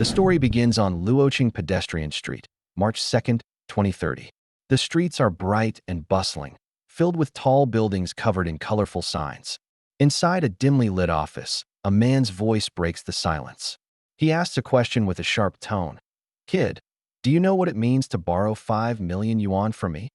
The story begins on Luoqing Pedestrian Street, March 2nd, 2030. The streets are bright and bustling, filled with tall buildings covered in colorful signs. Inside a dimly lit office, a man's voice breaks the silence. He asks a question with a sharp tone. "Kid, do you know what it means to borrow 5 million yuan from me?"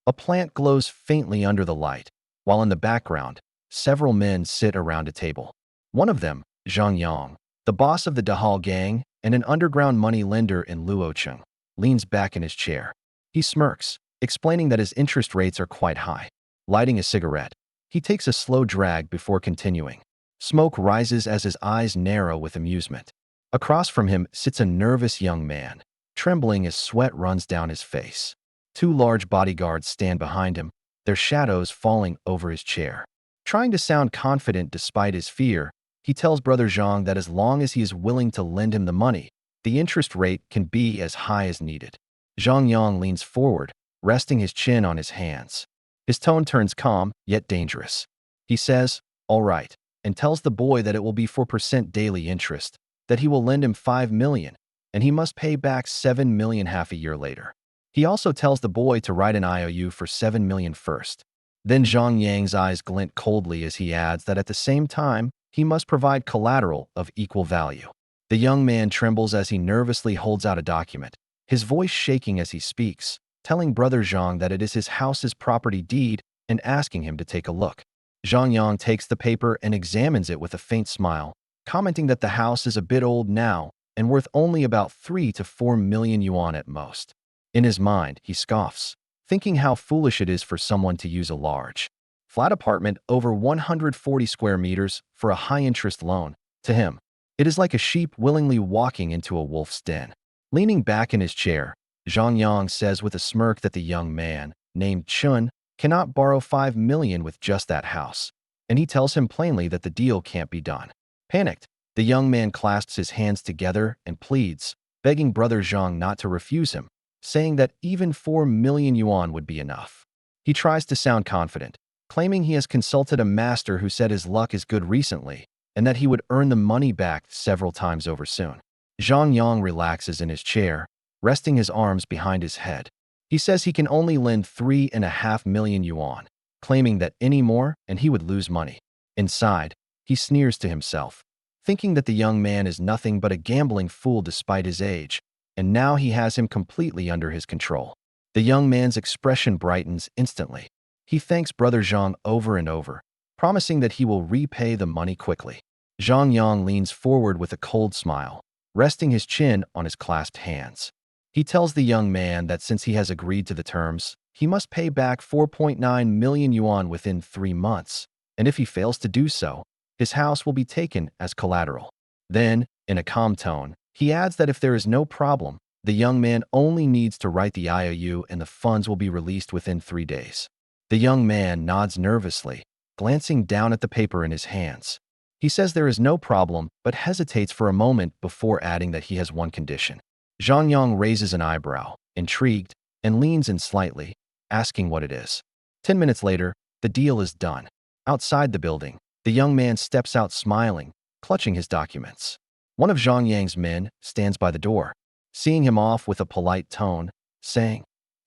A plant glows faintly under the light, while in the background, several men sit around a table. One of them, Zhang Yang, the boss of the Dahal gang and an underground money lender in Luocheng, leans back in his chair. He smirks, explaining that his interest rates are quite high. Lighting a cigarette, he takes a slow drag before continuing. Smoke rises as his eyes narrow with amusement. Across from him sits a nervous young man, trembling as sweat runs down his face. Two large bodyguards stand behind him, their shadows falling over his chair. Trying to sound confident despite his fear, he tells Brother Zhang that as long as he is willing to lend him the money, the interest rate can be as high as needed. Zhang Yang leans forward, resting his chin on his hands. His tone turns calm, yet dangerous. He says, "All right," and tells the boy that it will be 4% daily interest, that he will lend him 5 million, and he must pay back 7 million half a year later. He also tells the boy to write an IOU for 7 million first. Then Zhang Yang's eyes glint coldly as he adds that at the same time, he must provide collateral of equal value. The young man trembles as he nervously holds out a document, his voice shaking as he speaks, telling Brother Zhang that it is his house's property deed and asking him to take a look. Zhang Yang takes the paper and examines it with a faint smile, commenting that the house is a bit old now and worth only about 3 to 4 million yuan at most. In his mind, he scoffs, thinking how foolish it is for someone to use a large, flat apartment over 140 square meters for a high-interest loan. To him, it is like a sheep willingly walking into a wolf's den. Leaning back in his chair, Zhang Yang says with a smirk that the young man, named Chun, cannot borrow 5 million with just that house, and he tells him plainly that the deal can't be done. Panicked, the young man clasps his hands together and pleads, begging Brother Zhang not to refuse him, saying that even 4 million yuan would be enough. He tries to sound confident, claiming he has consulted a master who said his luck is good recently and that he would earn the money back several times over soon. Zhang Yang relaxes in his chair, resting his arms behind his head. He says he can only lend 3.5 million yuan, claiming that any more and he would lose money. Inside, he sneers to himself, thinking that the young man is nothing but a gambling fool despite his age, and now he has him completely under his control. The young man's expression brightens instantly. He thanks Brother Zhang over and over, promising that he will repay the money quickly. Zhang Yang leans forward with a cold smile, resting his chin on his clasped hands. He tells the young man that since he has agreed to the terms, he must pay back 4.9 million yuan within 3 months, and if he fails to do so, his house will be taken as collateral. Then, in a calm tone, he adds that if there is no problem, the young man only needs to write the IOU and the funds will be released within 3 days. The young man nods nervously, glancing down at the paper in his hands. He says there is no problem, but hesitates for a moment before adding that he has one condition. Zhang Yang raises an eyebrow, intrigued, and leans in slightly, asking what it is. 10 minutes later, the deal is done. Outside the building, the young man steps out smiling, clutching his documents. One of Zhang Yang's men stands by the door, seeing him off with a polite tone, saying,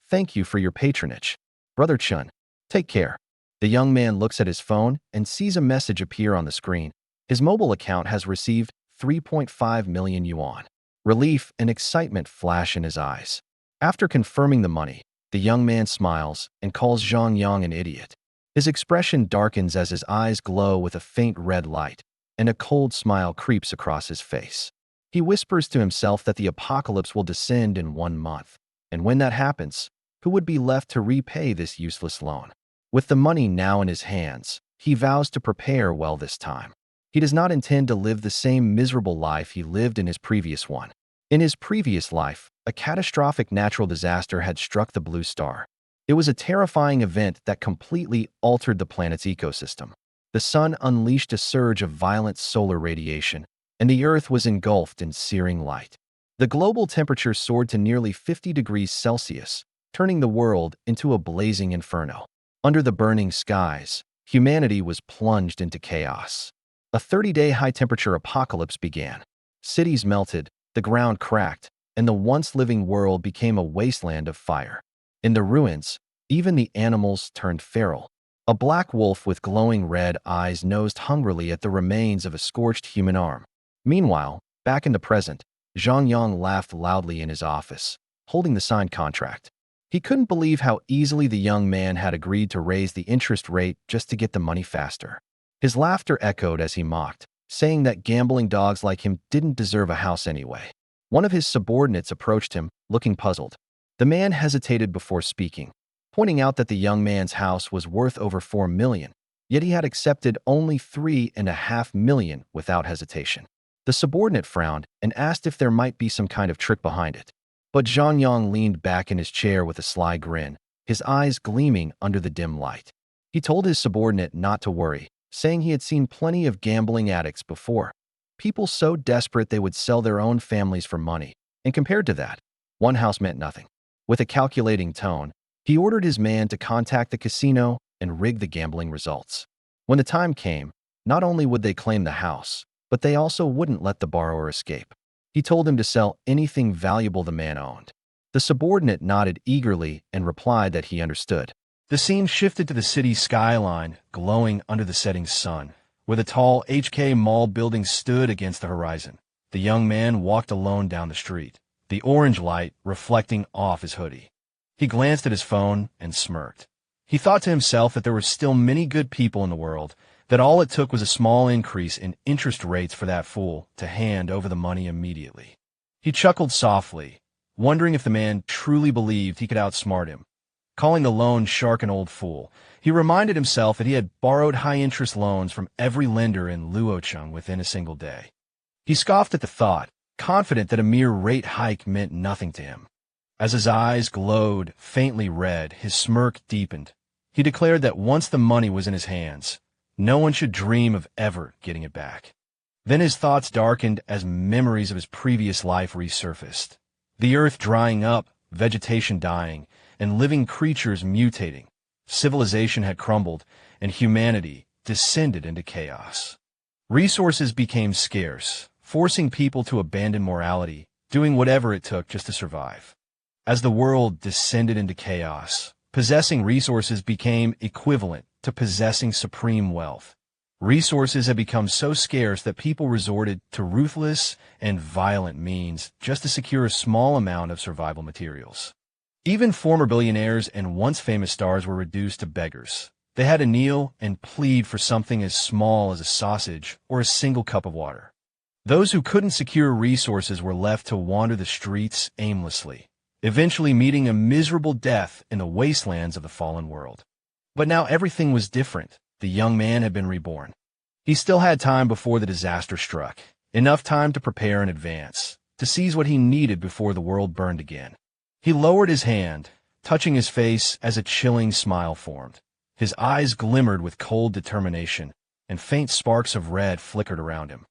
"Thank you for your patronage. Brother Chun, take care." The young man looks at his phone and sees a message appear on the screen. His mobile account has received 3.5 million yuan. Relief and excitement flash in his eyes. After confirming the money, the young man smiles and calls Zhang Yang an idiot. His expression darkens as his eyes glow with a faint red light, and a cold smile creeps across his face. He whispers to himself that the apocalypse will descend in 1 month, and when that happens, who would be left to repay this useless loan? With the money now in his hands, he vows to prepare well this time. He does not intend to live the same miserable life he lived in his previous one. In his previous life, a catastrophic natural disaster had struck the blue star. It was a terrifying event that completely altered the planet's ecosystem. The sun unleashed a surge of violent solar radiation, and the Earth was engulfed in searing light. The global temperature soared to nearly 50 degrees Celsius, turning the world into a blazing inferno. Under the burning skies, humanity was plunged into chaos. A 30-day high-temperature apocalypse began. Cities melted, The ground cracked, and the once living world became a wasteland of fire. In the ruins, even the animals turned feral. A black wolf with glowing red eyes nosed hungrily at the remains of a scorched human arm. Meanwhile, back in the present, Zhang Yang laughed loudly in his office, holding the signed contract. He couldn't believe how easily the young man had agreed to raise the interest rate just to get the money faster. His laughter echoed as he mocked, saying that gambling dogs like him didn't deserve a house anyway. One of his subordinates approached him, looking puzzled. The man hesitated before speaking, pointing out that the young man's house was worth over 4 million, yet he had accepted only 3.5 million without hesitation. The subordinate frowned and asked if there might be some kind of trick behind it. But Zhang Yang leaned back in his chair with a sly grin, his eyes gleaming under the dim light. He told his subordinate not to worry, saying he had seen plenty of gambling addicts before. People so desperate they would sell their own families for money, and compared to that, one house meant nothing. With a calculating tone, he ordered his man to contact the casino and rig the gambling results. When the time came, not only would they claim the house, but they also wouldn't let the borrower escape. He told him to sell anything valuable the man owned. The subordinate nodded eagerly and replied that he understood. The scene shifted to the city's skyline, glowing under the setting sun, where the tall HK Mall building stood against the horizon. The young man walked alone down the street, the orange light reflecting off his hoodie. He glanced at his phone and smirked. He thought to himself that there were still many good people in the world, that all it took was a small increase in interest rates for that fool to hand over the money immediately. He chuckled softly, wondering if the man truly believed he could outsmart him. Calling the loan shark an old fool, he reminded himself that he had borrowed high-interest loans from every lender in Luocheng within a single day. He scoffed at the thought, confident that a mere rate hike meant nothing to him. As his eyes glowed faintly red, his smirk deepened. He declared that once the money was in his hands, no one should dream of ever getting it back. Then his thoughts darkened as memories of his previous life resurfaced. The earth drying up, vegetation dying, and living creatures mutating. Civilization had crumbled, and humanity descended into chaos. Resources became scarce, forcing people to abandon morality, doing whatever it took just to survive. As the world descended into chaos, possessing resources became equivalent to possessing supreme wealth. Resources had become so scarce that people resorted to ruthless and violent means just to secure a small amount of survival materials. Even former billionaires and once famous stars were reduced to beggars. They had to kneel and plead for something as small as a sausage or a single cup of water. Those who couldn't secure resources were left to wander the streets aimlessly, eventually meeting a miserable death in the wastelands of the fallen world. But now everything was different. The young man had been reborn. He still had time before the disaster struck, enough time to prepare in advance, to seize what he needed before the world burned again. He lowered his hand, touching his face as a chilling smile formed. His eyes glimmered with cold determination, and faint sparks of red flickered around him.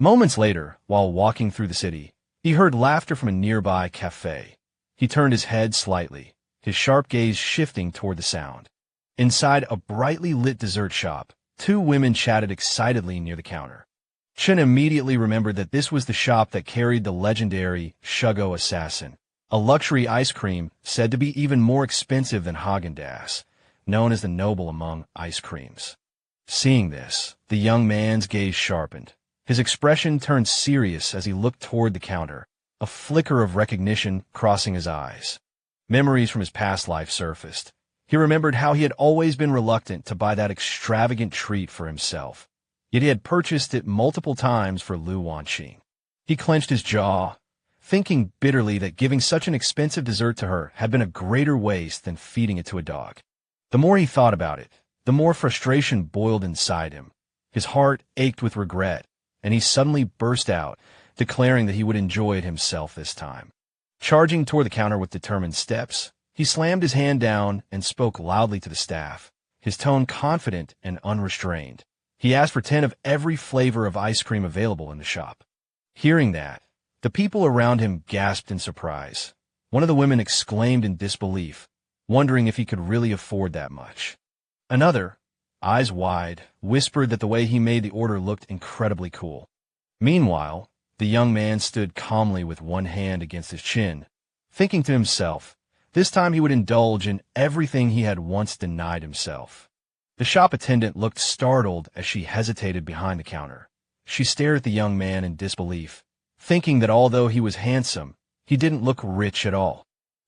Moments later, while walking through the city, he heard laughter from a nearby cafe. He turned his head slightly, his sharp gaze shifting toward the sound. Inside a brightly lit dessert shop, two women chatted excitedly near the counter. Chen immediately remembered that this was the shop that carried the legendary Shugo Assassin, a luxury ice cream said to be even more expensive than Häagen-Dazs, known as the noble among ice creams. Seeing this, the young man's gaze sharpened. His expression turned serious as he looked toward the counter, a flicker of recognition crossing his eyes. Memories from his past life surfaced. He remembered how he had always been reluctant to buy that extravagant treat for himself, yet he had purchased it multiple times for Lu Wanqing. He clenched his jaw, thinking bitterly that giving such an expensive dessert to her had been a greater waste than feeding it to a dog. The more he thought about it, the more frustration boiled inside him. His heart ached with regret, and he suddenly burst out, declaring that he would enjoy it himself this time. Charging toward the counter with determined steps, he slammed his hand down and spoke loudly to the staff, his tone confident and unrestrained. He asked for 10 of every flavor of ice cream available in the shop. Hearing that, the people around him gasped in surprise. One of the women exclaimed in disbelief, wondering if he could really afford that much. Another, eyes wide, whispered that the way he made the order looked incredibly cool. Meanwhile, The young man stood calmly with one hand against his chin, thinking to himself, this time he would indulge in everything he had once denied himself. The shop attendant looked startled as she hesitated behind the counter. She stared at the young man in disbelief, thinking that although he was handsome, he didn't look rich at all.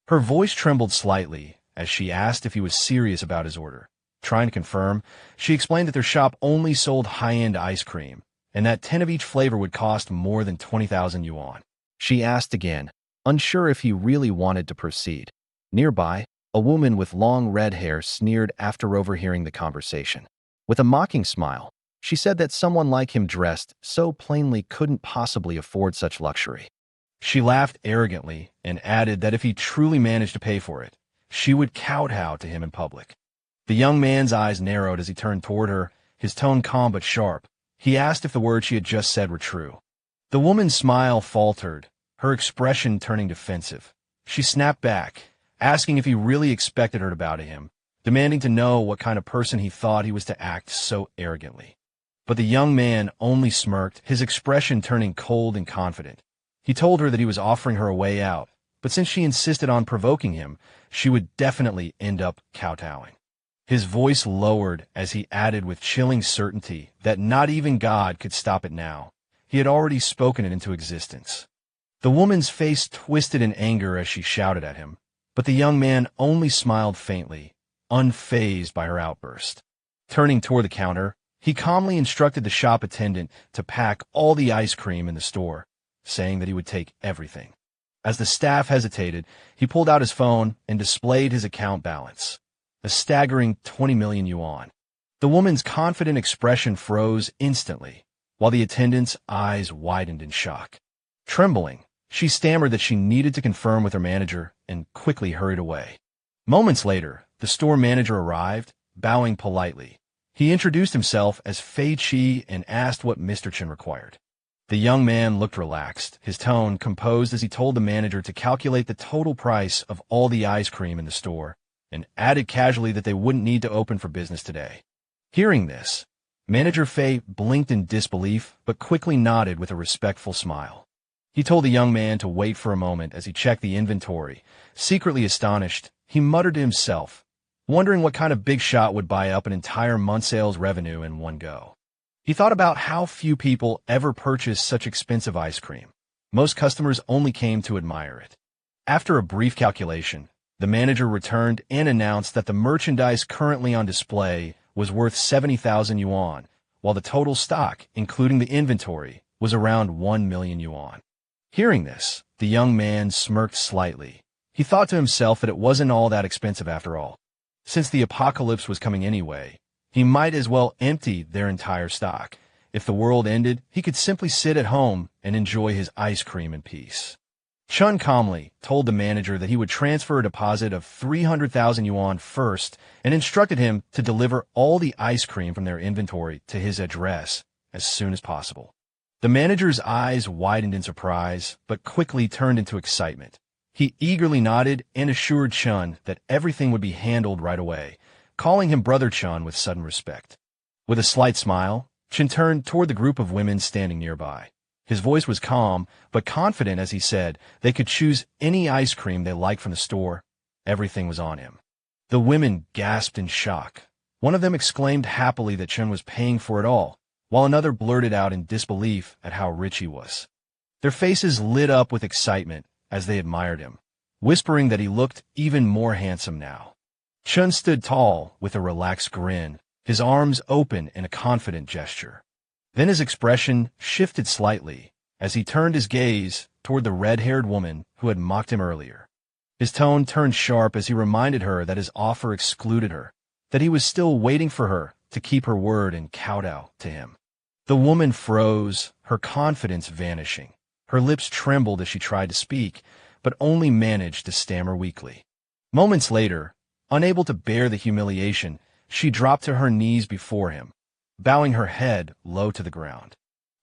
Her voice trembled slightly as she asked if he was serious about his order. Trying to confirm, she explained that their shop only sold high-end ice cream, and that 10 of each flavor would cost more than 20,000 yuan. She asked again, unsure if he really wanted to proceed. Nearby, a woman with long red hair sneered after overhearing the conversation. With a mocking smile, she said that someone like him dressed so plainly couldn't possibly afford such luxury. She laughed arrogantly and added that if he truly managed to pay for it, she would kowtow to him in public. The young man's eyes narrowed as he turned toward her, his tone calm but sharp. He asked if the words she had just said were true. The woman's smile faltered, her expression turning defensive. She snapped back, asking if he really expected her to bow to him, demanding to know what kind of person he thought he was to act so arrogantly. But the young man only smirked, his expression turning cold and confident. He told her that he was offering her a way out, but since she insisted on provoking him, she would definitely end up kowtowing. His voice lowered as he added with chilling certainty that not even God could stop it now. He had already spoken it into existence. The woman's face twisted in anger as she shouted at him, but the young man only smiled faintly, unfazed by her outburst. Turning toward the counter, he calmly instructed the shop attendant to pack all the ice cream in the store, saying that he would take everything. As the staff hesitated, he pulled out his phone and displayed his account balance, a staggering 20 million yuan. The woman's confident expression froze instantly, while the attendant's eyes widened in shock. Trembling, she stammered that she needed to confirm with her manager and quickly hurried away. Moments later, the store manager arrived, bowing politely. He introduced himself as Fei Qi and asked what Mr. Chen required. The young man looked relaxed, his tone composed as he told the manager to calculate the total price of all the ice cream in the store, and added casually that they wouldn't need to open for business today. Hearing this, Manager Fei blinked in disbelief, but quickly nodded with a respectful smile. He told the young man to wait for a moment as he checked the inventory. Secretly astonished, he muttered to himself, wondering what kind of big shot would buy up an entire month's sales revenue in one go. He thought about how few people ever purchase such expensive ice cream. Most customers only came to admire it. After a brief calculation, the manager returned and announced that the merchandise currently on display was worth 70,000 yuan, while the total stock, including the inventory, was around 1 million yuan. Hearing this, the young man smirked slightly. He thought to himself that it wasn't all that expensive after all. Since the apocalypse was coming anyway, he might as well empty their entire stock. If the world ended, he could simply sit at home and enjoy his ice cream in peace. Chun calmly told the manager that he would transfer a deposit of 300,000 yuan first and instructed him to deliver all the ice cream from their inventory to his address as soon as possible. The manager's eyes widened in surprise, but quickly turned into excitement. He eagerly nodded and assured Chun that everything would be handled right away, calling him Brother Chun with sudden respect. With a slight smile, Chun turned toward the group of women standing nearby. His voice was calm, but confident as he said they could choose any ice cream they liked from the store. Everything was on him. The women gasped in shock. One of them exclaimed happily that Chun was paying for it all, while another blurted out in disbelief at how rich he was. Their faces lit up with excitement as they admired him, whispering that he looked even more handsome now. Chun stood tall with a relaxed grin, his arms open in a confident gesture. Then his expression shifted slightly as he turned his gaze toward the red-haired woman who had mocked him earlier. His tone turned sharp as he reminded her that his offer excluded her, that he was still waiting for her to keep her word and kowtow to him. The woman froze, her confidence vanishing. Her lips trembled as she tried to speak, but only managed to stammer weakly. Moments later, unable to bear the humiliation, she dropped to her knees before him, bowing her head low to the ground.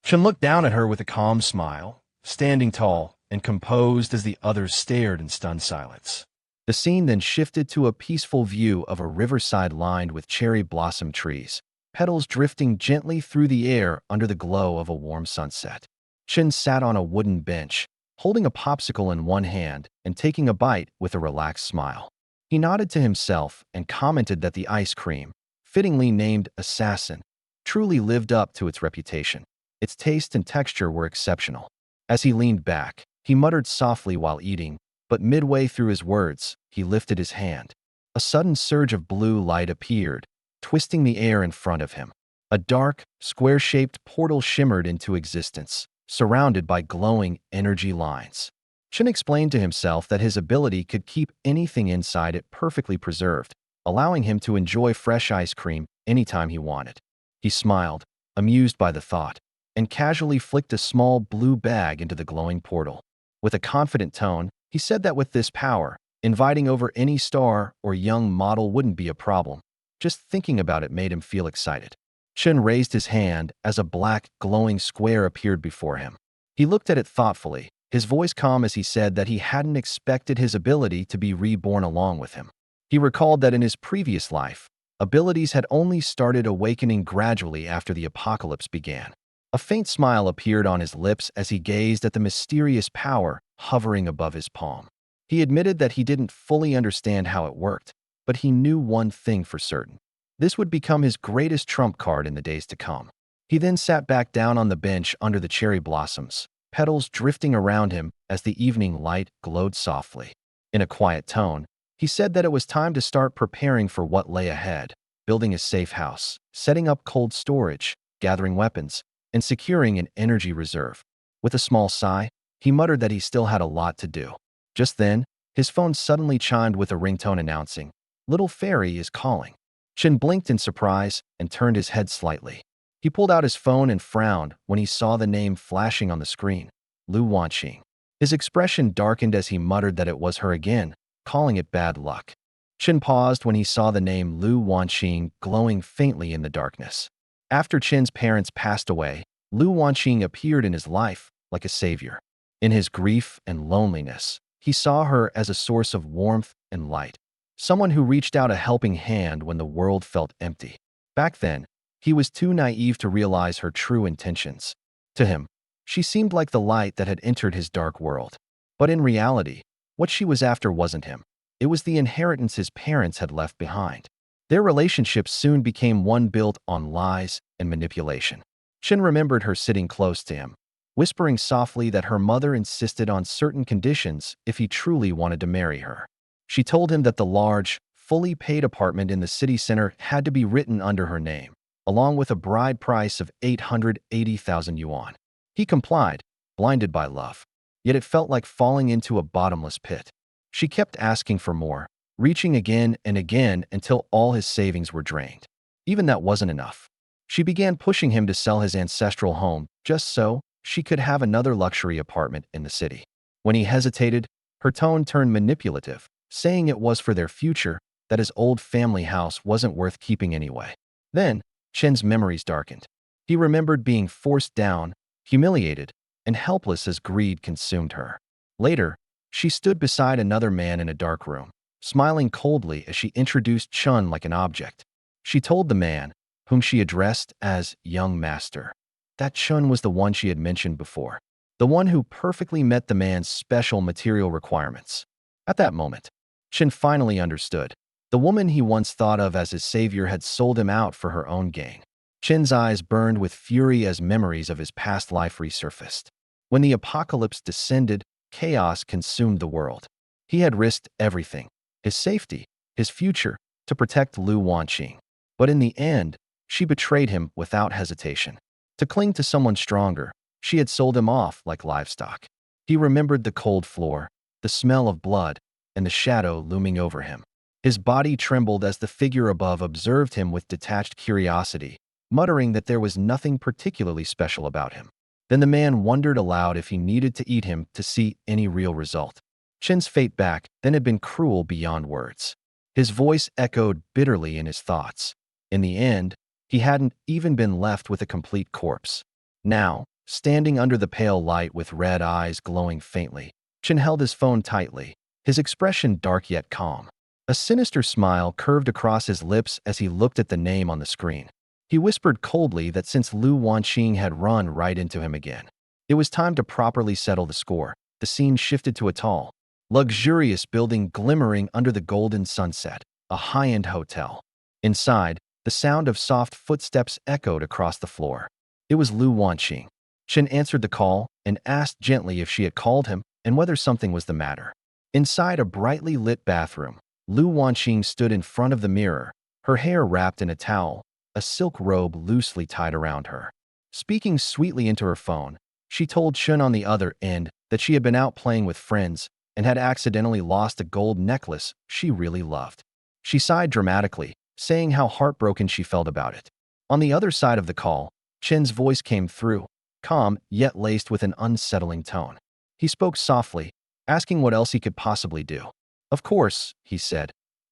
Chun looked down at her with a calm smile, standing tall and composed as the others stared in stunned silence. The scene then shifted to a peaceful view of a riverside lined with cherry blossom trees, petals drifting gently through the air under the glow of a warm sunset. Chin sat on a wooden bench, holding a popsicle in one hand and taking a bite with a relaxed smile. He nodded to himself and commented that the ice cream, fittingly named Assassin, truly lived up to its reputation. Its taste and texture were exceptional. As he leaned back, he muttered softly while eating, but midway through his words, he lifted his hand. A sudden surge of blue light appeared, twisting the air in front of him. A dark, square-shaped portal shimmered into existence, surrounded by glowing energy lines. Chin explained to himself that his ability could keep anything inside it perfectly preserved, allowing him to enjoy fresh ice cream anytime he wanted. He smiled, amused by the thought, and casually flicked a small blue bag into the glowing portal. With a confident tone, he said that with this power, inviting over any star or young model wouldn't be a problem. Just thinking about it made him feel excited. Chin raised his hand as a black, glowing square appeared before him. He looked at it thoughtfully, his voice calm as he said that he hadn't expected his ability to be reborn along with him. He recalled that in his previous life, abilities had only started awakening gradually after the apocalypse began. A faint smile appeared on his lips as he gazed at the mysterious power hovering above his palm. He admitted that he didn't fully understand how it worked, but he knew one thing for certain. This would become his greatest trump card in the days to come. He then sat back down on the bench under the cherry blossoms, petals drifting around him as the evening light glowed softly. In a quiet tone, he said that it was time to start preparing for what lay ahead, building a safe house, setting up cold storage, gathering weapons, and securing an energy reserve. With a small sigh, he muttered that he still had a lot to do. Just then, his phone suddenly chimed with a ringtone announcing, "Little Fairy is calling." Chin blinked in surprise and turned his head slightly. He pulled out his phone and frowned when he saw the name flashing on the screen, Lu Wanqing. His expression darkened as he muttered that it was her again, calling it bad luck. Chin paused when he saw the name Lu Wanqing glowing faintly in the darkness. After Chin's parents passed away, Lu Wanqing appeared in his life like a savior. In his grief and loneliness, he saw her as a source of warmth and light, someone who reached out a helping hand when the world felt empty. Back then, he was too naive to realize her true intentions. To him, she seemed like the light that had entered his dark world. But in reality, what she was after wasn't him. It was the inheritance his parents had left behind. Their relationship soon became one built on lies and manipulation. Chin remembered her sitting close to him, whispering softly that her mother insisted on certain conditions if he truly wanted to marry her. She told him that the large, fully paid apartment in the city center had to be written under her name, along with a bride price of 880,000 yuan. He complied, blinded by love. Yet it felt like falling into a bottomless pit. She kept asking for more, reaching again and again until all his savings were drained. Even that wasn't enough. She began pushing him to sell his ancestral home just so she could have another luxury apartment in the city. When he hesitated, her tone turned manipulative, saying it was for their future, that his old family house wasn't worth keeping anyway. Then, Chin's memories darkened. He remembered being forced down, humiliated, and helpless as greed consumed her. Later, she stood beside another man in a dark room, smiling coldly as she introduced Chun like an object. She told the man, whom she addressed as Young Master, that Chun was the one she had mentioned before, the one who perfectly met the man's special material requirements. At that moment, Chin finally understood. The woman he once thought of as his savior had sold him out for her own gain. Chin's eyes burned with fury as memories of his past life resurfaced. When the apocalypse descended, chaos consumed the world. He had risked everything, his safety, his future, to protect Lu Wanqing. But in the end, she betrayed him without hesitation. To cling to someone stronger, she had sold him off like livestock. He remembered the cold floor, the smell of blood, and the shadow looming over him. His body trembled as the figure above observed him with detached curiosity, muttering that there was nothing particularly special about him. Then the man wondered aloud if he needed to eat him to see any real result. Chin's fate back then had been cruel beyond words. His voice echoed bitterly in his thoughts. In the end, he hadn't even been left with a complete corpse. Now, standing under the pale light with red eyes glowing faintly, Chin held his phone tightly, his expression dark yet calm. A sinister smile curved across his lips as he looked at the name on the screen. He whispered coldly that since Lu Wanqing had run right into him again, It was time to properly settle the score. The scene shifted to a tall, luxurious building glimmering under the golden sunset, a high-end hotel. Inside, the sound of soft footsteps echoed across the floor. It was Lu Wanqing. Chen answered the call and asked gently if she had called him and whether something was the matter. Inside a brightly lit bathroom, Lu Wanqing stood in front of the mirror, her hair wrapped in a towel, a silk robe loosely tied around her. Speaking sweetly into her phone, she told Chen on the other end that she had been out playing with friends and had accidentally lost a gold necklace she really loved. She sighed dramatically, saying how heartbroken she felt about it. On the other side of the call, Chen's voice came through, calm yet laced with an unsettling tone. He spoke softly, asking what else he could possibly do. "Of course," he said,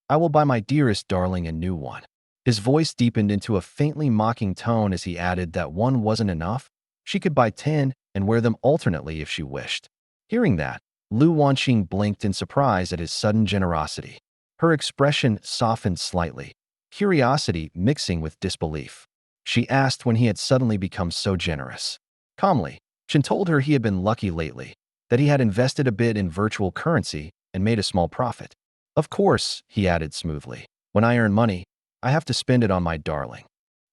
"I will buy my dearest darling a new one." His voice deepened into a faintly mocking tone as he added that one wasn't enough. She could buy 10 and wear them alternately if she wished. Hearing that, Lu Wanqing blinked in surprise at his sudden generosity. Her expression softened slightly, curiosity mixing with disbelief. She asked when he had suddenly become so generous. Calmly, Chen told her he had been lucky lately, that he had invested a bit in virtual currency and made a small profit. "Of course," he added smoothly, "when I earn money, I have to spend it on my darling."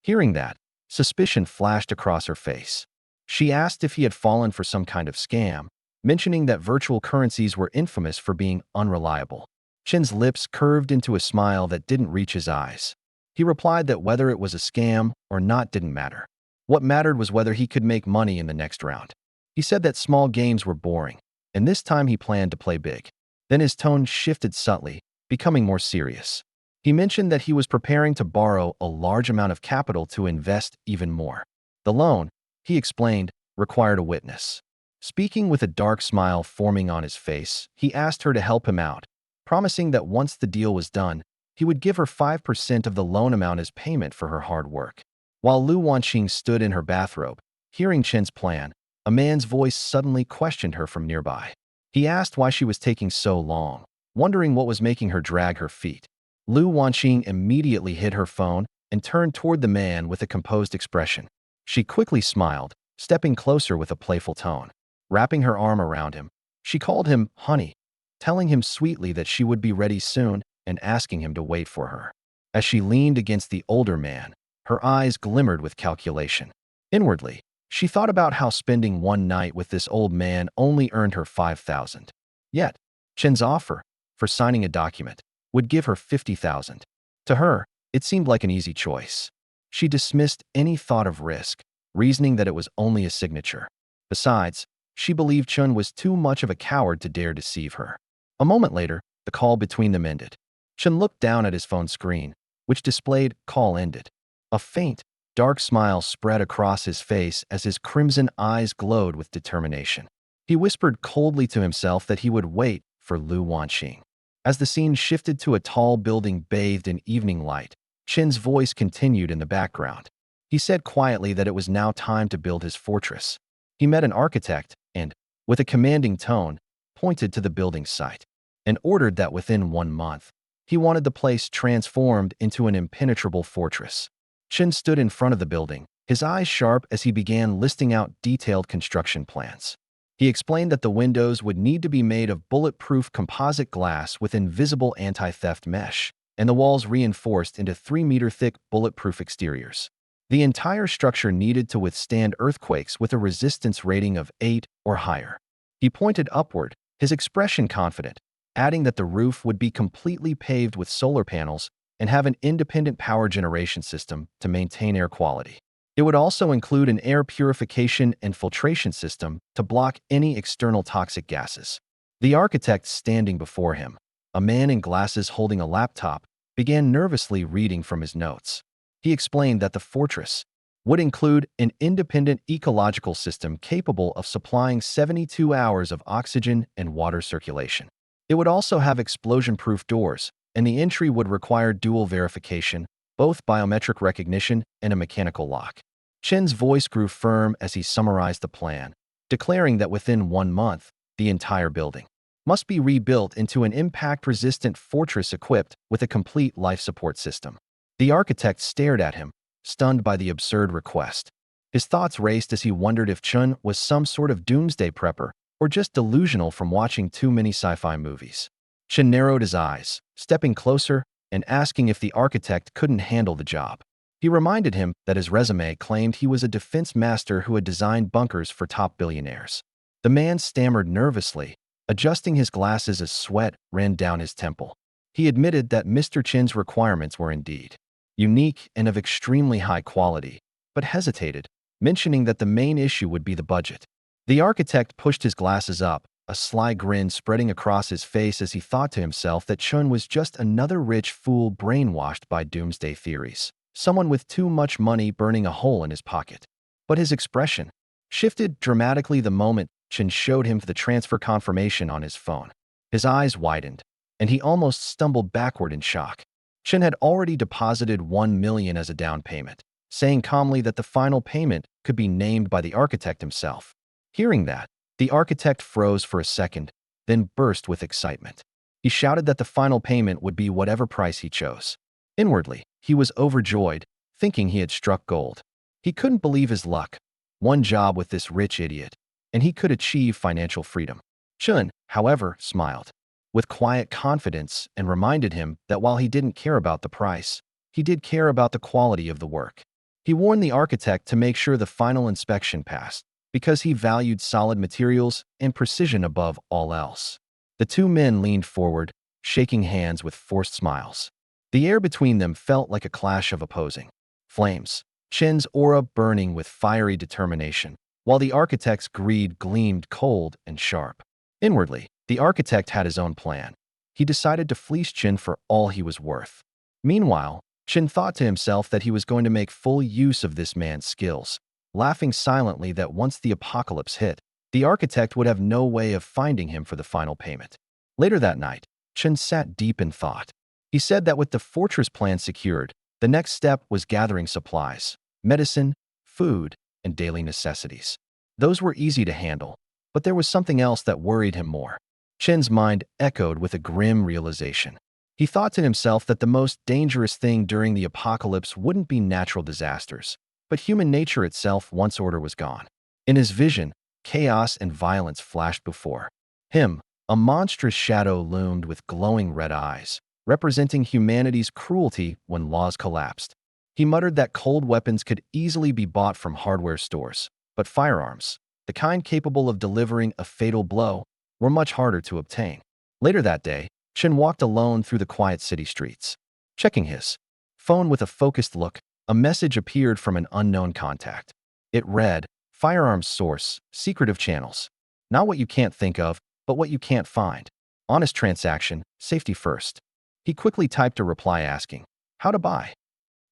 Hearing that, suspicion flashed across her face. She asked if he had fallen for some kind of scam, mentioning that virtual currencies were infamous for being unreliable. Chen's lips curved into a smile that didn't reach his eyes. He replied that whether it was a scam or not didn't matter. What mattered was whether he could make money in the next round. He said that small games were boring, and this time he planned to play big. Then his tone shifted subtly, becoming more serious. He mentioned that he was preparing to borrow a large amount of capital to invest even more. The loan, he explained, required a witness. Speaking with a dark smile forming on his face, he asked her to help him out, promising that once the deal was done, he would give her 5% of the loan amount as payment for her hard work. While Lu Wanqing stood in her bathrobe, hearing Chen's plan, a man's voice suddenly questioned her from nearby. He asked why she was taking so long, wondering what was making her drag her feet. Lu Wanqing immediately hid her phone and turned toward the man with a composed expression. She quickly smiled, stepping closer with a playful tone. Wrapping her arm around him, she called him honey, telling him sweetly that she would be ready soon and asking him to wait for her. As she leaned against the older man, her eyes glimmered with calculation. Inwardly, she thought about how spending one night with this old man only earned her 5,000. Yet, Chen's offer, for signing a document, would give her 50,000. To her, it seemed like an easy choice. She dismissed any thought of risk, reasoning that it was only a signature. Besides, she believed Chen was too much of a coward to dare deceive her. A moment later, the call between them ended. Chen looked down at his phone screen, which displayed "call ended." A faint, dark smile spread across his face as his crimson eyes glowed with determination. He whispered coldly to himself that he would wait for Lu Wanqing. As the scene shifted to a tall building bathed in evening light, Chen's voice continued in the background. He said quietly that it was now time to build his fortress. He met an architect and, with a commanding tone, pointed to the building site and ordered that within 1 month, he wanted the place transformed into an impenetrable fortress. Chen stood in front of the building, his eyes sharp as he began listing out detailed construction plans. He explained that the windows would need to be made of bulletproof composite glass with invisible anti-theft mesh, and the walls reinforced into 3-meter-thick bulletproof exteriors. The entire structure needed to withstand earthquakes with a resistance rating of 8 or higher. He pointed upward, his expression confident, adding that the roof would be completely paved with solar panels and have an independent power generation system to maintain air quality. It would also include an air purification and filtration system to block any external toxic gases. The architect standing before him, a man in glasses holding a laptop, began nervously reading from his notes. He explained that the fortress would include an independent ecological system capable of supplying 72 hours of oxygen and water circulation. It would also have explosion-proof doors, and the entry would require dual verification, both biometric recognition and a mechanical lock. Chen's voice grew firm as he summarized the plan, declaring that within 1 month, the entire building must be rebuilt into an impact-resistant fortress equipped with a complete life support system. The architect stared at him, stunned by the absurd request. His thoughts raced as he wondered if Chun was some sort of doomsday prepper or just delusional from watching too many sci-fi movies. Chun narrowed his eyes, stepping closer and asking if the architect couldn't handle the job. He reminded him that his resume claimed he was a defense master who had designed bunkers for top billionaires. The man stammered nervously, adjusting his glasses as sweat ran down his temple. He admitted that Mr. Chin's requirements were indeed unique and of extremely high quality, but hesitated, mentioning that the main issue would be the budget. The architect pushed his glasses up, a sly grin spreading across his face as he thought to himself that Chun was just another rich fool brainwashed by doomsday theories, someone with too much money burning a hole in his pocket. But his expression shifted dramatically the moment Chun showed him the transfer confirmation on his phone. His eyes widened, and he almost stumbled backward in shock. Chun had already deposited 1 million as a down payment, saying calmly that the final payment could be named by the architect himself. Hearing that, the architect froze for a second, then burst with excitement. He shouted that the final payment would be whatever price he chose. Inwardly, he was overjoyed, thinking he had struck gold. He couldn't believe his luck. One job with this rich idiot, and he could achieve financial freedom. Chun, however, smiled with quiet confidence and reminded him that while he didn't care about the price, he did care about the quality of the work. He warned the architect to make sure the final inspection passed, because he valued solid materials and precision above all else. The two men leaned forward, shaking hands with forced smiles. The air between them felt like a clash of opposing flames, Chin's aura burning with fiery determination, while the architect's greed gleamed cold and sharp. Inwardly, the architect had his own plan. He decided to fleece Chin for all he was worth. Meanwhile, Chin thought to himself that he was going to make full use of this man's skills, laughing silently that once the apocalypse hit, the architect would have no way of finding him for the final payment. Later that night, Chin sat deep in thought. He said that with the fortress plan secured, the next step was gathering supplies, medicine, food, and daily necessities. Those were easy to handle, but there was something else that worried him more. Chin's mind echoed with a grim realization. He thought to himself that the most dangerous thing during the apocalypse wouldn't be natural disasters, but human nature itself once order was gone. In his vision, chaos and violence flashed before him. A monstrous shadow loomed with glowing red eyes, representing humanity's cruelty when laws collapsed. He muttered that cold weapons could easily be bought from hardware stores, but firearms, the kind capable of delivering a fatal blow, were much harder to obtain. Later that day, Chin walked alone through the quiet city streets. Checking his phone with a focused look, a message appeared from an unknown contact. It read, "Firearms source, secretive channels. Not what you can't think of, but what you can't find. Honest transaction, safety first." He quickly typed a reply asking, "How to buy?"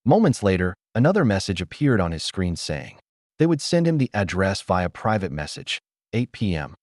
Moments later, another message appeared on his screen saying they would send him the address via private message, 8 p.m.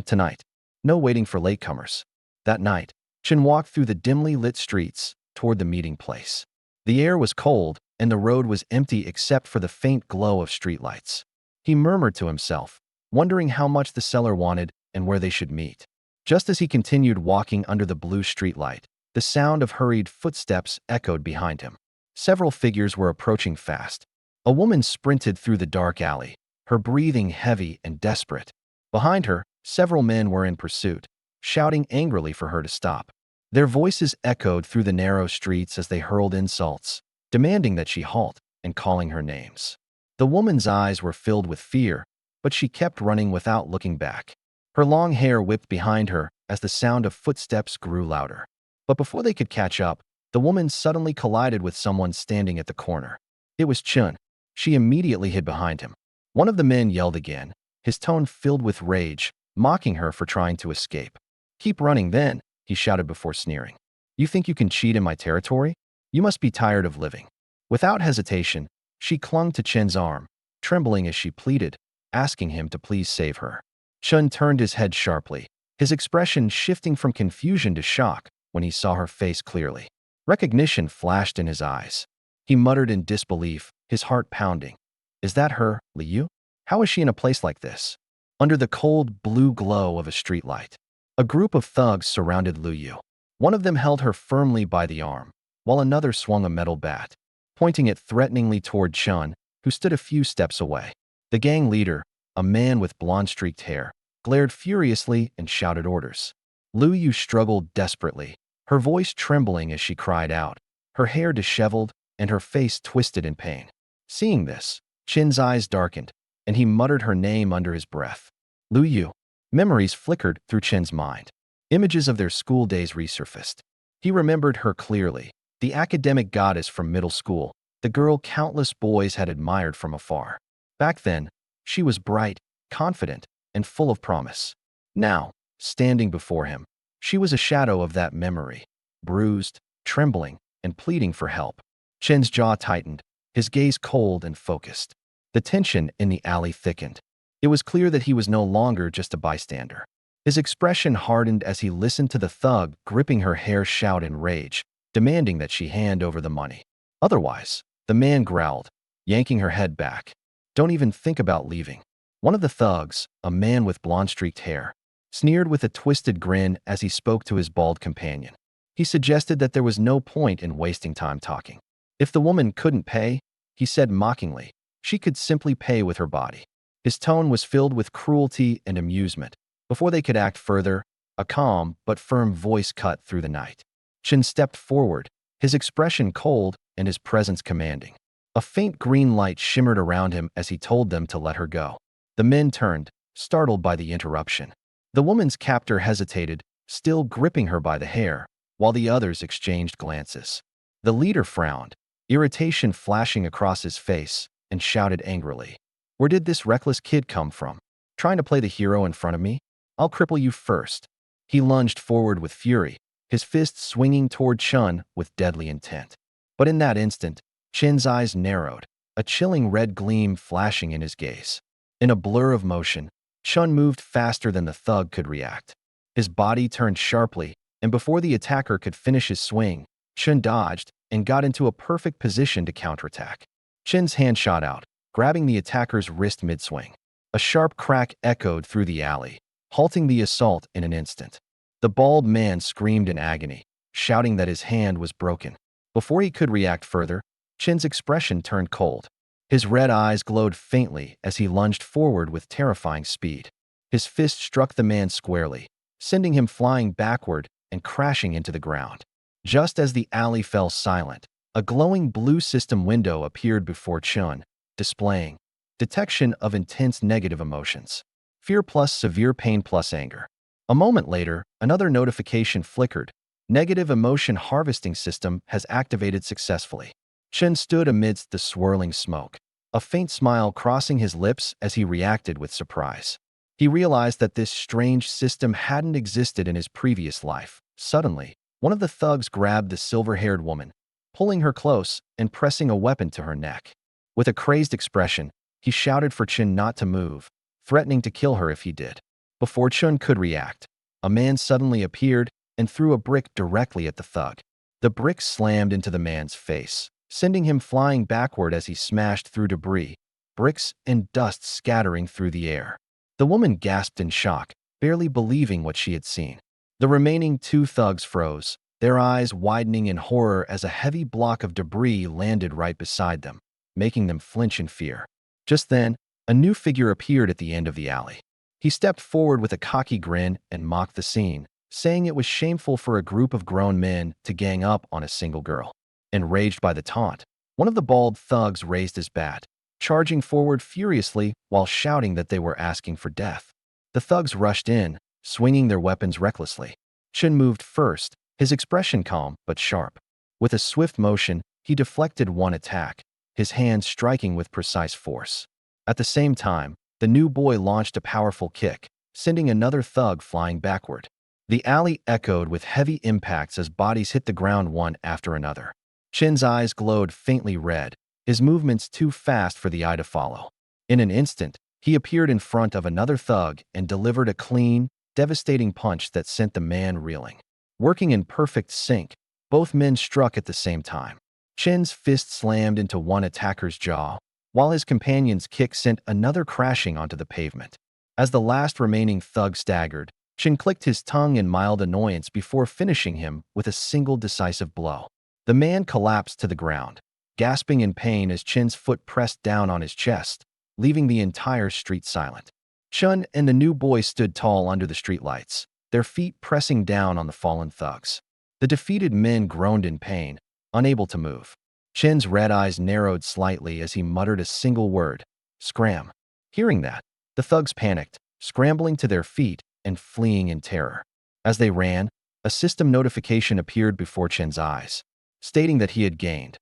tonight. No waiting for latecomers. That night, Chin walked through the dimly lit streets toward the meeting place. The air was cold, and the road was empty except for the faint glow of streetlights. He murmured to himself, wondering how much the seller wanted and where they should meet. Just as he continued walking under the blue streetlight, the sound of hurried footsteps echoed behind him. Several figures were approaching fast. A woman sprinted through the dark alley, her breathing heavy and desperate. Behind her, several men were in pursuit, shouting angrily for her to stop. Their voices echoed through the narrow streets as they hurled insults, demanding that she halt and calling her names. The woman's eyes were filled with fear, but she kept running without looking back. Her long hair whipped behind her as the sound of footsteps grew louder. But before they could catch up, the woman suddenly collided with someone standing at the corner. It was Chun. She immediately hid behind him. One of the men yelled again, his tone filled with rage, mocking her for trying to escape. "Keep running then," he shouted before sneering. "You think you can cheat in my territory? You must be tired of living." Without hesitation, she clung to Chen's arm, trembling as she pleaded, asking him to please save her. Chun turned his head sharply, his expression shifting from confusion to shock when he saw her face clearly. Recognition flashed in his eyes. He muttered in disbelief, his heart pounding. "Is that her, Liu? How is she in a place like this?" Under the cold blue glow of a streetlight, a group of thugs surrounded Liu. One of them held her firmly by the arm, while another swung a metal bat, pointing it threateningly toward Chun, who stood a few steps away. The gang leader, a man with blonde-streaked hair, glared furiously and shouted orders. Lu Yu struggled desperately, her voice trembling as she cried out, her hair disheveled and her face twisted in pain. Seeing this, Chin's eyes darkened, and he muttered her name under his breath. Lu Yu. Memories flickered through Chin's mind. Images of their school days resurfaced. He remembered her clearly, the academic goddess from middle school, the girl countless boys had admired from afar. Back then, she was bright, confident, and full of promise. Now, standing before him, she was a shadow of that memory, bruised, trembling, and pleading for help. Chin's jaw tightened, his gaze cold and focused. The tension in the alley thickened. It was clear that he was no longer just a bystander. His expression hardened as he listened to the thug gripping her hair shout in rage, demanding that she hand over the money. Otherwise, the man growled, yanking her head back. Don't even think about leaving. One of the thugs, a man with blonde-streaked hair, sneered with a twisted grin as he spoke to his bald companion. He suggested that there was no point in wasting time talking. If the woman couldn't pay, he said mockingly, she could simply pay with her body. His tone was filled with cruelty and amusement. Before they could act further, a calm but firm voice cut through the night. Chin stepped forward, his expression cold and his presence commanding. A faint green light shimmered around him as he told them to let her go. The men turned, startled by the interruption. The woman's captor hesitated, still gripping her by the hair, while the others exchanged glances. The leader frowned, irritation flashing across his face, and shouted angrily, "Where did this reckless kid come from? Trying to play the hero in front of me? I'll cripple you first." He lunged forward with fury, his fists swinging toward Chun with deadly intent. But in that instant, Chin's eyes narrowed, a chilling red gleam flashing in his gaze. In a blur of motion, Chun moved faster than the thug could react. His body turned sharply, and before the attacker could finish his swing, Chun dodged and got into a perfect position to counterattack. Chin's hand shot out, grabbing the attacker's wrist mid-swing. A sharp crack echoed through the alley, halting the assault in an instant. The bald man screamed in agony, shouting that his hand was broken. Before he could react further, Chin's expression turned cold. His red eyes glowed faintly as he lunged forward with terrifying speed. His fist struck the man squarely, sending him flying backward and crashing into the ground. Just as the alley fell silent, a glowing blue system window appeared before Chun, displaying detection of intense negative emotions. Fear plus severe pain plus anger. A moment later, another notification flickered. Negative emotion harvesting system has activated successfully. Chen stood amidst the swirling smoke, a faint smile crossing his lips as he reacted with surprise. He realized that this strange system hadn't existed in his previous life. Suddenly, one of the thugs grabbed the silver-haired woman, pulling her close and pressing a weapon to her neck. With a crazed expression, he shouted for Chen not to move, threatening to kill her if he did. Before Chun could react, a man suddenly appeared and threw a brick directly at the thug. The brick slammed into the man's face, sending him flying backward as he smashed through debris, bricks and dust scattering through the air. The woman gasped in shock, barely believing what she had seen. The remaining two thugs froze, their eyes widening in horror as a heavy block of debris landed right beside them, making them flinch in fear. Just then, a new figure appeared at the end of the alley. He stepped forward with a cocky grin and mocked the scene, saying it was shameful for a group of grown men to gang up on a single girl. Enraged by the taunt, one of the bald thugs raised his bat, charging forward furiously while shouting that they were asking for death. The thugs rushed in, swinging their weapons recklessly. Chen moved first, his expression calm but sharp. With a swift motion, he deflected one attack, his hand striking with precise force. At the same time, the new boy launched a powerful kick, sending another thug flying backward. The alley echoed with heavy impacts as bodies hit the ground one after another. Chin's eyes glowed faintly red, his movements too fast for the eye to follow. In an instant, he appeared in front of another thug and delivered a clean, devastating punch that sent the man reeling. Working in perfect sync, both men struck at the same time. Chin's fist slammed into one attacker's jaw, while his companion's kick sent another crashing onto the pavement. As the last remaining thug staggered, Chin clicked his tongue in mild annoyance before finishing him with a single decisive blow. The man collapsed to the ground, gasping in pain as Chen's foot pressed down on his chest, leaving the entire street silent. Chun and the new boy stood tall under the streetlights, their feet pressing down on the fallen thugs. The defeated men groaned in pain, unable to move. Chen's red eyes narrowed slightly as he muttered a single word, "Scram." Hearing that, the thugs panicked, scrambling to their feet and fleeing in terror. As they ran, a system notification appeared before Chen's eyes, stating that he had gained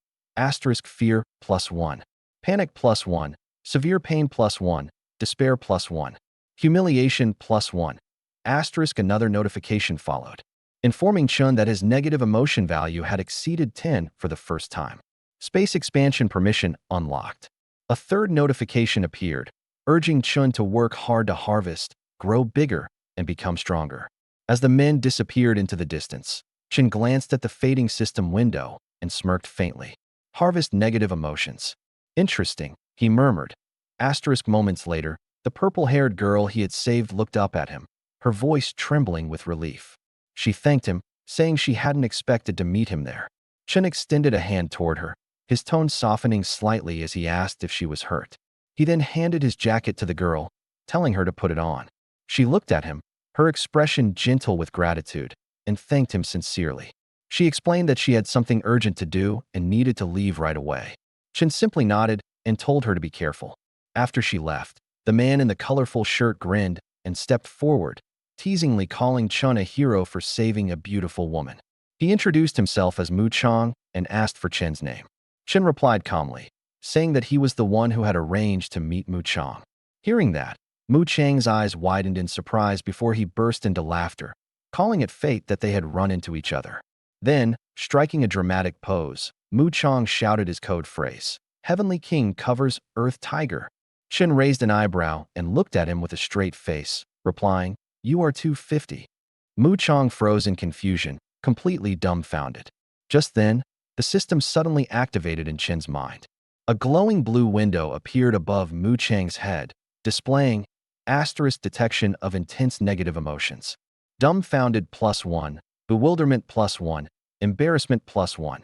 fear +1, panic +1, severe pain +1, despair +1, humiliation +1. Another notification followed, informing Chun that his negative emotion value had exceeded 10 for the first time. Space expansion permission unlocked. A third notification appeared, urging Chun to work hard to harvest, grow bigger, and become stronger. As the men disappeared into the distance, Chun glanced at the fading system window and smirked faintly. Harvest negative emotions. Interesting, he murmured. Moments later, the purple-haired girl he had saved looked up at him, her voice trembling with relief. She thanked him, saying she hadn't expected to meet him there. Chun extended a hand toward her, his tone softening slightly as he asked if she was hurt. He then handed his jacket to the girl, telling her to put it on. She looked at him, her expression gentle with gratitude, and thanked him sincerely. She explained that she had something urgent to do and needed to leave right away. Chun simply nodded and told her to be careful. After she left, the man in the colorful shirt grinned and stepped forward, teasingly calling Chun a hero for saving a beautiful woman. He introduced himself as Mu Chang and asked for Chen's name. Chen replied calmly, saying that he was the one who had arranged to meet Mu Chang. Hearing that, Mu Chang's eyes widened in surprise before he burst into laughter, calling it fate that they had run into each other. Then, striking a dramatic pose, Mu Chang shouted his code phrase, "Heavenly King covers Earth Tiger." Chen raised an eyebrow and looked at him with a straight face, replying, "You are 250. Mu Chang froze in confusion, completely dumbfounded. Just then, the system suddenly activated in Chen's mind. A glowing blue window appeared above Mu Chang's head, displaying detection of intense negative emotions. Dumbfounded +1, bewilderment +1, embarrassment +1.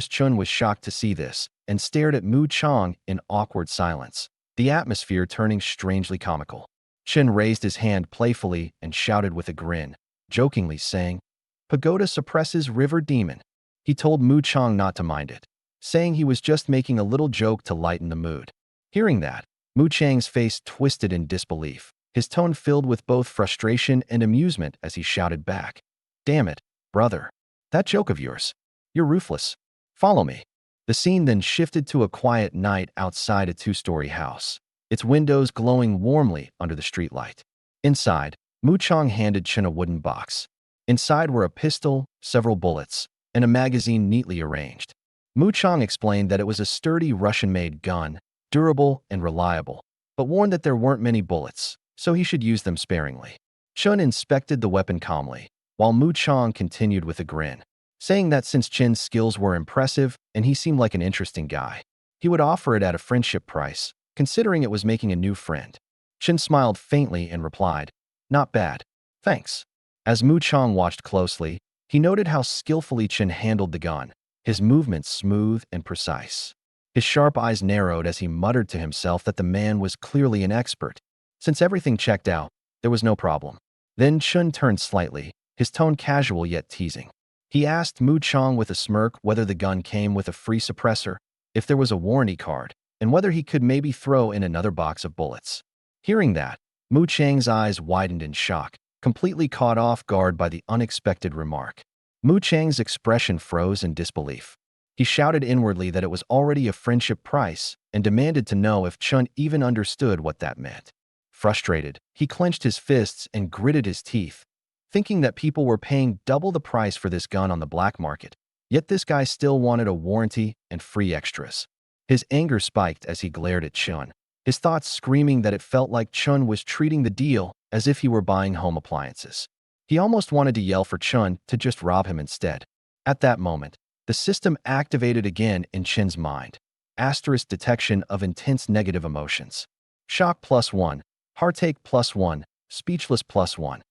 Chun was shocked to see this and stared at Mu Chang in awkward silence, the atmosphere turning strangely comical. Chen raised his hand playfully and shouted with a grin, jokingly saying, "Pagoda suppresses river demon." He told Mu Chang not to mind it, saying he was just making a little joke to lighten the mood. Hearing that, Mu Chang's face twisted in disbelief, his tone filled with both frustration and amusement as he shouted back, "Damn it, brother. That joke of yours. You're ruthless. Follow me." The scene then shifted to a quiet night outside a two-story house, its windows glowing warmly under the streetlight. Inside, Mu Chang handed Chen a wooden box. Inside were a pistol, several bullets, and a magazine neatly arranged. Mu Chang explained that it was a sturdy Russian-made gun, durable and reliable, but warned that there weren't many bullets, so he should use them sparingly. Chen inspected the weapon calmly, while Mu Chang continued with a grin, saying that since Chen's skills were impressive and he seemed like an interesting guy, he would offer it at a friendship price, considering it was making a new friend. Chen smiled faintly and replied, "Not bad. Thanks." As Mu Chang watched closely, he noted how skillfully Chen handled the gun, his movements smooth and precise. His sharp eyes narrowed as he muttered to himself that the man was clearly an expert. Since everything checked out, there was no problem. Then Chen turned slightly, his tone casual yet teasing. He asked Mu Chang with a smirk whether the gun came with a free suppressor, if there was a warranty card, and whether he could maybe throw in another box of bullets. Hearing that, Mu Chang's eyes widened in shock, completely caught off guard by the unexpected remark. Mu Chang's expression froze in disbelief. He shouted inwardly that it was already a friendship price and demanded to know if Chun even understood what that meant. Frustrated, he clenched his fists and gritted his teeth, thinking that people were paying double the price for this gun on the black market. Yet this guy still wanted a warranty and free extras. His anger spiked as he glared at Chun, his thoughts screaming that it felt like Chun was treating the deal as if he were buying home appliances. He almost wanted to yell for Chun to just rob him instead. At that moment, the system activated again in Chen's mind. Detection of intense negative emotions. Shock +1, heartache +1, speechless +1.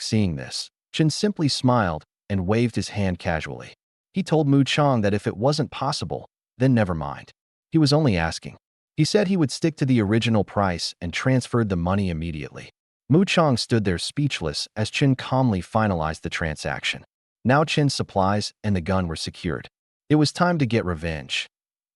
Seeing this, Chen simply smiled and waved his hand casually. He told Mu Chang that if it wasn't possible, then never mind. He was only asking. He said he would stick to the original price and transferred the money immediately. Mu Chang stood there speechless as Chen calmly finalized the transaction. Now Chen's supplies and the gun were secured. It was time to get revenge.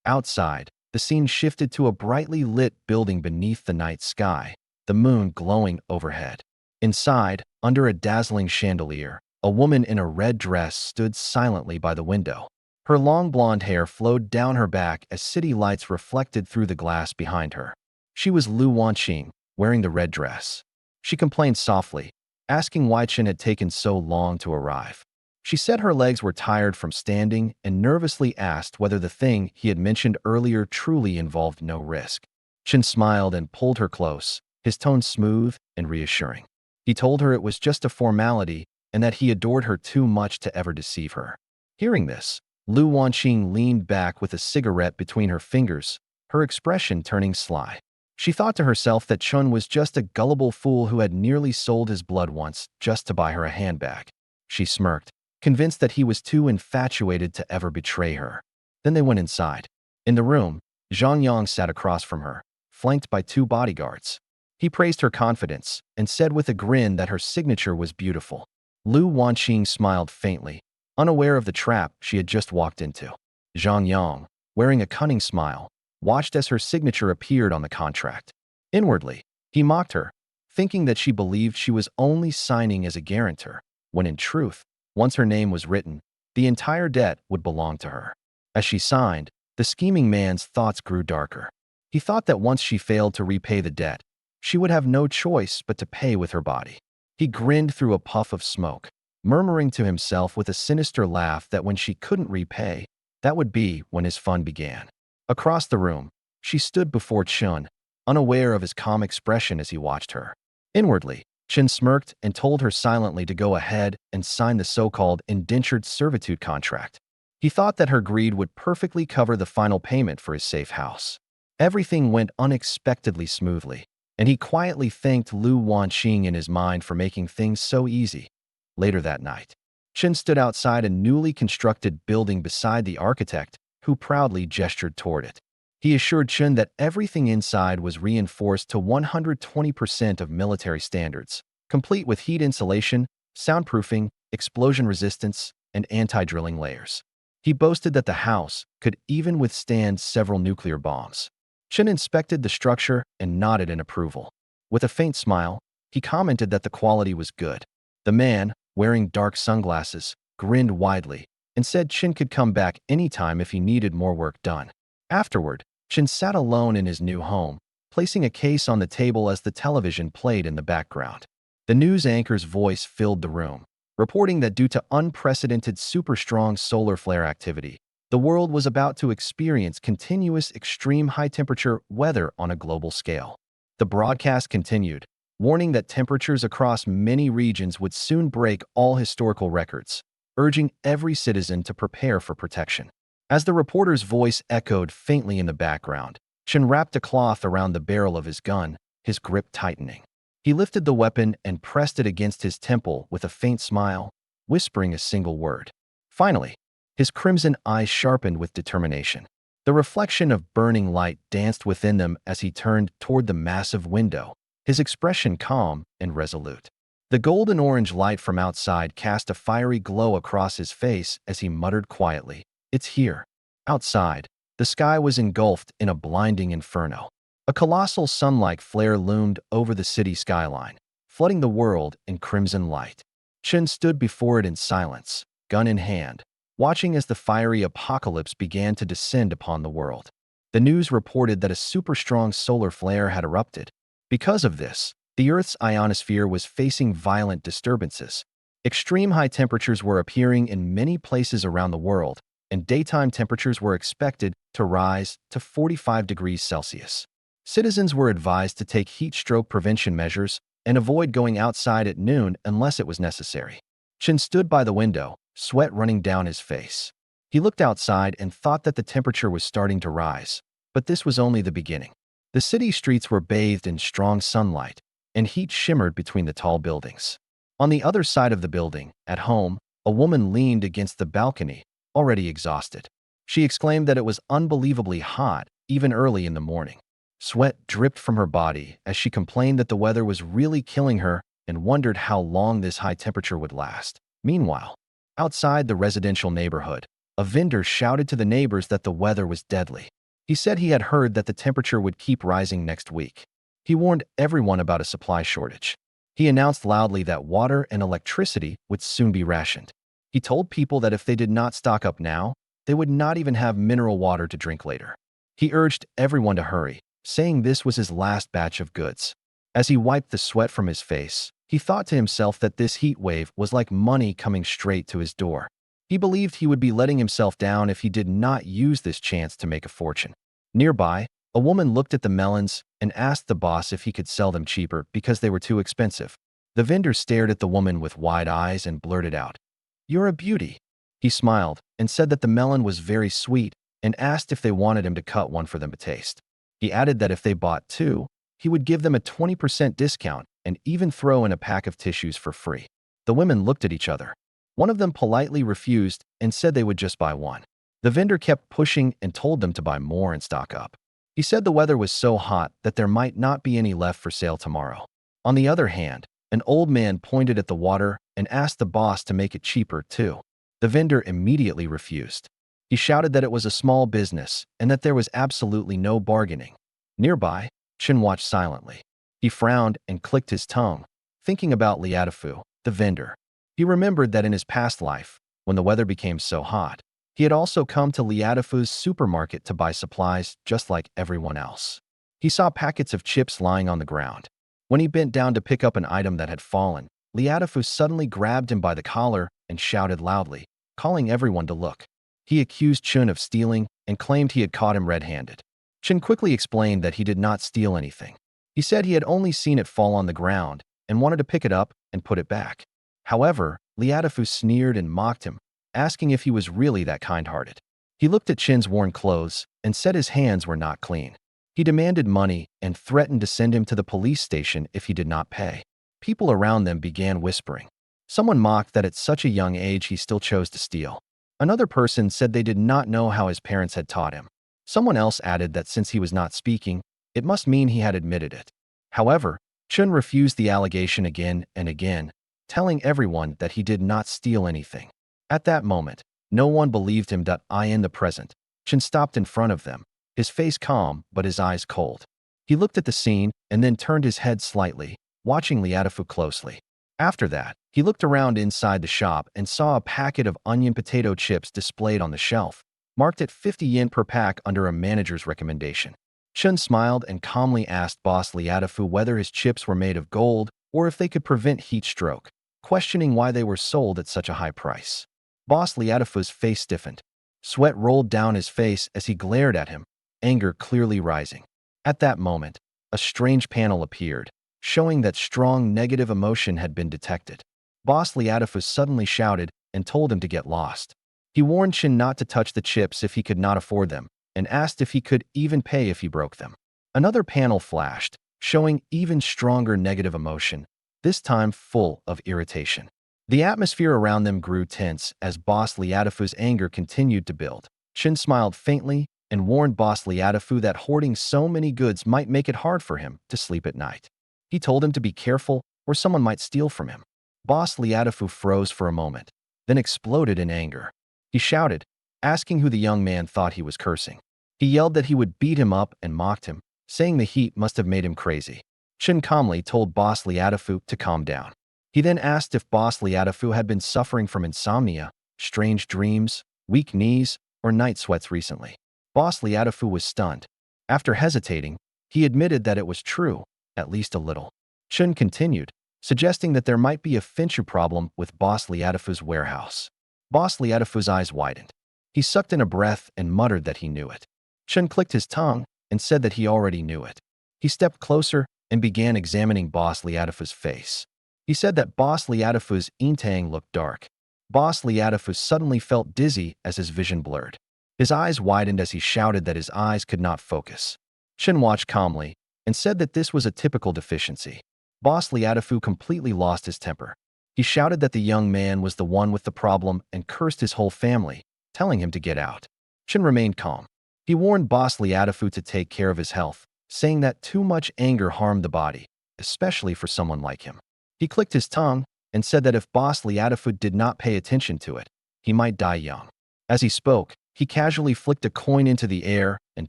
Outside, the scene shifted to a brightly lit building beneath the night sky, the moon glowing overhead. Inside, under a dazzling chandelier, a woman in a red dress stood silently by the window. Her long blonde hair flowed down her back as city lights reflected through the glass behind her. She was Lu Wanqing, wearing the red dress. She complained softly, asking why Chen had taken so long to arrive. She said her legs were tired from standing and nervously asked whether the thing he had mentioned earlier truly involved no risk. Chen smiled and pulled her close, his tone smooth and reassuring. He told her it was just a formality and that he adored her too much to ever deceive her. Hearing this, Lu Wanqing leaned back with a cigarette between her fingers, her expression turning sly. She thought to herself that Chun was just a gullible fool who had nearly sold his blood once just to buy her a handbag. She smirked, convinced that he was too infatuated to ever betray her. Then they went inside. In the room, Zhang Yang sat across from her, flanked by 2 bodyguards. He praised her confidence and said with a grin that her signature was beautiful. Lu Wanqing smiled faintly, unaware of the trap she had just walked into. Zhang Yang, wearing a cunning smile, watched as her signature appeared on the contract. Inwardly, he mocked her, thinking that she believed she was only signing as a guarantor, when in truth, once her name was written, the entire debt would belong to her. As she signed, the scheming man's thoughts grew darker. He thought that once she failed to repay the debt, she would have no choice but to pay with her body. He grinned through a puff of smoke, murmuring to himself with a sinister laugh that when she couldn't repay, that would be when his fun began. Across the room, she stood before Chun, unaware of his calm expression as he watched her. Inwardly, Chen smirked and told her silently to go ahead and sign the so-called indentured servitude contract. He thought that her greed would perfectly cover the final payment for his safe house. Everything went unexpectedly smoothly, and he quietly thanked Lu Wanqing in his mind for making things so easy. Later that night, Chen stood outside a newly constructed building beside the architect, who proudly gestured toward it. He assured Chen that everything inside was reinforced to 120% of military standards, complete with heat insulation, soundproofing, explosion resistance, and anti-drilling layers. He boasted that the house could even withstand several nuclear bombs. Chen inspected the structure and nodded in approval. With a faint smile, he commented that the quality was good. The man, wearing dark sunglasses, grinned widely and said Chen could come back anytime if he needed more work done. Afterward, Chen sat alone in his new home, placing a case on the table as the television played in the background. The news anchor's voice filled the room, reporting that due to unprecedented super-strong solar flare activity, the world was about to experience continuous extreme high-temperature weather on a global scale. The broadcast continued, warning that temperatures across many regions would soon break all historical records, urging every citizen to prepare for protection. As the reporter's voice echoed faintly in the background, Chen wrapped a cloth around the barrel of his gun, his grip tightening. He lifted the weapon and pressed it against his temple with a faint smile, whispering a single word. Finally, his crimson eyes sharpened with determination. The reflection of burning light danced within them as he turned toward the massive window, his expression calm and resolute. The golden-orange light from outside cast a fiery glow across his face as he muttered quietly, "It's here." Outside, the sky was engulfed in a blinding inferno. A colossal sun-like flare loomed over the city skyline, flooding the world in crimson light. Chen stood before it in silence, gun in hand, watching as the fiery apocalypse began to descend upon the world. The news reported that a super-strong solar flare had erupted. Because of this, the Earth's ionosphere was facing violent disturbances. Extreme high temperatures were appearing in many places around the world, and daytime temperatures were expected to rise to 45 degrees Celsius. Citizens were advised to take heat stroke prevention measures and avoid going outside at noon unless it was necessary. Chen stood by the window, sweat running down his face. He looked outside and thought that the temperature was starting to rise, but this was only the beginning. The city streets were bathed in strong sunlight, and heat shimmered between the tall buildings. On the other side of the building, at home, a woman leaned against the balcony, already exhausted. She exclaimed that it was unbelievably hot, even early in the morning. Sweat dripped from her body as she complained that the weather was really killing her and wondered how long this high temperature would last. Meanwhile, outside the residential neighborhood, a vendor shouted to the neighbors that the weather was deadly. He said he had heard that the temperature would keep rising next week. He warned everyone about a supply shortage. He announced loudly that water and electricity would soon be rationed. He told people that if they did not stock up now, they would not even have mineral water to drink later. He urged everyone to hurry, saying this was his last batch of goods. As he wiped the sweat from his face, he thought to himself that this heat wave was like money coming straight to his door. He believed he would be letting himself down if he did not use this chance to make a fortune. Nearby, a woman looked at the melons and asked the boss if he could sell them cheaper because they were too expensive. The vendor stared at the woman with wide eyes and blurted out, "You're a beauty." He smiled and said that the melon was very sweet and asked if they wanted him to cut one for them to taste. He added that if they bought two, he would give them a 20% discount and even throw in a pack of tissues for free. The women looked at each other. One of them politely refused and said they would just buy one. The vendor kept pushing and told them to buy more and stock up. He said the weather was so hot that there might not be any left for sale tomorrow. On the other hand, an old man pointed at the water and asked the boss to make it cheaper too. The vendor immediately refused. He shouted that it was a small business and that there was absolutely no bargaining. Nearby, Chin watched silently. He frowned and clicked his tongue, thinking about Liatafu, the vendor. He remembered that in his past life, when the weather became so hot, he had also come to Liatafu's supermarket to buy supplies just like everyone else. He saw packets of chips lying on the ground. When he bent down to pick up an item that had fallen, Liatafu suddenly grabbed him by the collar and shouted loudly, calling everyone to look. He accused Chun of stealing and claimed he had caught him red-handed. Chun quickly explained that he did not steal anything. He said he had only seen it fall on the ground and wanted to pick it up and put it back. However, Liatafu sneered and mocked him, asking if he was really that kind-hearted. He looked at Chin's worn clothes and said his hands were not clean. He demanded money and threatened to send him to the police station if he did not pay. People around them began whispering. Someone mocked that at such a young age he still chose to steal. Another person said they did not know how his parents had taught him. Someone else added that since he was not speaking, it must mean he had admitted it. However, Chun refused the allegation again and again, telling everyone that he did not steal anything. At that moment, no one believed him. In the present, Chun stopped in front of them, his face calm but his eyes cold. He looked at the scene and then turned his head slightly, watching Liatafu closely. After that, he looked around inside the shop and saw a packet of onion potato chips displayed on the shelf, marked at 50 yen per pack under a manager's recommendation. Chun smiled and calmly asked Boss Liatafu whether his chips were made of gold or if they could prevent heat stroke, questioning why they were sold at such a high price. Boss Liatafu's face stiffened. Sweat rolled down his face as he glared at him, anger clearly rising. At that moment, a strange panel appeared, showing that strong negative emotion had been detected. Boss Liatafu suddenly shouted and told him to get lost. He warned Chin not to touch the chips if he could not afford them, and asked if he could even pay if he broke them. Another panel flashed, showing even stronger negative emotion, this time full of irritation. The atmosphere around them grew tense as Boss Liatafu's anger continued to build. Chin smiled faintly and warned Boss Liatafu that hoarding so many goods might make it hard for him to sleep at night. He told him to be careful or someone might steal from him. Boss Liatafu froze for a moment, then exploded in anger. He shouted, asking who the young man thought he was cursing. He yelled that he would beat him up and mocked him, saying the heat must have made him crazy. Chin calmly told Boss Liatafu to calm down. He then asked if Boss Liatafu had been suffering from insomnia, strange dreams, weak knees, or night sweats recently. Boss Liatafu was stunned. After hesitating, he admitted that it was true, at least a little. Chun continued, suggesting that there might be a Finchu problem with Boss Liatafu's warehouse. Boss Liatafu's eyes widened. He sucked in a breath and muttered that he knew it. Chun clicked his tongue and said that he already knew it. He stepped closer and began examining Boss Liatafu's face. He said that Boss Liatafu's intang looked dark. Boss Liatafu suddenly felt dizzy as his vision blurred. His eyes widened as he shouted that his eyes could not focus. Chin watched calmly and said that this was a typical deficiency. Boss Liatafu completely lost his temper. He shouted that the young man was the one with the problem and cursed his whole family, telling him to get out. Chen remained calm. He warned boss Liadafu to take care of his health, saying that too much anger harmed the body, especially for someone like him. He clicked his tongue and said that if boss Liadafu did not pay attention to it, he might die young. As he spoke, he casually flicked a coin into the air and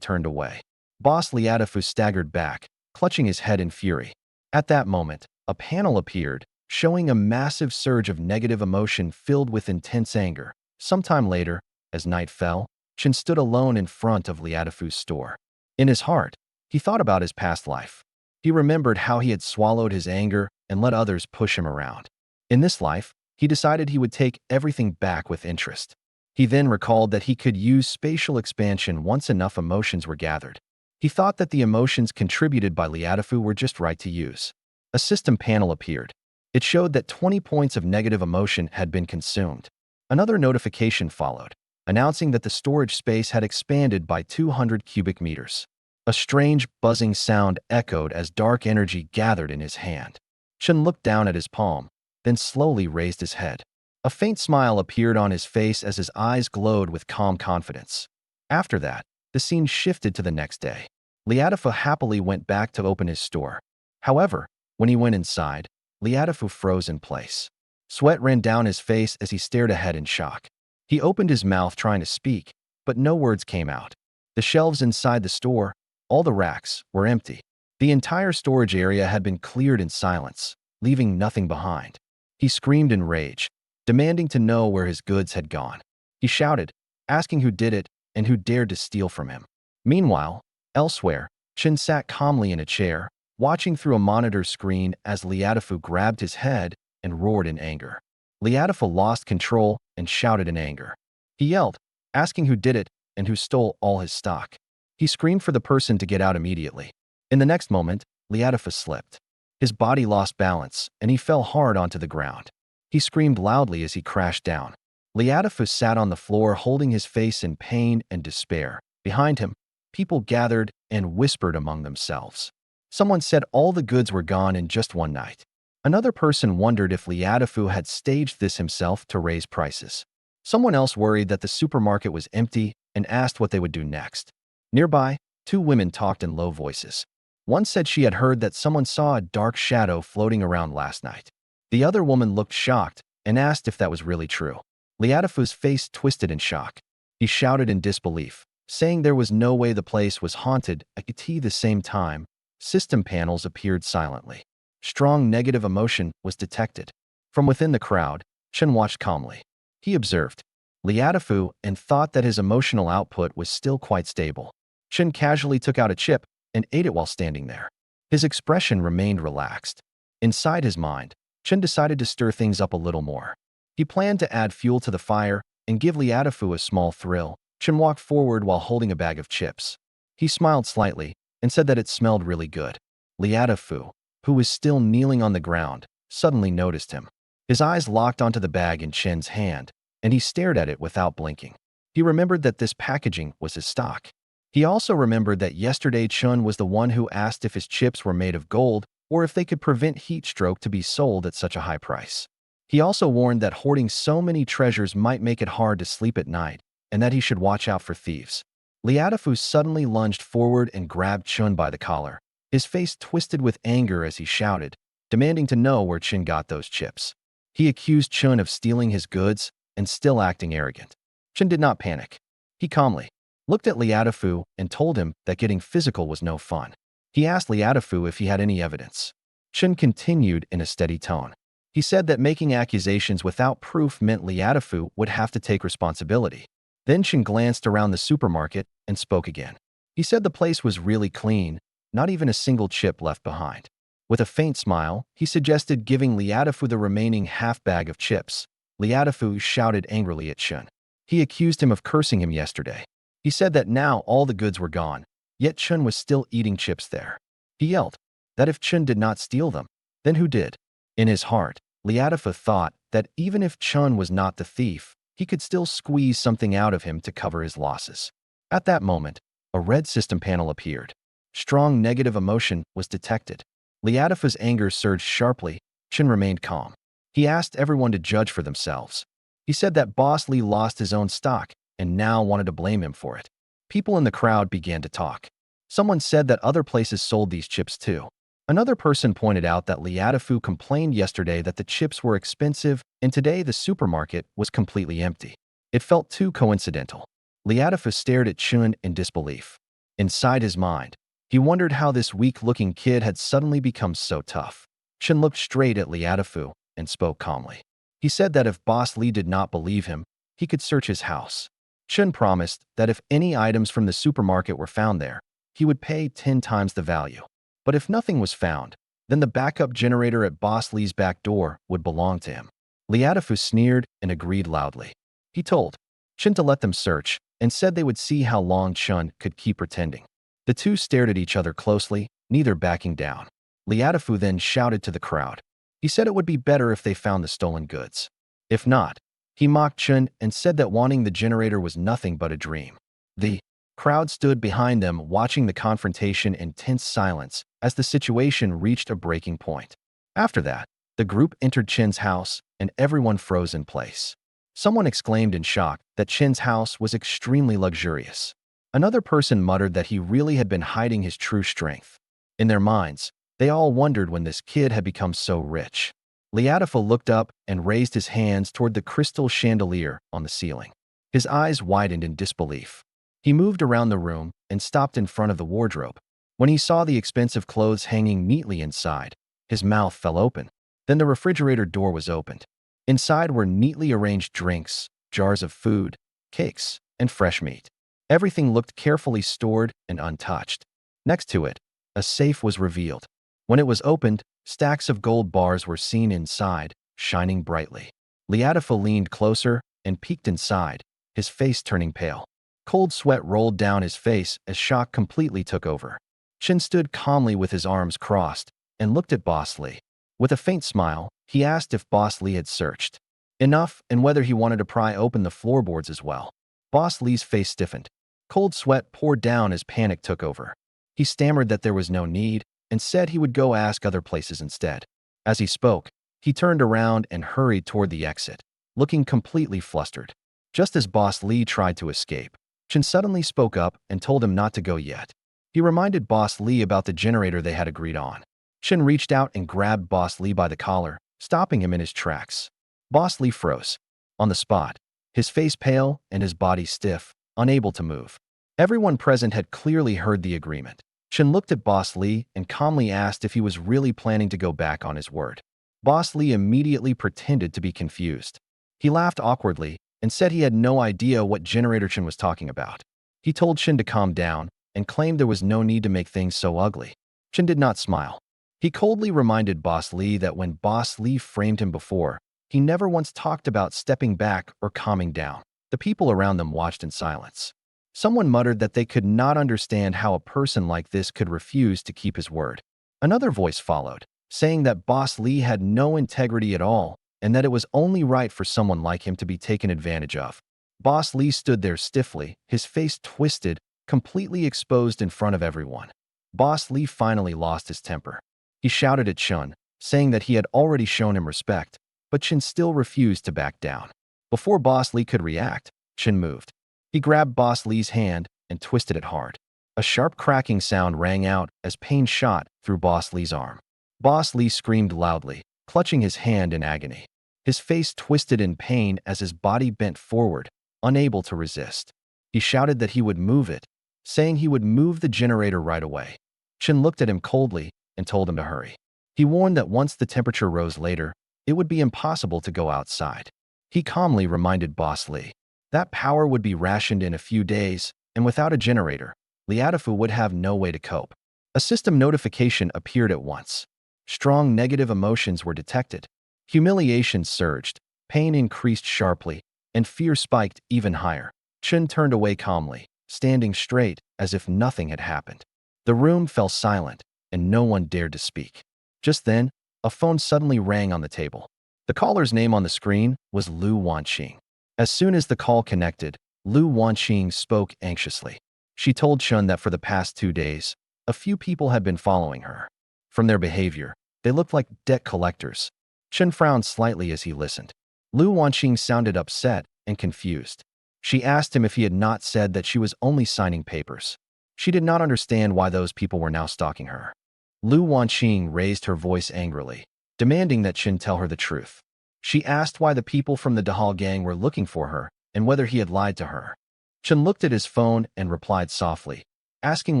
turned away. Boss Liadafu staggered back, clutching his head in fury. At that moment, a panel appeared, showing a massive surge of negative emotion filled with intense anger. Sometime later, as night fell, Chen stood alone in front of Liadafu's store. In his heart, he thought about his past life. He remembered how he had swallowed his anger and let others push him around. In this life, he decided he would take everything back with interest. He then recalled that he could use spatial expansion once enough emotions were gathered. He thought that the emotions contributed by Liadafu were just right to use. A system panel appeared. It showed that 20 points of negative emotion had been consumed. Another notification followed, announcing that the storage space had expanded by 200 cubic meters. A strange, buzzing sound echoed as dark energy gathered in his hand. Chen looked down at his palm, then slowly raised his head. A faint smile appeared on his face as his eyes glowed with calm confidence. After that, the scene shifted to the next day. Liadafu happily went back to open his store. However, when he went inside, Liadafu froze in place. Sweat ran down his face as he stared ahead in shock. He opened his mouth trying to speak, but no words came out. The shelves inside the store, all the racks, were empty. The entire storage area had been cleared in silence, leaving nothing behind. He screamed in rage, demanding to know where his goods had gone. He shouted, asking who did it and who dared to steal from him. Meanwhile, elsewhere, Chen sat calmly in a chair, watching through a monitor screen as Liadafu grabbed his head and roared in anger. Liadafu lost control and shouted in anger. He yelled, asking who did it and who stole all his stock. He screamed for the person to get out immediately. In the next moment, Liadafu slipped. His body lost balance, and he fell hard onto the ground. He screamed loudly as he crashed down. Liadafu sat on the floor holding his face in pain and despair. Behind him, people gathered and whispered among themselves. Someone said all the goods were gone in just one night. Another person wondered if Liadafu had staged this himself to raise prices. Someone else worried that the supermarket was empty and asked what they would do next. Nearby, two women talked in low voices. One said she had heard that someone saw a dark shadow floating around last night. The other woman looked shocked and asked if that was really true. Liadafu's face twisted in shock. He shouted in disbelief, saying there was no way the place was haunted. At the same time, system panels appeared silently. Strong negative emotion was detected. From within the crowd, Chen watched calmly. He observed Liadafu and thought that his emotional output was still quite stable. Chen casually took out a chip and ate it while standing there. His expression remained relaxed. Inside his mind, Chen decided to stir things up a little more. He planned to add fuel to the fire and give Liadafu a small thrill. Chen walked forward while holding a bag of chips. He smiled slightly and said that it smelled really good. Liadafu, who was still kneeling on the ground, suddenly noticed him. His eyes locked onto the bag in Chen's hand, and he stared at it without blinking. He remembered that this packaging was his stock. He also remembered that yesterday Chen was the one who asked if his chips were made of gold or if they could prevent heat stroke to be sold at such a high price. He also warned that hoarding so many treasures might make it hard to sleep at night and that he should watch out for thieves. Liadafu suddenly lunged forward and grabbed Chen by the collar. His face twisted with anger as he shouted, demanding to know where Chen got those chips. He accused Chen of stealing his goods and still acting arrogant. Chen did not panic. He calmly looked at Liadafu and told him that getting physical was no fun. He asked Liadafu if he had any evidence. Chen continued in a steady tone. He said that making accusations without proof meant Liadafu would have to take responsibility. Then Chen glanced around the supermarket and spoke again. He said the place was really clean, not even a single chip left behind. With a faint smile, he suggested giving Liadafu the remaining half bag of chips. Liadafu shouted angrily at Chen. He accused him of cursing him yesterday. He said that now all the goods were gone, yet Chen was still eating chips there. He yelled that if Chen did not steal them, then who did? In his heart, Liadafu thought that even if Chen was not the thief, he could still squeeze something out of him to cover his losses. At that moment, a red system panel appeared. Strong negative emotion was detected. Liadafu's anger surged sharply. Chen remained calm. He asked everyone to judge for themselves. He said that Boss Li lost his own stock and now wanted to blame him for it. People in the crowd began to talk. Someone said that other places sold these chips too. Another person pointed out that Liadafu complained yesterday that the chips were expensive and today the supermarket was completely empty. It felt too coincidental. Liadafu stared at Chun in disbelief. Inside his mind, he wondered how this weak-looking kid had suddenly become so tough. Chun looked straight at Liadafu and spoke calmly. He said that if Boss Lee did not believe him, he could search his house. Chun promised that if any items from the supermarket were found there, he would pay 10 times the value. But if nothing was found, then the backup generator at Boss Lee's back door would belong to him. Liadafu sneered and agreed loudly. He told Chun to let them search and said they would see how long Chun could keep pretending. The two stared at each other closely, neither backing down. Liadafu then shouted to the crowd. He said it would be better if they found the stolen goods. If not, he mocked Chun and said that wanting the generator was nothing but a dream. The crowd stood behind them watching the confrontation in tense silence as the situation reached a breaking point. After that, the group entered Chin's house and everyone froze in place. Someone exclaimed in shock that Chin's house was extremely luxurious. Another person muttered that he really had been hiding his true strength. In their minds, they all wondered when this kid had become so rich. Liadafu looked up and raised his hands toward the crystal chandelier on the ceiling. His eyes widened in disbelief. He moved around the room and stopped in front of the wardrobe. When he saw the expensive clothes hanging neatly inside, his mouth fell open. Then the refrigerator door was opened. Inside were neatly arranged drinks, jars of food, cakes, and fresh meat. Everything looked carefully stored and untouched. Next to it, a safe was revealed. When it was opened, stacks of gold bars were seen inside, shining brightly. Liadafu leaned closer and peeked inside, his face turning pale. Cold sweat rolled down his face as shock completely took over. Chin stood calmly with his arms crossed and looked at Boss Lee. With a faint smile, he asked if Boss Lee had searched enough and whether he wanted to pry open the floorboards as well. Boss Lee's face stiffened. Cold sweat poured down as panic took over. He stammered that there was no need and said he would go ask other places instead. As he spoke, he turned around and hurried toward the exit, looking completely flustered. Just as Boss Lee tried to escape, Chin suddenly spoke up and told him not to go yet. He reminded Boss Lee about the generator they had agreed on. Chin reached out and grabbed Boss Lee by the collar, stopping him in his tracks. Boss Lee froze. On the spot, his face pale and his body stiff, unable to move. Everyone present had clearly heard the agreement. Chin looked at Boss Lee and calmly asked if he was really planning to go back on his word. Boss Lee immediately pretended to be confused. He laughed awkwardly and said he had no idea what generator Chin was talking about. He told Chin to calm down and claimed there was no need to make things so ugly. Chin did not smile. He coldly reminded Boss Lee that when Boss Lee framed him before, he never once talked about stepping back or calming down. The people around them watched in silence. Someone muttered that they could not understand how a person like this could refuse to keep his word. Another voice followed, saying that Boss Lee had no integrity at all and that it was only right for someone like him to be taken advantage of. Boss Lee stood there stiffly, his face twisted, completely exposed in front of everyone. Boss Lee finally lost his temper. He shouted at Chun, saying that he had already shown him respect, but Chin still refused to back down. Before Boss Lee could react, Chin moved. He grabbed Boss Lee's hand and twisted it hard. A sharp cracking sound rang out as pain shot through Boss Lee's arm. Boss Lee screamed loudly, clutching his hand in agony. His face twisted in pain as his body bent forward, unable to resist. He shouted that he would move it, saying he would move the generator right away. Chin looked at him coldly and told him to hurry. He warned that once the temperature rose later, it would be impossible to go outside. He calmly reminded Boss Lee that power would be rationed in a few days, and without a generator, Liadafu would have no way to cope. A system notification appeared at once. Strong negative emotions were detected. Humiliation surged, pain increased sharply, and fear spiked even higher. Chin turned away calmly, standing straight as if nothing had happened. The room fell silent, and no one dared to speak. Just then, a phone suddenly rang on the table. The caller's name on the screen was Lu Wanqing. As soon as the call connected, Lu Wanqing spoke anxiously. She told Chun that for the past 2 days, a few people had been following her. From their behavior, they looked like debt collectors. Chun frowned slightly as he listened. Lu Wanqing sounded upset and confused. She asked him if he had not said that she was only signing papers. She did not understand why those people were now stalking her. Lu Wanqing raised her voice angrily, demanding that Chen tell her the truth. She asked why the people from the Dahal gang were looking for her and whether he had lied to her. Chen looked at his phone and replied softly, asking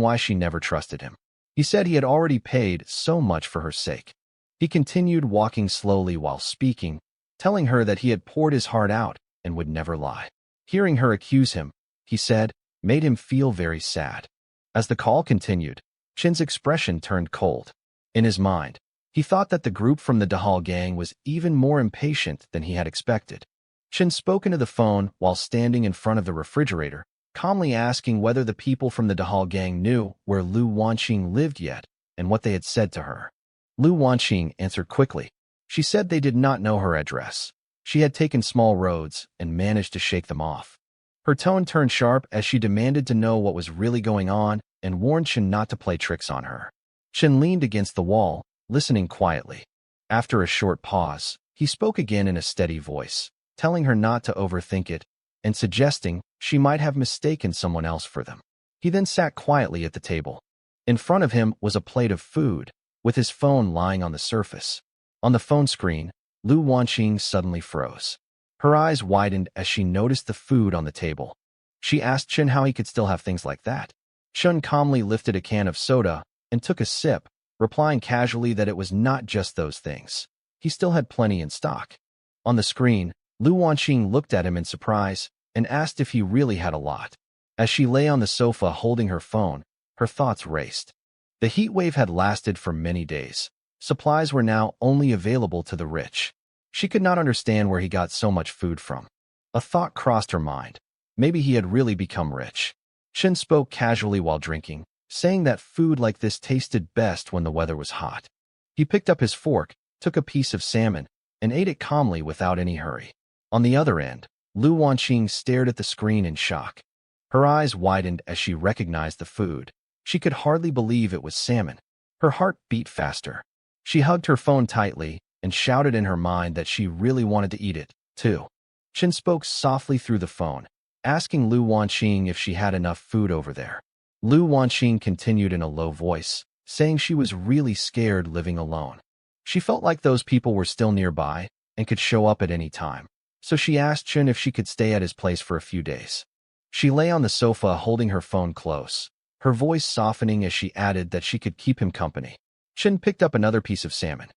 why she never trusted him. He said he had already paid so much for her sake. He continued walking slowly while speaking, telling her that he had poured his heart out and would never lie. Hearing her accuse him, he said, made him feel very sad. As the call continued, Chen's expression turned cold. In his mind, he thought that the group from the Dahal gang was even more impatient than he had expected. Chen spoke into the phone while standing in front of the refrigerator, calmly asking whether the people from the Dahal gang knew where Lu Wanqing lived yet and what they had said to her. Lu Wanqing answered quickly. She said they did not know her address. She had taken small roads and managed to shake them off. Her tone turned sharp as she demanded to know what was really going on and warned Chen not to play tricks on her. Chen leaned against the wall, listening quietly. After a short pause, he spoke again in a steady voice, telling her not to overthink it and suggesting she might have mistaken someone else for them. He then sat quietly at the table. In front of him was a plate of food, with his phone lying on the surface. On the phone screen, Lu Wanqing suddenly froze. Her eyes widened as she noticed the food on the table. She asked Chen how he could still have things like that. Chen calmly lifted a can of soda and took a sip, replying casually that it was not just those things. He still had plenty in stock. On the screen, Lu Wanqing looked at him in surprise and asked if he really had a lot. As she lay on the sofa holding her phone, her thoughts raced. The heat wave had lasted for many days. Supplies were now only available to the rich. She could not understand where he got so much food from. A thought crossed her mind. Maybe he had really become rich. Chen spoke casually while drinking, saying that food like this tasted best when the weather was hot. He picked up his fork, took a piece of salmon, and ate it calmly without any hurry. On the other end, Lu Wanqing stared at the screen in shock. Her eyes widened as she recognized the food. She could hardly believe it was salmon. Her heart beat faster. She hugged her phone tightly and shouted in her mind that she really wanted to eat it, too. Chen spoke softly through the phone, asking Lu Wanqing if she had enough food over there. Lu Wanqing continued in a low voice, saying she was really scared living alone. She felt like those people were still nearby and could show up at any time, so she asked Chen if she could stay at his place for a few days. She lay on the sofa holding her phone close, her voice softening as she added that she could keep him company. Chen picked up another piece of salmon.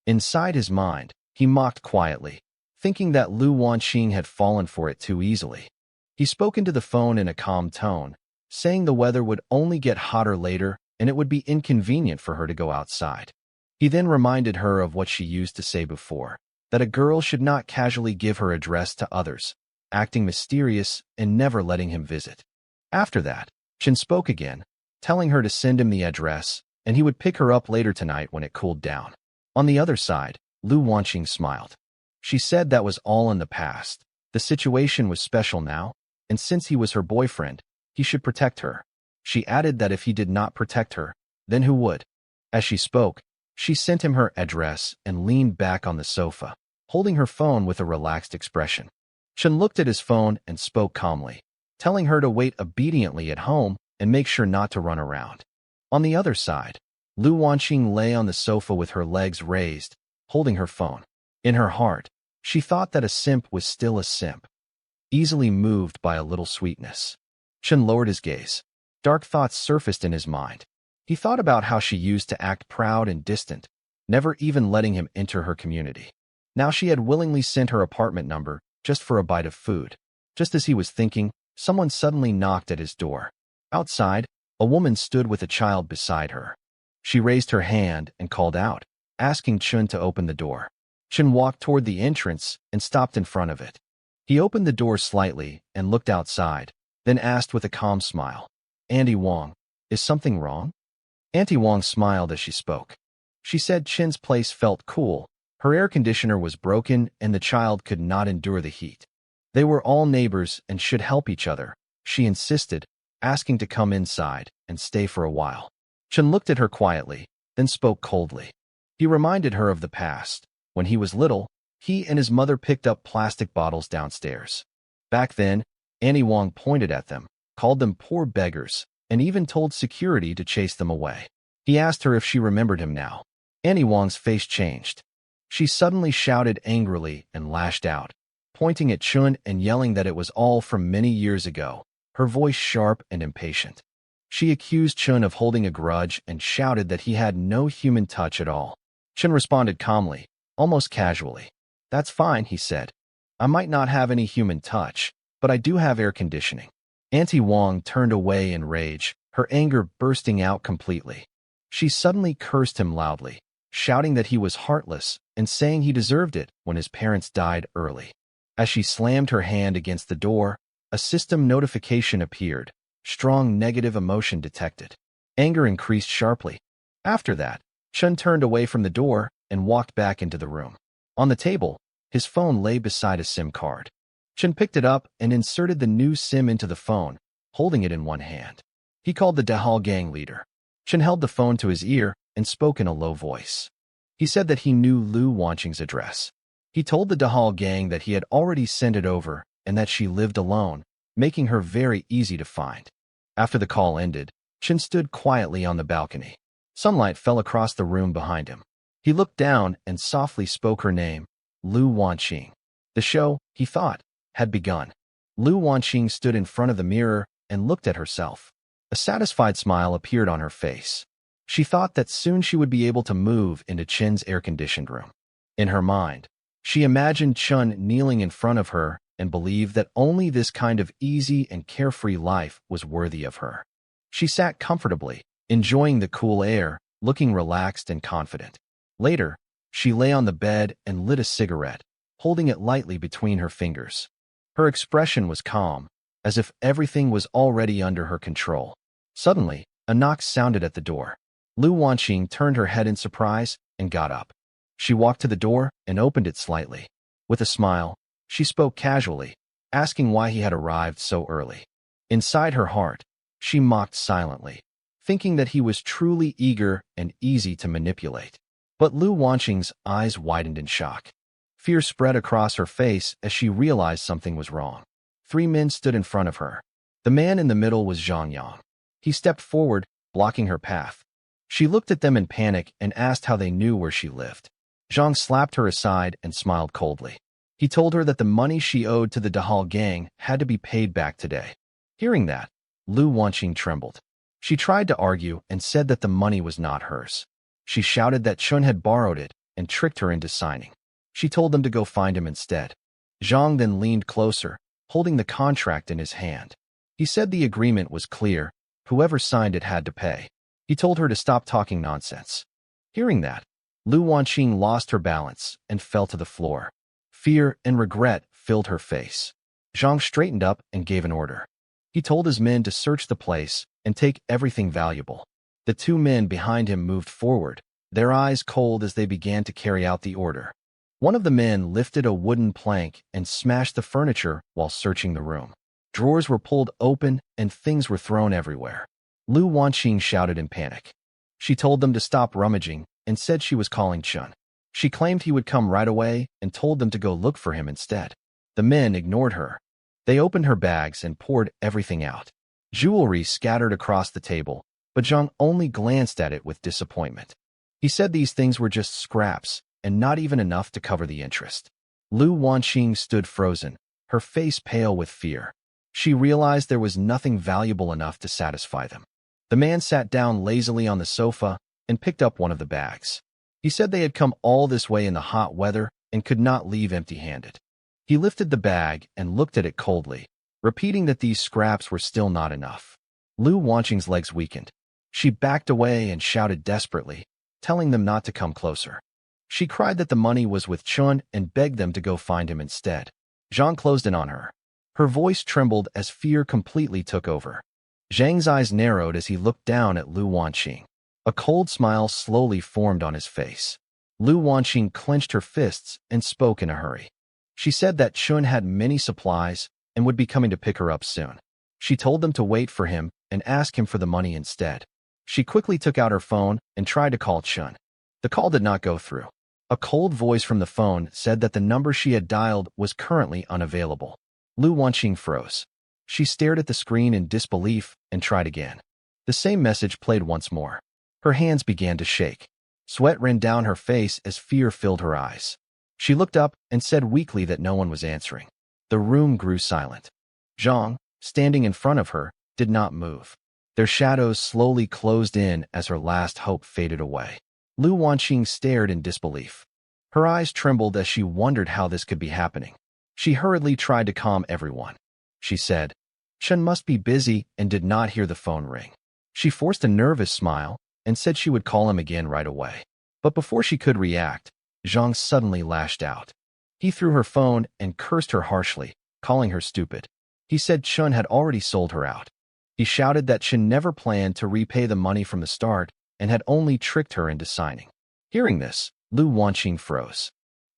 Inside his mind, he mocked quietly, thinking that Lu Wanqing had fallen for it too easily. He spoke into the phone in a calm tone, saying the weather would only get hotter later and it would be inconvenient for her to go outside. He then reminded her of what she used to say before, that a girl should not casually give her address to others, acting mysterious and never letting him visit. After that, Chen spoke again, telling her to send him the address, and he would pick her up later tonight when it cooled down. On the other side, Lu Wanqing smiled. She said that was all in the past. The situation was special now, and since he was her boyfriend, he should protect her. She added that if he did not protect her, then who would? As she spoke, she sent him her address and leaned back on the sofa, holding her phone with a relaxed expression. Chen looked at his phone and spoke calmly, telling her to wait obediently at home and make sure not to run around. On the other side, Lu Wanqing lay on the sofa with her legs raised, holding her phone. In her heart, she thought that a simp was still a simp, easily moved by a little sweetness. Chen lowered his gaze. Dark thoughts surfaced in his mind. He thought about how she used to act proud and distant, never even letting him enter her community. Now she had willingly sent her apartment number just for a bite of food. Just as he was thinking, someone suddenly knocked at his door. Outside, a woman stood with a child beside her. She raised her hand and called out, asking Chen to open the door. Chen walked toward the entrance and stopped in front of it. He opened the door slightly and looked outside, then asked with a calm smile, "Auntie Wong, is something wrong?" Auntie Wong smiled as she spoke. She said Chen's place felt cool, her air conditioner was broken, and the child could not endure the heat. They were all neighbors and should help each other, she insisted, asking to come inside and stay for a while. Chen looked at her quietly, then spoke coldly. He reminded her of the past. When he was little, he and his mother picked up plastic bottles downstairs. Back then, Annie Wong pointed at them, called them poor beggars, and even told security to chase them away. He asked her if she remembered him now. Annie Wong's face changed. She suddenly shouted angrily and lashed out, pointing at Chun and yelling that it was all from many years ago, her voice sharp and impatient. She accused Chun of holding a grudge and shouted that he had no human touch at all. Chun responded calmly, almost casually. "That's fine," he said. "I might not have any human touch, but I do have air conditioning." Auntie Wong turned away in rage, her anger bursting out completely. She suddenly cursed him loudly, shouting that he was heartless and saying he deserved it when his parents died early. As she slammed her hand against the door, a system notification appeared. Strong negative emotion detected. Anger increased sharply. After that, Chun turned away from the door and walked back into the room. On the table, his phone lay beside a SIM card. Chun picked it up and inserted the new SIM into the phone, holding it in one hand. He called the Dahal gang leader. Chun held the phone to his ear and spoke in a low voice. He said that he knew Lu Wanqing's address. He told the Dahal gang that he had already sent it over and that she lived alone, making her very easy to find. After the call ended, Chun stood quietly on the balcony. Sunlight fell across the room behind him. He looked down and softly spoke her name, Lu Wanqing. The show, he thought, had begun. Lu Wanqing stood in front of the mirror and looked at herself. A satisfied smile appeared on her face. She thought that soon she would be able to move into Chen's air-conditioned room. In her mind, she imagined Chun kneeling in front of her and believed that only this kind of easy and carefree life was worthy of her. She sat comfortably, enjoying the cool air, looking relaxed and confident. Later, she lay on the bed and lit a cigarette, holding it lightly between her fingers. Her expression was calm, as if everything was already under her control. Suddenly, a knock sounded at the door. Lu Wanqing turned her head in surprise and got up. She walked to the door and opened it slightly. With a smile, she spoke casually, asking why he had arrived so early. Inside her heart, she mocked silently, thinking that he was truly eager and easy to manipulate. But Lu Wanqing's eyes widened in shock. Fear spread across her face as she realized something was wrong. 3 men stood in front of her. The man in the middle was Zhang Yang. He stepped forward, blocking her path. She looked at them in panic and asked how they knew where she lived. Zhang slapped her aside and smiled coldly. He told her that the money she owed to the Dahal gang had to be paid back today. Hearing that, Lu Wanqing trembled. She tried to argue and said that the money was not hers. She shouted that Chun had borrowed it and tricked her into signing. She told them to go find him instead. Zhang then leaned closer, holding the contract in his hand. He said the agreement was clear. Whoever signed it had to pay. He told her to stop talking nonsense. Hearing that, Lu Wanqing lost her balance and fell to the floor. Fear and regret filled her face. Zhang straightened up and gave an order. He told his men to search the place and take everything valuable. The 2 men behind him moved forward, their eyes cold as they began to carry out the order. One of the men lifted a wooden plank and smashed the furniture while searching the room. Drawers were pulled open and things were thrown everywhere. Lu Wanqing shouted in panic. She told them to stop rummaging and said she was calling Chun. She claimed he would come right away and told them to go look for him instead. The men ignored her. They opened her bags and poured everything out. Jewelry scattered across the table, but Zhang only glanced at it with disappointment. He said these things were just scraps and not even enough to cover the interest. Lu Wanqing stood frozen, her face pale with fear. She realized there was nothing valuable enough to satisfy them. The man sat down lazily on the sofa and picked up one of the bags. He said they had come all this way in the hot weather and could not leave empty-handed. He lifted the bag and looked at it coldly, repeating that these scraps were still not enough. Lu Wanqing's legs weakened. She backed away and shouted desperately, telling them not to come closer. She cried that the money was with Chun and begged them to go find him instead. Zhang closed in on her. Her voice trembled as fear completely took over. Zhang's eyes narrowed as he looked down at Lu Wanqing. A cold smile slowly formed on his face. Lu Wanqing clenched her fists and spoke in a hurry. She said that Chun had many supplies and would be coming to pick her up soon. She told them to wait for him and ask him for the money instead. She quickly took out her phone and tried to call Chun. The call did not go through. A cold voice from the phone said that the number she had dialed was currently unavailable. Lu Wanqing froze. She stared at the screen in disbelief and tried again. The same message played once more. Her hands began to shake. Sweat ran down her face as fear filled her eyes. She looked up and said weakly that no one was answering. The room grew silent. Zhang, standing in front of her, did not move. Their shadows slowly closed in as her last hope faded away. Lu Wanqing stared in disbelief. Her eyes trembled as she wondered how this could be happening. She hurriedly tried to calm everyone. She said, "Chen must be busy," and did not hear the phone ring. She forced a nervous smile and said she would call him again right away. But before she could react, Zhang suddenly lashed out. He threw her phone and cursed her harshly, calling her stupid. He said Chen had already sold her out. He shouted that Chen never planned to repay the money from the start and had only tricked her into signing. Hearing this, Lu Wanqing froze.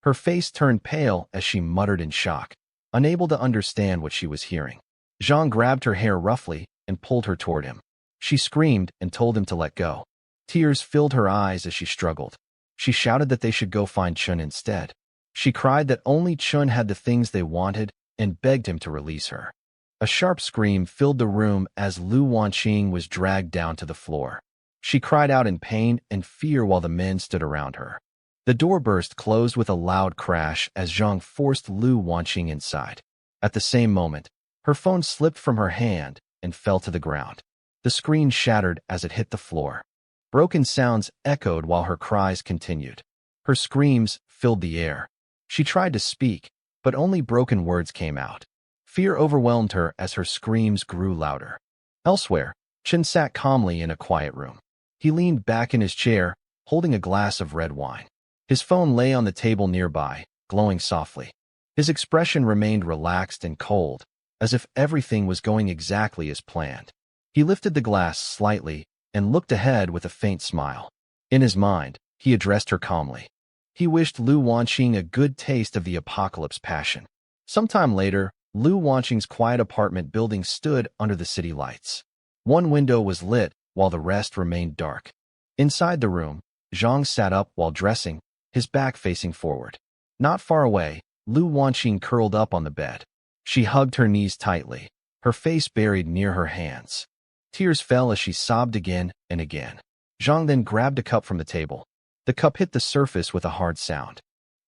Her face turned pale as she muttered in shock, unable to understand what she was hearing. Zhang grabbed her hair roughly and pulled her toward him. She screamed and told him to let go. Tears filled her eyes as she struggled. She shouted that they should go find Chun instead. She cried that only Chun had the things they wanted and begged him to release her. A sharp scream filled the room as Lu Wanqing was dragged down to the floor. She cried out in pain and fear while the men stood around her. The door burst closed with a loud crash as Zhang forced Lu Wanqing inside. At the same moment, her phone slipped from her hand and fell to the ground. The screen shattered as it hit the floor. Broken sounds echoed while her cries continued. Her screams filled the air. She tried to speak, but only broken words came out. Fear overwhelmed her as her screams grew louder. Elsewhere, Chen sat calmly in a quiet room. He leaned back in his chair, holding a glass of red wine. His phone lay on the table nearby, glowing softly. His expression remained relaxed and cold, as if everything was going exactly as planned. He lifted the glass slightly and looked ahead with a faint smile. In his mind, he addressed her calmly. He wished Lu Wanqing a good taste of the apocalypse passion. Sometime later, Lu Wanqing's quiet apartment building stood under the city lights. One window was lit while the rest remained dark. Inside the room, Zhang sat up while dressing, his back facing forward. Not far away, Lu Wanqing curled up on the bed. She hugged her knees tightly, her face buried near her hands. Tears fell as she sobbed again and again. Zhang then grabbed a cup from the table. The cup hit the surface with a hard sound.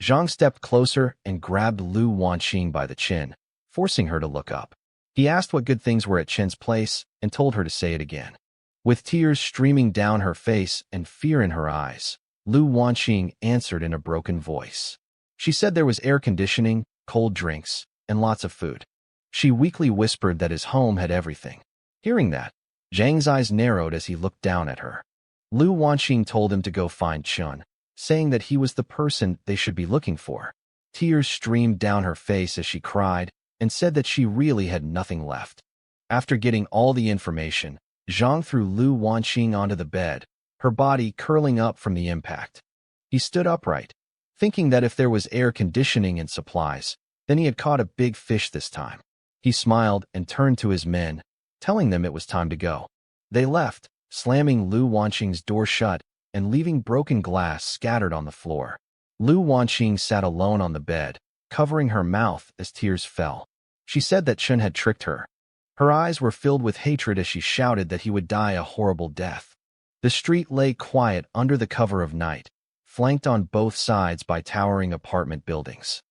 Zhang stepped closer and grabbed Lu Wanqing by the chin, forcing her to look up. He asked what good things were at Chen's place and told her to say it again. With tears streaming down her face and fear in her eyes, Lu Wanqing answered in a broken voice. She said there was air conditioning, cold drinks, and lots of food. She weakly whispered that his home had everything. Hearing that, Zhang's eyes narrowed as he looked down at her. Lu Wanqing told him to go find Chun, saying that he was the person they should be looking for. Tears streamed down her face as she cried and said that she really had nothing left. After getting all the information, Zhang threw Lu Wanqing onto the bed, her body curling up from the impact. He stood upright, thinking that if there was air conditioning and supplies, then he had caught a big fish this time. He smiled and turned to his men, telling them it was time to go. They left, slamming Lu Wanqing's door shut and leaving broken glass scattered on the floor. Lu Wanqing sat alone on the bed, covering her mouth as tears fell. She said that Chun had tricked her. Her eyes were filled with hatred as she shouted that he would die a horrible death. The street lay quiet under the cover of night, flanked on both sides by towering apartment buildings.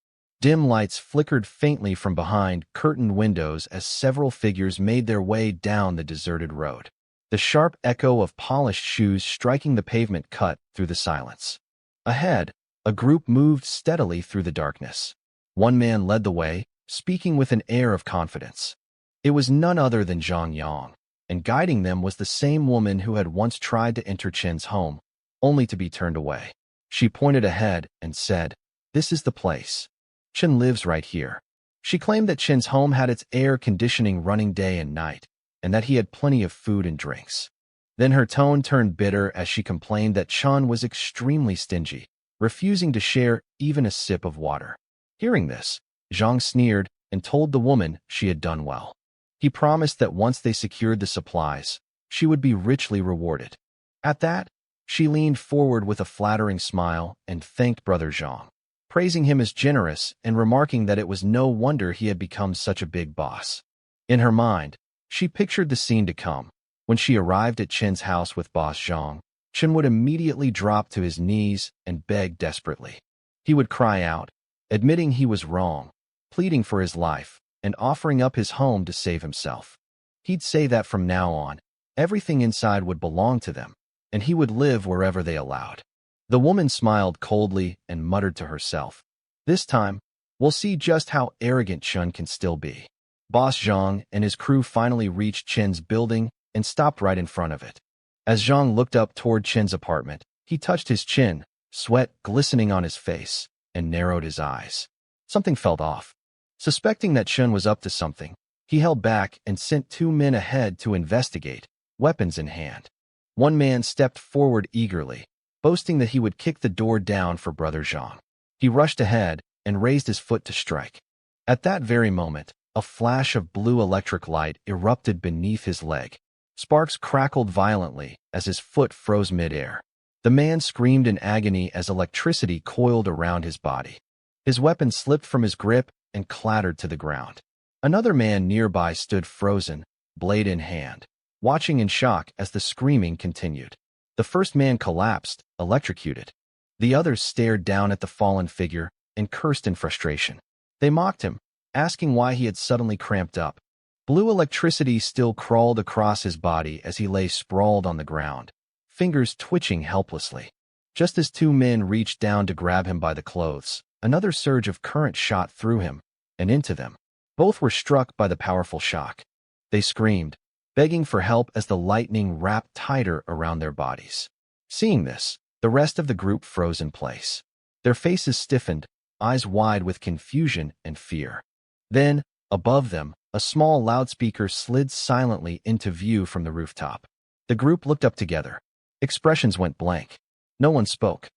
Dim lights flickered faintly from behind curtained windows as several figures made their way down the deserted road. The sharp echo of polished shoes striking the pavement cut through the silence. Ahead, a group moved steadily through the darkness. One man led the way, speaking with an air of confidence. It was none other than Zhang Yang, and guiding them was the same woman who had once tried to enter Chen's home, only to be turned away. She pointed ahead and said, "This is the place. Chen lives right here." She claimed that Chen's home had its air conditioning running day and night, and that he had plenty of food and drinks. Then her tone turned bitter as she complained that Chen was extremely stingy, refusing to share even a sip of water. Hearing this, Zhang sneered and told the woman she had done well. He promised that once they secured the supplies, she would be richly rewarded. At that, she leaned forward with a flattering smile and thanked Brother Zhang, praising him as generous and remarking that it was no wonder he had become such a big boss. In her mind, she pictured the scene to come. When she arrived at Chen's house with Boss Zhang, Chen would immediately drop to his knees and beg desperately. He would cry out, admitting he was wrong, pleading for his life, and offering up his home to save himself. He'd say that from now on, everything inside would belong to them, and he would live wherever they allowed. The woman smiled coldly and muttered to herself, "This time, we'll see just how arrogant Chen can still be." Boss Zhang and his crew finally reached Chen's building and stopped right in front of it. As Zhang looked up toward Chen's apartment, he touched his chin, sweat glistening on his face, and narrowed his eyes. Something felt off. Suspecting that Chen was up to something, he held back and sent 2 men ahead to investigate, weapons in hand. One man stepped forward eagerly, boasting that he would kick the door down for Brother Zhang. He rushed ahead and raised his foot to strike. At that very moment, a flash of blue electric light erupted beneath his leg. Sparks crackled violently as his foot froze midair. The man screamed in agony as electricity coiled around his body. His weapon slipped from his grip and clattered to the ground. Another man nearby stood frozen, blade in hand, watching in shock as the screaming continued. The first man collapsed, electrocuted. The others stared down at the fallen figure and cursed in frustration. They mocked him, asking why he had suddenly cramped up. Blue electricity still crawled across his body as he lay sprawled on the ground, fingers twitching helplessly. Just as 2 men reached down to grab him by the clothes, another surge of current shot through him and into them. Both were struck by the powerful shock. They screamed, begging for help as the lightning wrapped tighter around their bodies. Seeing this, the rest of the group froze in place. Their faces stiffened, eyes wide with confusion and fear. Then, above them, a small loudspeaker slid silently into view from the rooftop. The group looked up together. Expressions went blank. No one spoke.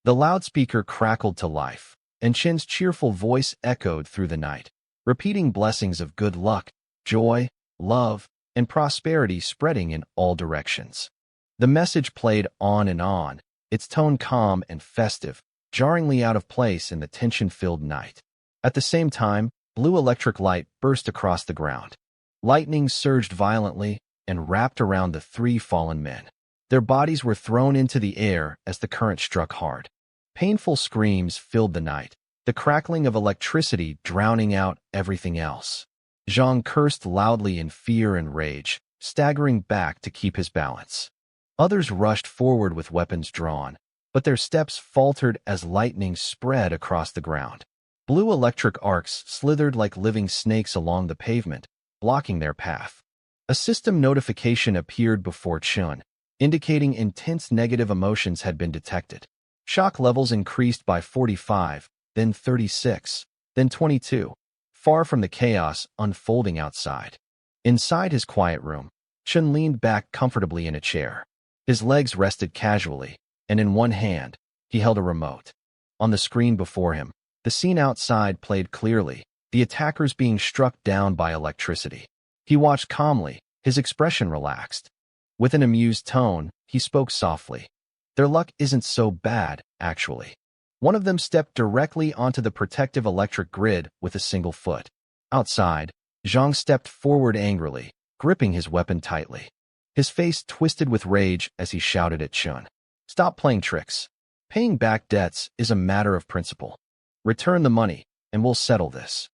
The loudspeaker crackled to life, and Chen's cheerful voice echoed through the night, repeating blessings of good luck, joy, love, and prosperity spreading in all directions. The message played on, its tone calm and festive, jarringly out of place in the tension-filled night. At the same time, blue electric light burst across the ground. Lightning surged violently and wrapped around the 3 fallen men. Their bodies were thrown into the air as the current struck hard. Painful screams filled the night, the crackling of electricity drowning out everything else. Zhang cursed loudly in fear and rage, staggering back to keep his balance. Others rushed forward with weapons drawn, but their steps faltered as lightning spread across the ground. Blue electric arcs slithered like living snakes along the pavement, blocking their path. A system notification appeared before Chun, indicating intense negative emotions had been detected. Shock levels increased by 45, then 36, then 22, far from the chaos unfolding outside. Inside his quiet room, Chun leaned back comfortably in a chair. His legs rested casually, and in one hand, he held a remote. On the screen before him, the scene outside played clearly, the attackers being struck down by electricity. He watched calmly, his expression relaxed. With an amused tone, he spoke softly. Their luck isn't so bad, actually. One of them stepped directly onto the protective electric grid with a single foot. Outside, Zhang stepped forward angrily, gripping his weapon tightly. His face twisted with rage as he shouted at Chun. "Stop playing tricks. Paying back debts is a matter of principle. Return the money, and we'll settle this."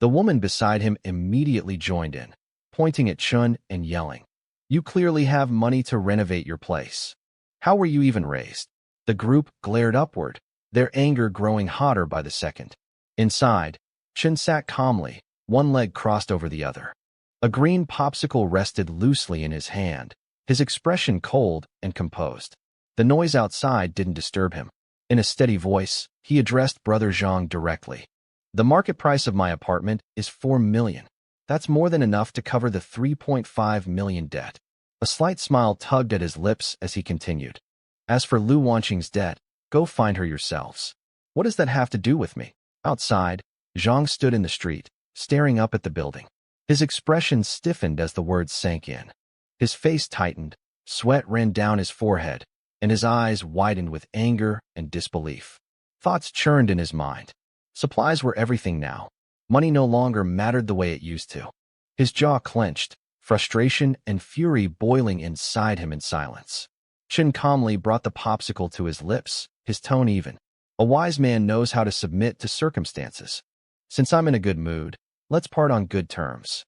The woman beside him immediately joined in, pointing at Chun and yelling, "You clearly have money to renovate your place. How were you even raised?" The group glared upward, their anger growing hotter by the second. Inside, Chun sat calmly, one leg crossed over the other. A green popsicle rested loosely in his hand, his expression cold and composed. The noise outside didn't disturb him. In a steady voice, he addressed Brother Zhang directly. "The market price of my apartment is 4 million. That's more than enough to cover the 3.5 million debt." A slight smile tugged at his lips as he continued. "As for Lu Wanqing's debt, go find her yourselves. What does that have to do with me?" Outside, Zhang stood in the street, staring up at the building. His expression stiffened as the words sank in. His face tightened, sweat ran down his forehead, and his eyes widened with anger and disbelief. Thoughts churned in his mind. Supplies were everything now. Money no longer mattered the way it used to. His jaw clenched, frustration and fury boiling inside him in silence. Chen calmly brought the popsicle to his lips, his tone even. A wise man knows how to submit to circumstances. Since I'm in a good mood, let's part on good terms.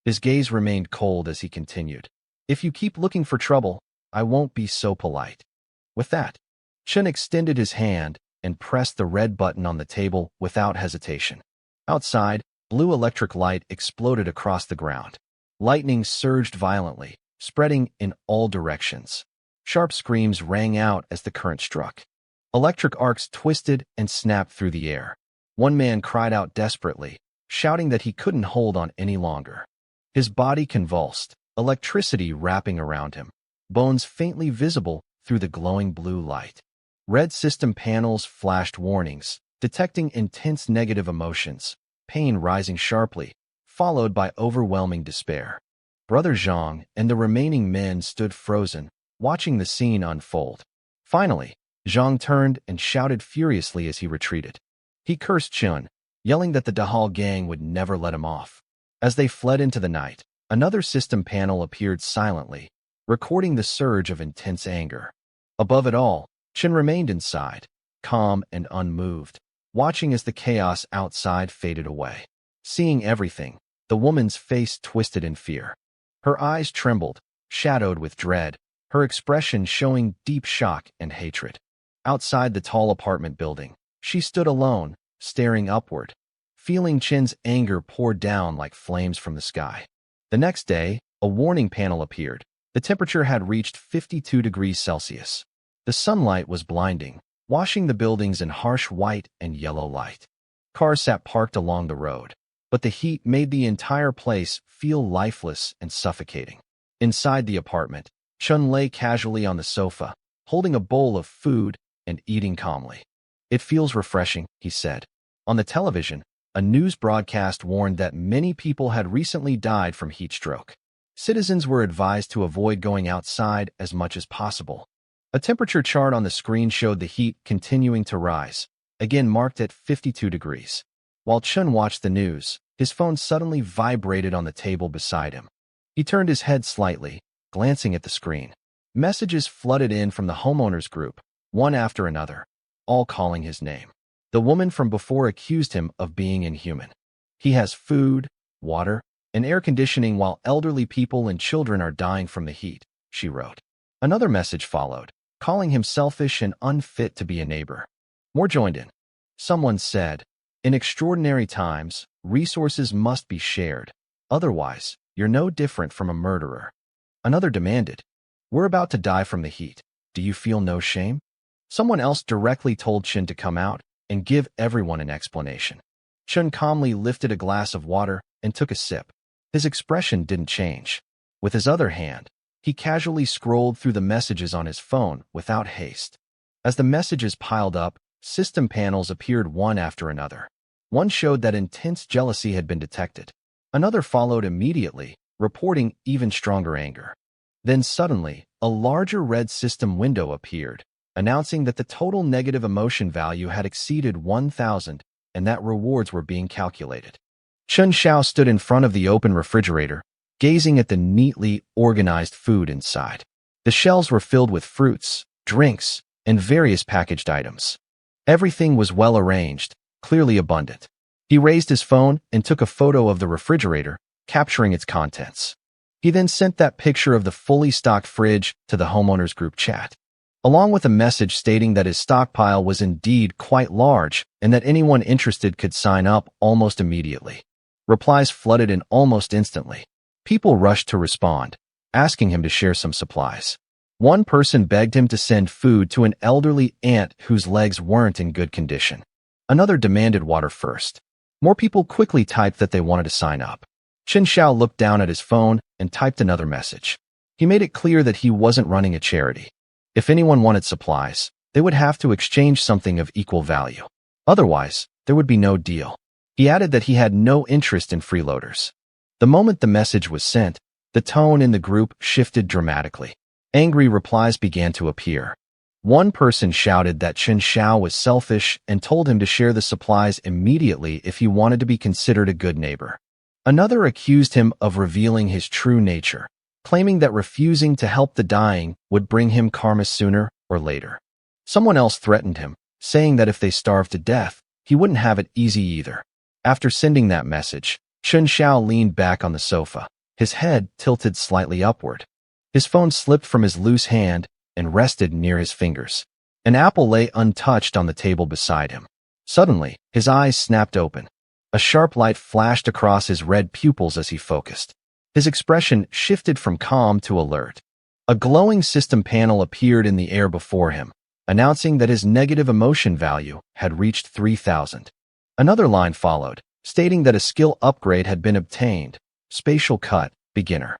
His gaze remained cold as he continued. If you keep looking for trouble, I won't be so polite. With that, Chen extended his hand and pressed the red button on the table without hesitation. Outside, blue electric light exploded across the ground. Lightning surged violently, spreading in all directions. Sharp screams rang out as the current struck. Electric arcs twisted and snapped through the air. One man cried out desperately, shouting that he couldn't hold on any longer. His body convulsed, electricity wrapping around him, bones faintly visible through the glowing blue light. Red system panels flashed warnings, detecting intense negative emotions, pain rising sharply, followed by overwhelming despair. Brother Zhang and the remaining men stood frozen, watching the scene unfold. Finally, Zhang turned and shouted furiously as he retreated. He cursed Chun, yelling that the Dahal gang would never let him off. As they fled into the night, another system panel appeared silently, recording the surge of intense anger. Above it all, Chen remained inside, calm and unmoved, watching as the chaos outside faded away. Seeing everything, the woman's face twisted in fear. Her eyes trembled, shadowed with dread, her expression showing deep shock and hatred. Outside the tall apartment building, she stood alone, staring upward, feeling Chen's anger pour down like flames from the sky. The next day, a warning panel appeared. The temperature had reached 52 degrees Celsius. The sunlight was blinding, washing the buildings in harsh white and yellow light. Cars sat parked along the road, but the heat made the entire place feel lifeless and suffocating. Inside the apartment, Chun lay casually on the sofa, holding a bowl of food and eating calmly. It feels refreshing, he said. On the television, a news broadcast warned that many people had recently died from heat stroke. Citizens were advised to avoid going outside as much as possible. A temperature chart on the screen showed the heat continuing to rise, again marked at 52 degrees. While Chun watched the news, his phone suddenly vibrated on the table beside him. He turned his head slightly, glancing at the screen. Messages flooded in from the homeowners group, one after another, all calling his name. The woman from before accused him of being inhuman. He has food, water, and air conditioning while elderly people and children are dying from the heat, she wrote. Another message followed, calling him selfish and unfit to be a neighbor. More joined in. Someone said, "In extraordinary times, resources must be shared. Otherwise, you're no different from a murderer." Another demanded, "We're about to die from the heat. Do you feel no shame?" Someone else directly told Chen to come out and give everyone an explanation. Chen calmly lifted a glass of water and took a sip. His expression didn't change. With his other hand, he casually scrolled through the messages on his phone without haste. As the messages piled up, system panels appeared one after another. One showed that intense jealousy had been detected. Another followed immediately, reporting even stronger anger. Then suddenly, a larger red system window appeared, announcing that the total negative emotion value had exceeded 1,000 and that rewards were being calculated. Chen Xiao stood in front of the open refrigerator, gazing at the neatly organized food inside. The shelves were filled with fruits, drinks, and various packaged items. Everything was well arranged, clearly abundant. He raised his phone and took a photo of the refrigerator, capturing its contents. He then sent that picture of the fully stocked fridge to the homeowners group chat, along with a message stating that his stockpile was indeed quite large and that anyone interested could sign up almost immediately. Replies flooded in almost instantly. People rushed to respond, asking him to share some supplies. One person begged him to send food to an elderly aunt whose legs weren't in good condition. Another demanded water first. More people quickly typed that they wanted to sign up. Chen Xiao looked down at his phone and typed another message. He made it clear that he wasn't running a charity. If anyone wanted supplies, they would have to exchange something of equal value. Otherwise, there would be no deal. He added that he had no interest in freeloaders. The moment the message was sent, the tone in the group shifted dramatically. Angry replies began to appear. One person shouted that Chen Xiao was selfish and told him to share the supplies immediately if he wanted to be considered a good neighbor. Another accused him of revealing his true nature, claiming that refusing to help the dying would bring him karma sooner or later. Someone else threatened him, saying that if they starved to death, he wouldn't have it easy either. After sending that message, Chun Xiao leaned back on the sofa, his head tilted slightly upward. His phone slipped from his loose hand and rested near his fingers. An apple lay untouched on the table beside him. Suddenly, his eyes snapped open. A sharp light flashed across his red pupils as he focused. His expression shifted from calm to alert. A glowing system panel appeared in the air before him, announcing that his negative emotion value had reached 3,000. Another line followed, stating that a skill upgrade had been obtained, Spatial Cut, Beginner.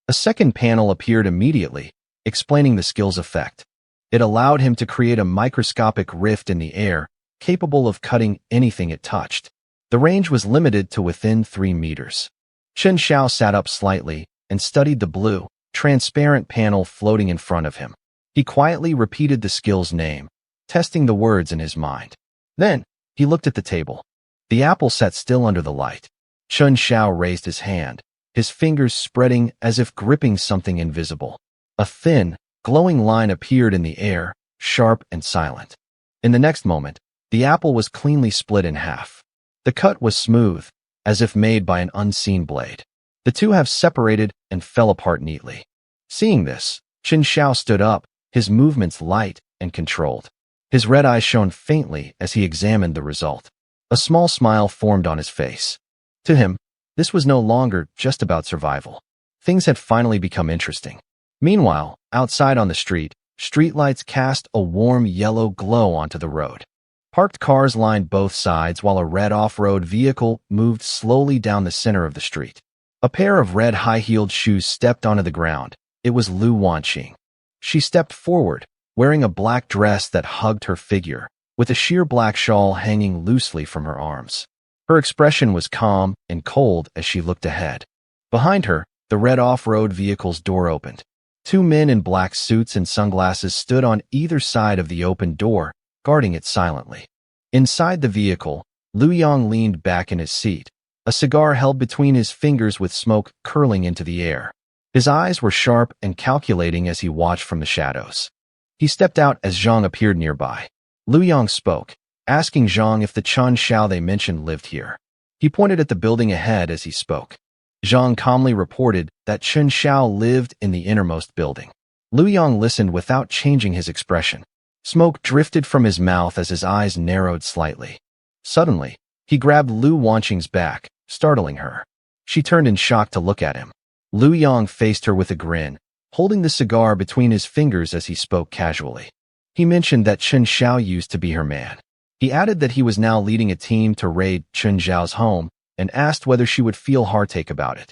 A second panel appeared immediately, explaining the skill's effect. It allowed him to create a microscopic rift in the air, capable of cutting anything it touched. The range was limited to within 3 meters. Chun Xiao sat up slightly and studied the blue, transparent panel floating in front of him. He quietly repeated the skill's name, testing the words in his mind. Then, he looked at the table. The apple sat still under the light. Chun Xiao raised his hand, his fingers spreading as if gripping something invisible. A thin, glowing line appeared in the air, sharp and silent. In the next moment, the apple was cleanly split in half. The cut was smooth, as if made by an unseen blade. The two have separated and fell apart neatly. Seeing this, Chun Xiao stood up, his movements light and controlled. His red eyes shone faintly as he examined the result. A small smile formed on his face. To him, this was no longer just about survival. Things had finally become interesting. Meanwhile, outside on the street, streetlights cast a warm yellow glow onto the road. Parked cars lined both sides while a red off-road vehicle moved slowly down the center of the street. A pair of red high-heeled shoes stepped onto the ground. It was Lu Wanqing. She stepped forward, wearing a black dress that hugged her figure, with a sheer black shawl hanging loosely from her arms. Her expression was calm and cold as she looked ahead. Behind her, the red off-road vehicle's door opened. 2 men in black suits and sunglasses stood on either side of the open door, guarding it silently. Inside the vehicle, Lu Yang leaned back in his seat, a cigar held between his fingers with smoke curling into the air. His eyes were sharp and calculating as he watched from the shadows. He stepped out as Zhang appeared nearby. Lu Yang spoke, asking Zhang if the Chun Xiao they mentioned lived here. He pointed at the building ahead as he spoke. Zhang calmly reported that Chun Xiao lived in the innermost building. Lu Yang listened without changing his expression. Smoke drifted from his mouth as his eyes narrowed slightly. Suddenly, he grabbed Lu Wanqing's back, startling her. She turned in shock to look at him. Lu Yang faced her with a grin, holding the cigar between his fingers as he spoke casually. He mentioned that Chun Xiao used to be her man. He added that he was now leading a team to raid Chun Xiao's home and asked whether she would feel heartache about it.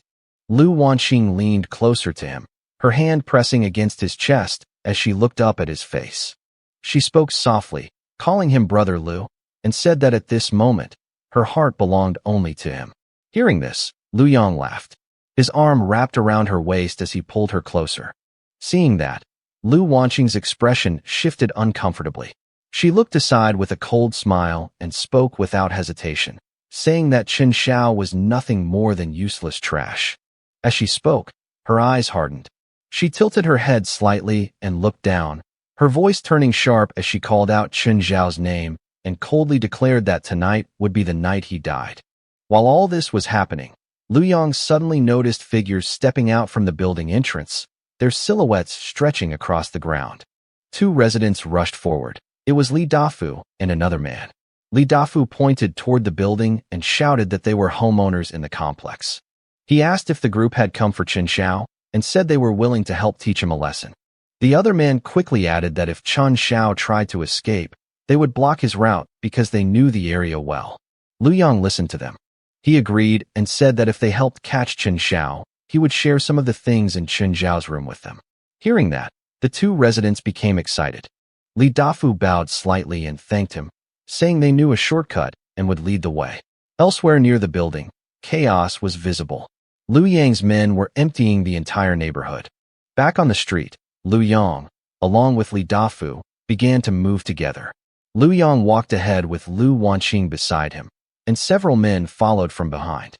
Lu Wanqing leaned closer to him, her hand pressing against his chest as she looked up at his face. She spoke softly, calling him Brother Lu, and said that at this moment, her heart belonged only to him. Hearing this, Lu Yang laughed. His arm wrapped around her waist as he pulled her closer. Seeing that, Lu Wanqing's expression shifted uncomfortably. She looked aside with a cold smile and spoke without hesitation, saying that Chun Xiao was nothing more than useless trash. As she spoke, her eyes hardened. She tilted her head slightly and looked down, her voice turning sharp as she called out Chun Xiao's name and coldly declared that tonight would be the night he died. While all this was happening, Lu Yang suddenly noticed figures stepping out from the building entrance, their silhouettes stretching across the ground. 2 residents rushed forward. It was Li Dafu and another man. Li Dafu pointed toward the building and shouted that they were homeowners in the complex. He asked if the group had come for Chun Xiao and said they were willing to help teach him a lesson. The other man quickly added that if Chun Xiao tried to escape, they would block his route because they knew the area well. Lu Yang listened to them. He agreed and said that if they helped catch Chun Xiao, he would share some of the things in Chun Xiao's room with them. Hearing that, the 2 residents became excited. Li Dafu bowed slightly and thanked him, saying they knew a shortcut and would lead the way. Elsewhere near the building, chaos was visible. Lu Yang's men were emptying the entire neighborhood. Back on the street, Lu Yang, along with Li Dafu, began to move together. Lu Yang walked ahead with Lu Wanqing beside him, and several men followed from behind.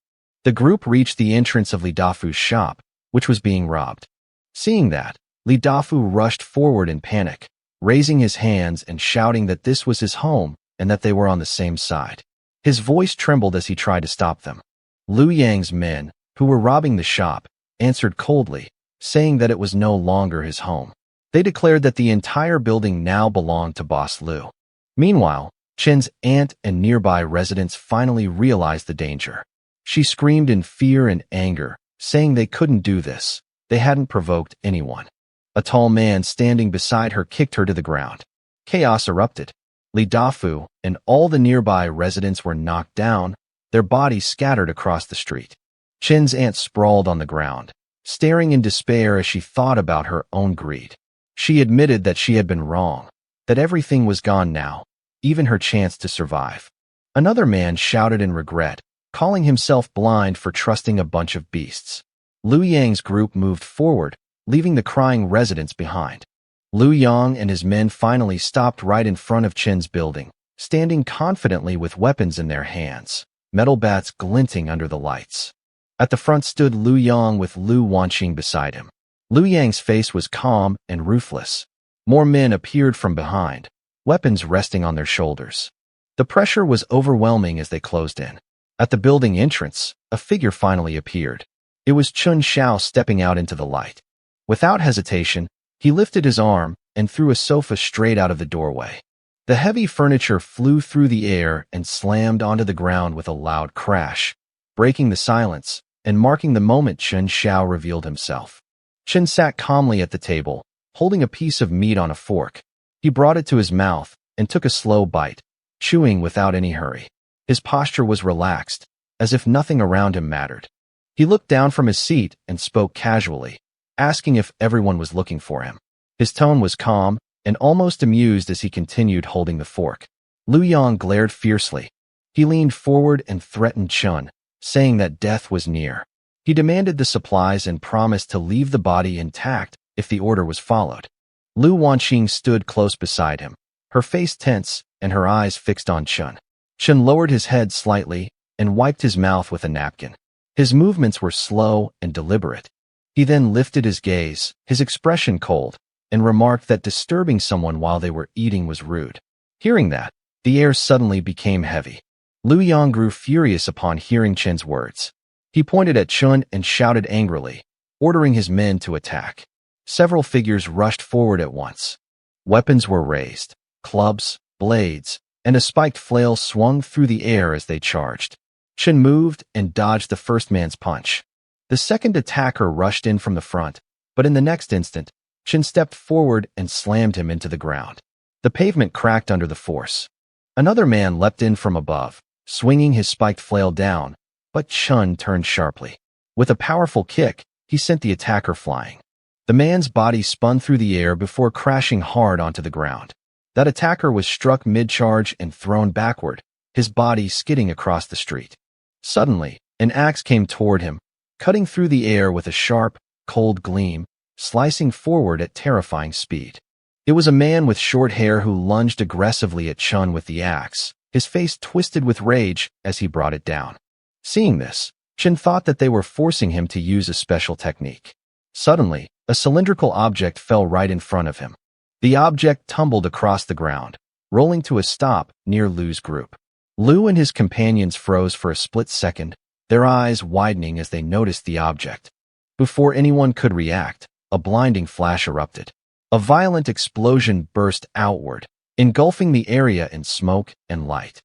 The group reached the entrance of Li Dafu's shop, which was being robbed. Seeing that, Li Dafu rushed forward in panic, raising his hands and shouting that this was his home and that they were on the same side. His voice trembled as he tried to stop them. Liu Yang's men, who were robbing the shop, answered coldly, saying that it was no longer his home. They declared that the entire building now belonged to Boss Liu. Meanwhile, Chen's aunt and nearby residents finally realized the danger. She screamed in fear and anger, saying they couldn't do this. They hadn't provoked anyone. A tall man standing beside her kicked her to the ground. Chaos erupted. Li Dafu and all the nearby residents were knocked down, their bodies scattered across the street. Chen's aunt sprawled on the ground, staring in despair as she thought about her own greed. She admitted that she had been wrong, that everything was gone now, even her chance to survive. Another man shouted in regret, calling himself blind for trusting a bunch of beasts. Liu Yang's group moved forward, leaving the crying residents behind. Liu Yang and his men finally stopped right in front of Chen's building, standing confidently with weapons in their hands, metal bats glinting under the lights. At the front stood Liu Yang with Liu Wanqing beside him. Liu Yang's face was calm and ruthless. More men appeared from behind, weapons resting on their shoulders. The pressure was overwhelming as they closed in. At the building entrance, a figure finally appeared. It was Chun Xiao stepping out into the light. Without hesitation, he lifted his arm and threw a sofa straight out of the doorway. The heavy furniture flew through the air and slammed onto the ground with a loud crash, breaking the silence and marking the moment Chun Xiao revealed himself. Chun sat calmly at the table, holding a piece of meat on a fork. He brought it to his mouth and took a slow bite, chewing without any hurry. His posture was relaxed, as if nothing around him mattered. He looked down from his seat and spoke casually, asking if everyone was looking for him. His tone was calm and almost amused as he continued holding the fork. Liu Yang glared fiercely. He leaned forward and threatened Chun, saying that death was near. He demanded the supplies and promised to leave the body intact if the order was followed. Liu Wanqing stood close beside him, her face tense and her eyes fixed on Chun. Chun lowered his head slightly and wiped his mouth with a napkin. His movements were slow and deliberate. He then lifted his gaze, his expression cold, and remarked that disturbing someone while they were eating was rude. Hearing that, the air suddenly became heavy. Liu Yang grew furious upon hearing Chen's words. He pointed at Chun and shouted angrily, ordering his men to attack. Several figures rushed forward at once. Weapons were raised, clubs, blades, and a spiked flail swung through the air as they charged. Chun moved and dodged the first man's punch. The second attacker rushed in from the front, but in the next instant, Chun stepped forward and slammed him into the ground. The pavement cracked under the force. Another man leapt in from above, swinging his spiked flail down, but Chun turned sharply. With a powerful kick, he sent the attacker flying. The man's body spun through the air before crashing hard onto the ground. That attacker was struck mid-charge and thrown backward, his body skidding across the street. Suddenly, an axe came toward him, cutting through the air with a sharp, cold gleam, slicing forward at terrifying speed. It was a man with short hair who lunged aggressively at Chun with the axe, his face twisted with rage as he brought it down. Seeing this, Chun thought that they were forcing him to use a special technique. Suddenly, a cylindrical object fell right in front of him. The object tumbled across the ground, rolling to a stop near Liu's group. Liu and his companions froze for a split second, their eyes widening as they noticed the object. Before anyone could react, a blinding flash erupted. A violent explosion burst outward, engulfing the area in smoke and light.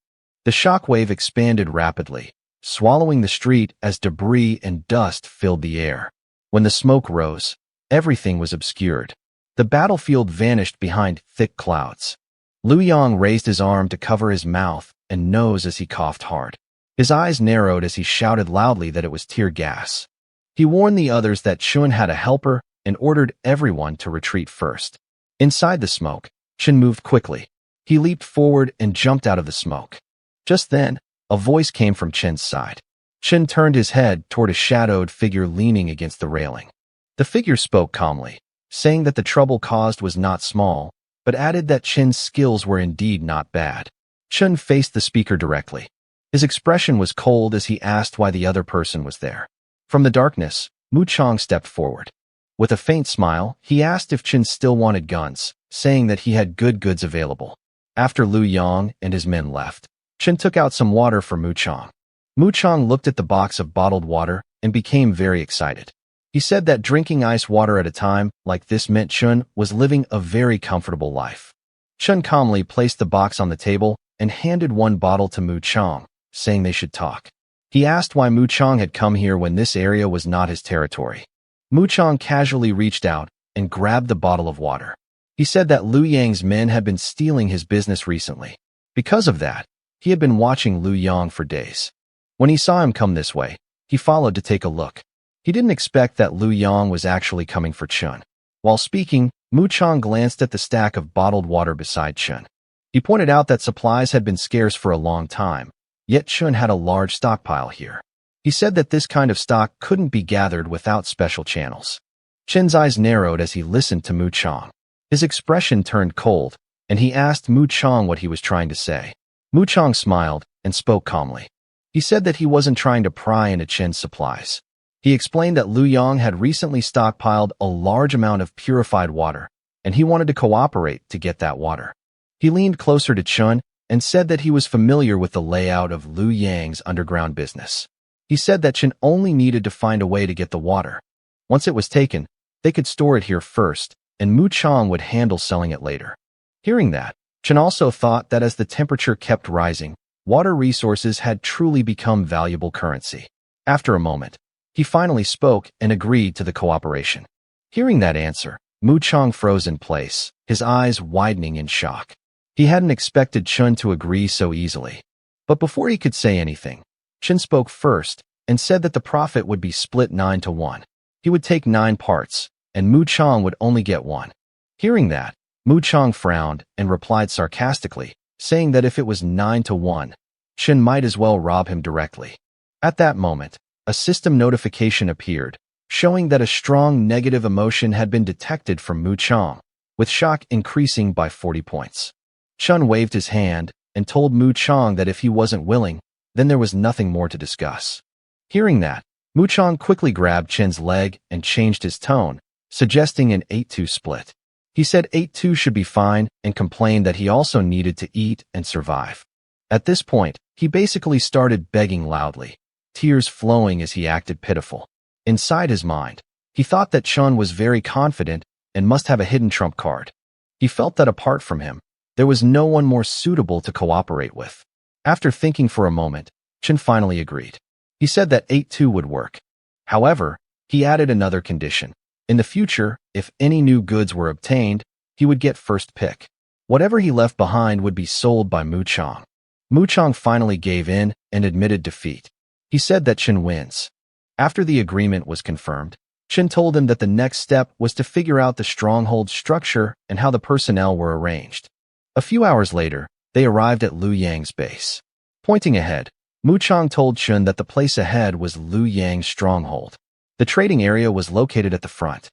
The shockwave expanded rapidly, swallowing the street as debris and dust filled the air. When the smoke rose, everything was obscured. The battlefield vanished behind thick clouds. Liu Yang raised his arm to cover his mouth and nose as he coughed hard. His eyes narrowed as he shouted loudly that it was tear gas. He warned the others that Chun had a helper and ordered everyone to retreat first. Inside the smoke, Chun moved quickly. He leaped forward and jumped out of the smoke. Just then, a voice came from Chen's side. Chun turned his head toward a shadowed figure leaning against the railing. The figure spoke calmly, saying that the trouble caused was not small, but added that Chen's skills were indeed not bad. Chun faced the speaker directly. His expression was cold as he asked why the other person was there. From the darkness, Mu Chang stepped forward. With a faint smile, he asked if Chen still wanted guns, saying that he had good goods available. After Lu Yang and his men left, Chen took out some water for Mu Chang. Mu Chang looked at the box of bottled water and became very excited. He said that drinking ice water at a time like this meant Chen was living a very comfortable life. Chen calmly placed the box on the table and handed one bottle to Mu Chang, saying they should talk. He asked why Mu Chang had come here when this area was not his territory. Mu Chang casually reached out and grabbed the bottle of water. He said that Lu Yang's men had been stealing his business recently. Because of that, he had been watching Lu Yang for days. When he saw him come this way, he followed to take a look. He didn't expect that Lu Yang was actually coming for Chen. While speaking, Mu Chang glanced at the stack of bottled water beside Chen. He pointed out that supplies had been scarce for a long time, yet Chen had a large stockpile here. He said that this kind of stock couldn't be gathered without special channels. Chen's eyes narrowed as he listened to Mu Chang. His expression turned cold, and he asked Mu Chang what he was trying to say. Mu Chang smiled and spoke calmly. He said that he wasn't trying to pry into Chen's supplies. He explained that Lu Yang had recently stockpiled a large amount of purified water, and he wanted to cooperate to get that water. He leaned closer to Chen and said that he was familiar with the layout of Lu Yang's underground business. He said that Chen only needed to find a way to get the water. Once it was taken, they could store it here first, and Mu Chang would handle selling it later. Hearing that, Chen also thought that as the temperature kept rising, water resources had truly become valuable currency. After a moment, he finally spoke and agreed to the cooperation. Hearing that answer, Mu Chang froze in place, his eyes widening in shock. He hadn't expected Chen to agree so easily. But before he could say anything, Chen spoke first and said that the profit would be split 9-1. He would take 9 parts, and Mu Chang would only get 1. Hearing that, Mu Chang frowned and replied sarcastically, saying that if it was 9-1, Chen might as well rob him directly. At that moment, a system notification appeared, showing that a strong negative emotion had been detected from Mu Chang, with shock increasing by 40 points. Chen waved his hand and told Mu Chang that if he wasn't willing, then there was nothing more to discuss. Hearing that, Mu Chang quickly grabbed Chen's leg and changed his tone, suggesting an 8-2 split. He said 8-2 should be fine and complained that he also needed to eat and survive. At this point, he basically started begging loudly, tears flowing as he acted pitiful. Inside his mind, he thought that Chen was very confident and must have a hidden trump card. He felt that apart from him, there was no one more suitable to cooperate with. After thinking for a moment, Chen finally agreed. He said that 8-2 would work. However, he added another condition. In the future, if any new goods were obtained, he would get first pick. Whatever he left behind would be sold by Mu Chang. Mu Chang finally gave in and admitted defeat. He said that Chen wins. After the agreement was confirmed, Chen told him that the next step was to figure out the stronghold structure and how the personnel were arranged. A few hours later, they arrived at Lu Yang's base. Pointing ahead, Mu Chang told Chen that the place ahead was Lu Yang's stronghold. The trading area was located at the front.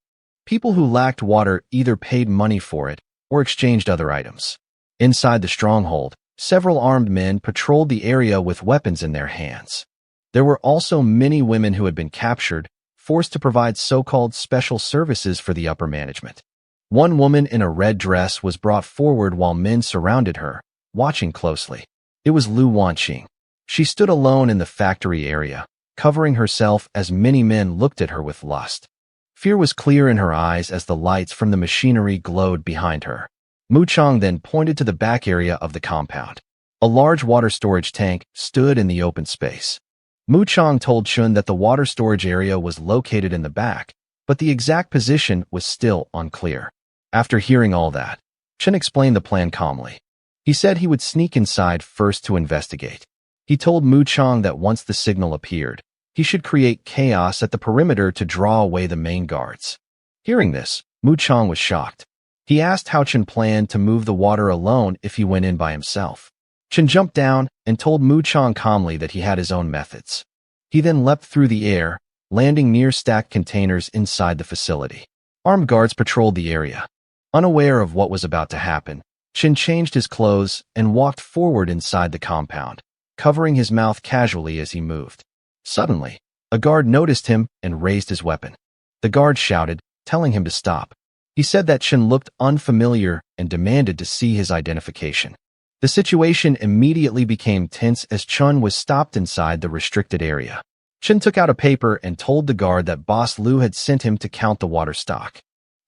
People who lacked water either paid money for it or exchanged other items. Inside the stronghold, several armed men patrolled the area with weapons in their hands. There were also many women who had been captured, forced to provide so-called special services for the upper management. One woman in a red dress was brought forward while men surrounded her, watching closely. It was Lu Wanqing. She stood alone in the factory area, covering herself as many men looked at her with lust. Fear was clear in her eyes as the lights from the machinery glowed behind her. Mu Chang then pointed to the back area of the compound. A large water storage tank stood in the open space. Mu Chang told Chen that the water storage area was located in the back, but the exact position was still unclear. After hearing all that, Chen explained the plan calmly. He said he would sneak inside first to investigate. He told Mu Chang that once the signal appeared, he should create chaos at the perimeter to draw away the main guards. Hearing this, Mu Chang was shocked. He asked how Chen planned to move the water alone if he went in by himself. Chen jumped down and told Mu Chang calmly that he had his own methods. He then leapt through the air, landing near stacked containers inside the facility. Armed guards patrolled the area. Unaware of what was about to happen, Chen changed his clothes and walked forward inside the compound. covering his mouth casually as he moved. Suddenly, a guard noticed him and raised his weapon. The guard shouted, telling him to stop. He said that Chen looked unfamiliar and demanded to see his identification. The situation immediately became tense as Chun was stopped inside the restricted area. Chen took out a paper and told the guard that Boss Lu had sent him to count the water stock.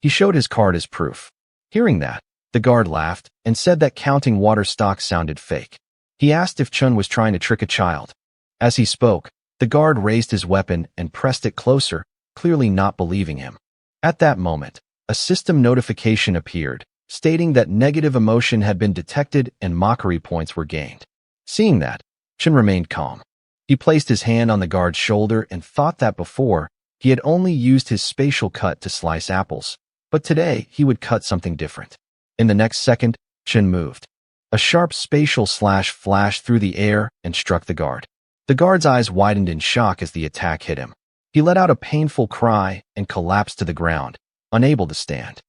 He showed his card as proof. Hearing that, the guard laughed and said that counting water stock sounded fake. He asked if Chun was trying to trick a child. As he spoke, the guard raised his weapon and pressed it closer, clearly not believing him. At that moment, a system notification appeared, stating that negative emotion had been detected and mockery points were gained. Seeing that, Chen remained calm. He placed his hand on the guard's shoulder and thought that before, he had only used his spatial cut to slice apples, but today he would cut something different. In the next second, Chen moved. A sharp spatial slash flashed through the air and struck the guard. The guard's eyes widened in shock as the attack hit him. He let out a painful cry and collapsed to the ground, unable to stand.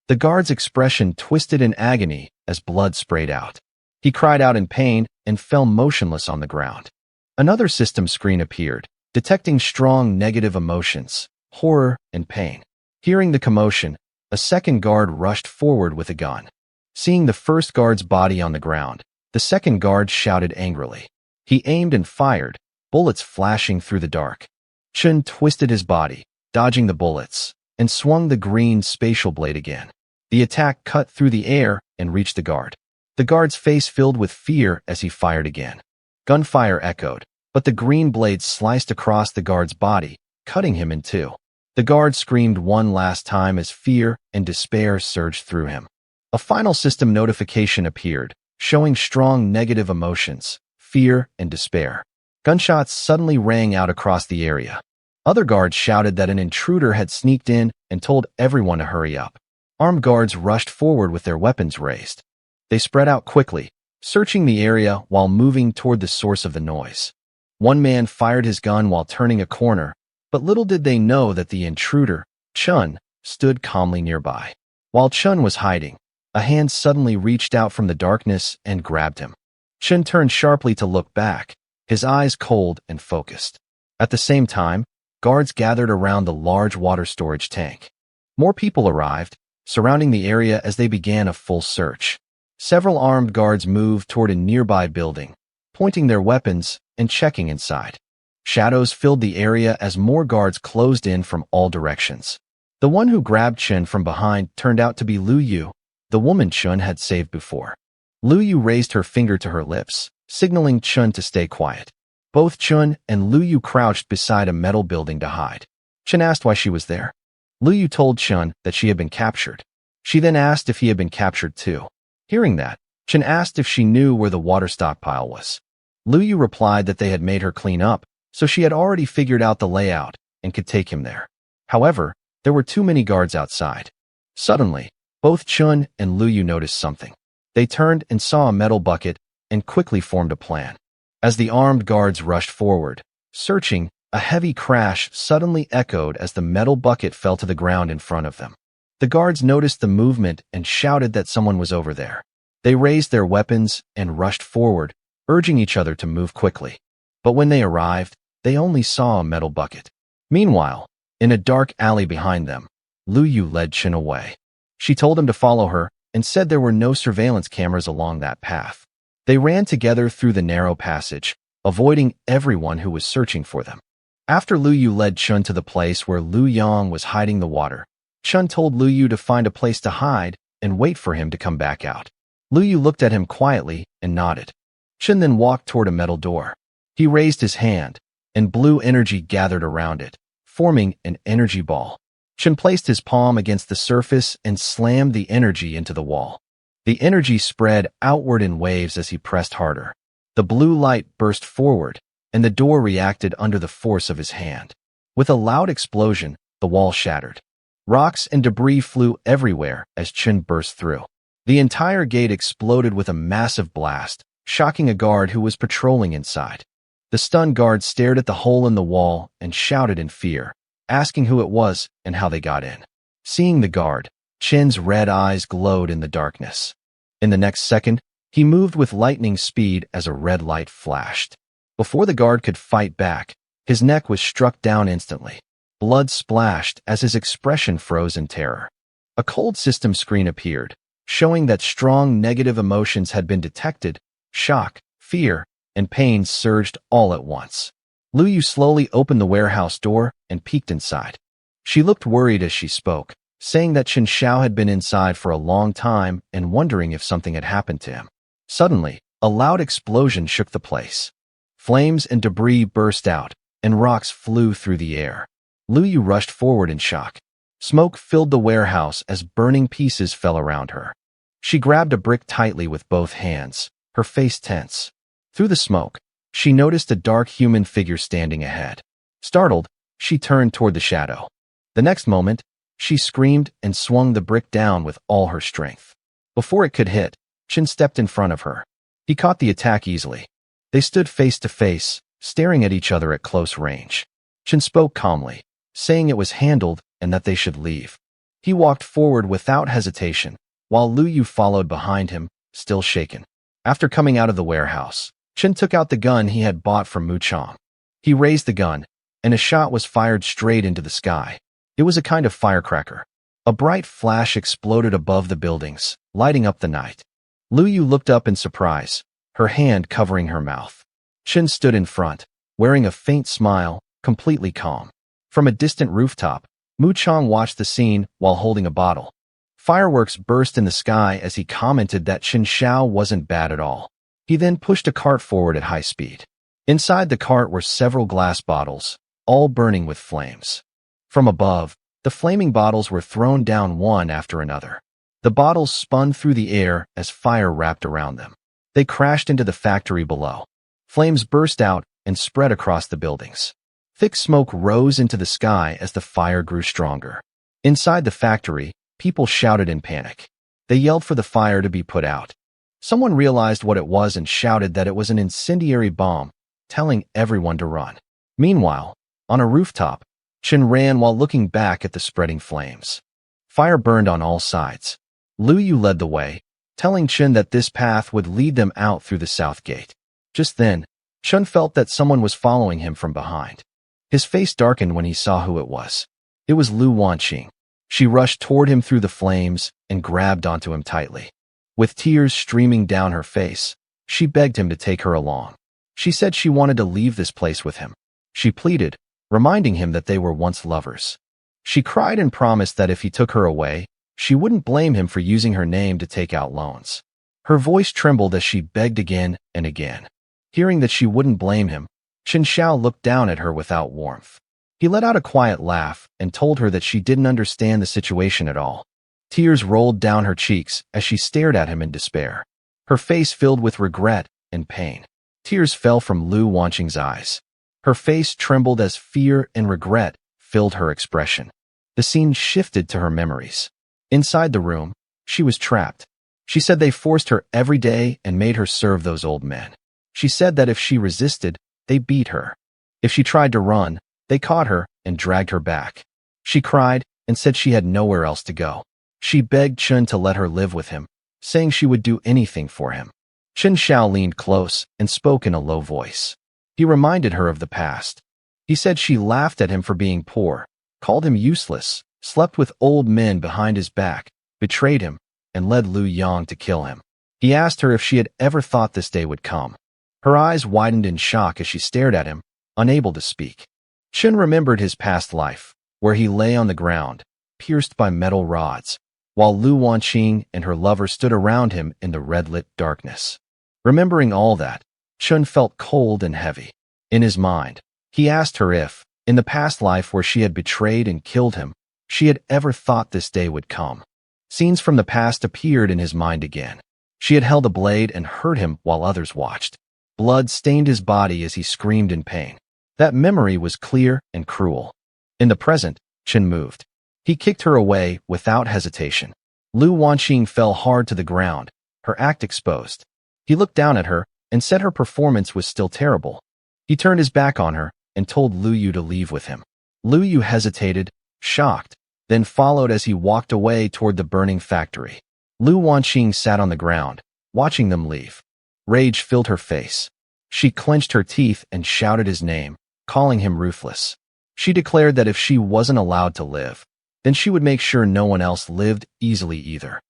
The guard's expression twisted in agony as blood sprayed out. He cried out in pain and fell motionless on the ground. Another system screen appeared, detecting strong negative emotions, horror, and pain. Hearing the commotion, a second guard rushed forward with a gun. Seeing the first guard's body on the ground, the second guard shouted angrily. He aimed and fired, bullets flashing through the dark. Chun twisted his body, dodging the bullets, and swung the green spatial blade again. The attack cut through the air and reached the guard. The guard's face filled with fear as he fired again. Gunfire echoed, but the green blade sliced across the guard's body, cutting him in two. The guard screamed one last time as fear and despair surged through him. A final system notification appeared, showing strong negative emotions, fear and despair. Gunshots suddenly rang out across the area. Other guards shouted that an intruder had sneaked in and told everyone to hurry up. Armed guards rushed forward with their weapons raised. They spread out quickly, searching the area while moving toward the source of the noise. One man fired his gun while turning a corner, but little did they know that the intruder, Chun, stood calmly nearby. While Chun was hiding, a hand suddenly reached out from the darkness and grabbed him. Chun turned sharply to look back, his eyes cold and focused. At the same time, guards gathered around the large water storage tank. More people arrived, surrounding the area as they began a full search. Several armed guards moved toward a nearby building, pointing their weapons and checking inside. Shadows filled the area as more guards closed in from all directions. The one who grabbed Chen from behind turned out to be Lu Yu, the woman Chun had saved before. Lu Yu raised her finger to her lips, signaling Chun to stay quiet. Both Chun and Lu Yu crouched beside a metal building to hide. Chen asked why she was there. Lu Yu told Chun that she had been captured. She then asked if he had been captured too. Hearing that, Chen asked if she knew where the water stockpile was. Lu Yu replied that they had made her clean up, so she had already figured out the layout and could take him there. However, there were too many guards outside. Suddenly, both Chun and Lu Yu noticed something. They turned and saw a metal bucket and quickly formed a plan. As the armed guards rushed forward, searching, a heavy crash suddenly echoed as the metal bucket fell to the ground in front of them. The guards noticed the movement and shouted that someone was over there. They raised their weapons and rushed forward, urging each other to move quickly. But when they arrived, they only saw a metal bucket. Meanwhile, in a dark alley behind them, Lu Yu led Chen away. She told him to follow her and said there were no surveillance cameras along that path. They ran together through the narrow passage, avoiding everyone who was searching for them. After Lu Yu led Chun to the place where Lu Yang was hiding the water, Chun told Lu Yu to find a place to hide and wait for him to come back out. Lu Yu looked at him quietly and nodded. Chun then walked toward a metal door. He raised his hand, and blue energy gathered around it, forming an energy ball. Chun placed his palm against the surface and slammed the energy into the wall. The energy spread outward in waves as he pressed harder. The blue light burst forward, and the door reacted under the force of his hand. With a loud explosion, the wall shattered. Rocks and debris flew everywhere as Chun burst through. The entire gate exploded with a massive blast, shocking a guard who was patrolling inside. The stunned guard stared at the hole in the wall and shouted in fear, asking who it was and how they got in. Seeing the guard, Chen's red eyes glowed in the darkness. In the next second, He moved with lightning speed as a red light flashed. Before the guard could fight back, his neck was struck down instantly. Blood splashed as his expression froze in terror. A cold system screen appeared, showing that strong negative emotions had been detected. Shock, fear, and pain surged all at once. Lu Yu slowly opened the warehouse door and peeked inside. She looked worried as she spoke, saying that Chen Xiao had been inside for a long time and wondering if something had happened to him. Suddenly, a loud explosion shook the place. Flames and debris burst out, and rocks flew through the air. Lu Yu rushed forward in shock. Smoke filled the warehouse as burning pieces fell around her. She grabbed a brick tightly with both hands, her face tense. Through the smoke, she noticed a dark human figure standing ahead. Startled, she turned toward the shadow. The next moment, she screamed and swung the brick down with all her strength. Before it could hit, Chen stepped in front of her. He caught the attack easily. They stood face to face, staring at each other at close range. Chen spoke calmly, saying it was handled and that they should leave. He walked forward without hesitation, while Lu Yu followed behind him, still shaken. After coming out of the warehouse, Chen took out the gun he had bought from Mu Chong. He raised the gun, and a shot was fired straight into the sky. It was a kind of firecracker. A bright flash exploded above the buildings, lighting up the night. Lu Yu looked up in surprise, her hand covering her mouth. Chen stood in front, wearing a faint smile, completely calm. From a distant rooftop, Mu Chong watched the scene while holding a bottle. Fireworks burst in the sky as he commented that Chen Xiao wasn't bad at all. He then pushed a cart forward at high speed. Inside the cart were several glass bottles, all burning with flames. From above, the flaming bottles were thrown down one after another. The bottles spun through the air as fire wrapped around them. They crashed into the factory below. Flames burst out and spread across the buildings. Thick smoke rose into the sky as the fire grew stronger. Inside the factory, people shouted in panic. They yelled for the fire to be put out. Someone realized what it was and shouted that it was an incendiary bomb, telling everyone to run. Meanwhile, on a rooftop, Chen ran while looking back at the spreading flames. Fire burned on all sides. Lu Yu led the way, telling Chen that this path would lead them out through the south gate. Just then, Chen felt that someone was following him from behind. His face darkened when he saw who it was. It was Lu Wanqing. She rushed toward him through the flames and grabbed onto him tightly. With tears streaming down her face, she begged him to take her along. She said she wanted to leave this place with him. She pleaded, reminding him that they were once lovers. She cried and promised that if he took her away, she wouldn't blame him for using her name to take out loans. Her voice trembled as she begged again and again. Hearing that she wouldn't blame him, Chen Xiao looked down at her without warmth. He let out a quiet laugh and told her that she didn't understand the situation at all. Tears rolled down her cheeks as she stared at him in despair. Her face filled with regret and pain. Tears fell from Lu Wanqing's eyes. Her face trembled as fear and regret filled her expression. The scene shifted to her memories. Inside the room, she was trapped. She said they forced her every day and made her serve those old men. She said that if she resisted, they beat her. If she tried to run, they caught her and dragged her back. She cried and said she had nowhere else to go. She begged Chen to let her live with him, saying she would do anything for him. Chen Xiao leaned close and spoke in a low voice. He reminded her of the past. He said she laughed at him for being poor, called him useless, slept with old men behind his back, betrayed him, and led Lu Yang to kill him. He asked her if she had ever thought this day would come. Her eyes widened in shock as she stared at him, unable to speak. Chen remembered his past life, where he lay on the ground, pierced by metal rods, while Lu Wanqing and her lover stood around him in the red-lit darkness. Remembering all that, Chen felt cold and heavy. In his mind, he asked her if, in the past life where she had betrayed and killed him, she had ever thought this day would come. Scenes from the past appeared in his mind again. She had held a blade and hurt him while others watched. Blood stained his body as he screamed in pain. That memory was clear and cruel. In the present, Chen moved. He kicked her away without hesitation. Lu Wanqing fell hard to the ground, her act exposed. He looked down at her and said her performance was still terrible. He turned his back on her and told Lu Yu to leave with him. Lu Yu hesitated, shocked, then followed as he walked away toward the burning factory. Lu Wanqing sat on the ground, watching them leave. Rage filled her face. She clenched her teeth and shouted his name, calling him ruthless. She declared that if she wasn't allowed to live, then she would make sure no one else lived easily either.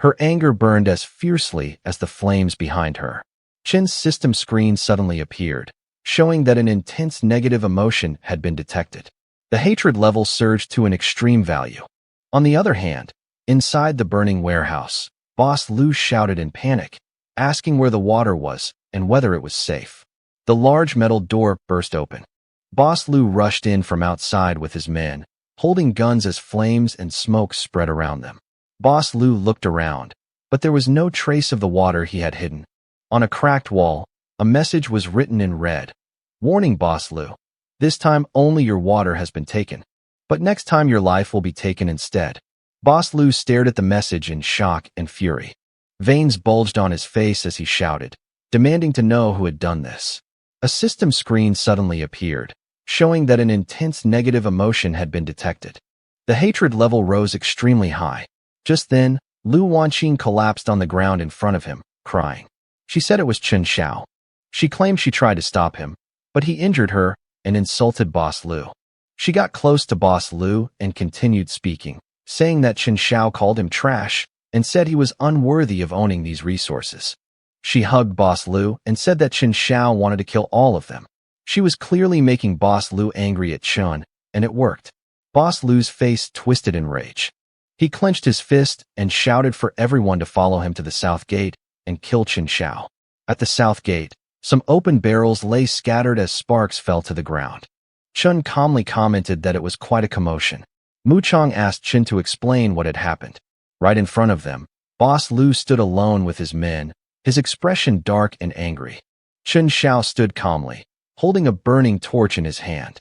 Her anger burned as fiercely as the flames behind her. Chin's system screen suddenly appeared, showing that an intense negative emotion had been detected. The hatred level surged to an extreme value. On the other hand, inside the burning warehouse, Boss Lu shouted in panic, asking where the water was and whether it was safe. The large metal door burst open. Boss Lu rushed in from outside with his men, holding guns as flames and smoke spread around them. Boss Lu looked around, but there was no trace of the water he had hidden. On a cracked wall, a message was written in red. Warning, Boss Lu. This time only your water has been taken, but next time your life will be taken instead. Boss Lu stared at the message in shock and fury. Veins bulged on his face as he shouted, demanding to know who had done this. A system screen suddenly appeared, showing that an intense negative emotion had been detected. The hatred level rose extremely high. Just then, Lu Wanqing collapsed on the ground in front of him, crying. She said it was Chen Xiao. She claimed she tried to stop him, but he injured her and insulted Boss Lu. She got close to Boss Lu and continued speaking, saying that Chen Xiao called him trash and said he was unworthy of owning these resources. She hugged Boss Lu and said that Chen Xiao wanted to kill all of them. She was clearly making Boss Lu angry at Chen, and it worked. Boss Lu's face twisted in rage. He clenched his fist and shouted for everyone to follow him to the south gate and kill Chen Xiao. At the south gate, some open barrels lay scattered as sparks fell to the ground. Chen calmly commented that it was quite a commotion. Mu Chong asked Chen to explain what had happened. Right in front of them, Boss Lu stood alone with his men, his expression dark and angry. Chen Xiao stood calmly, holding a burning torch in his hand.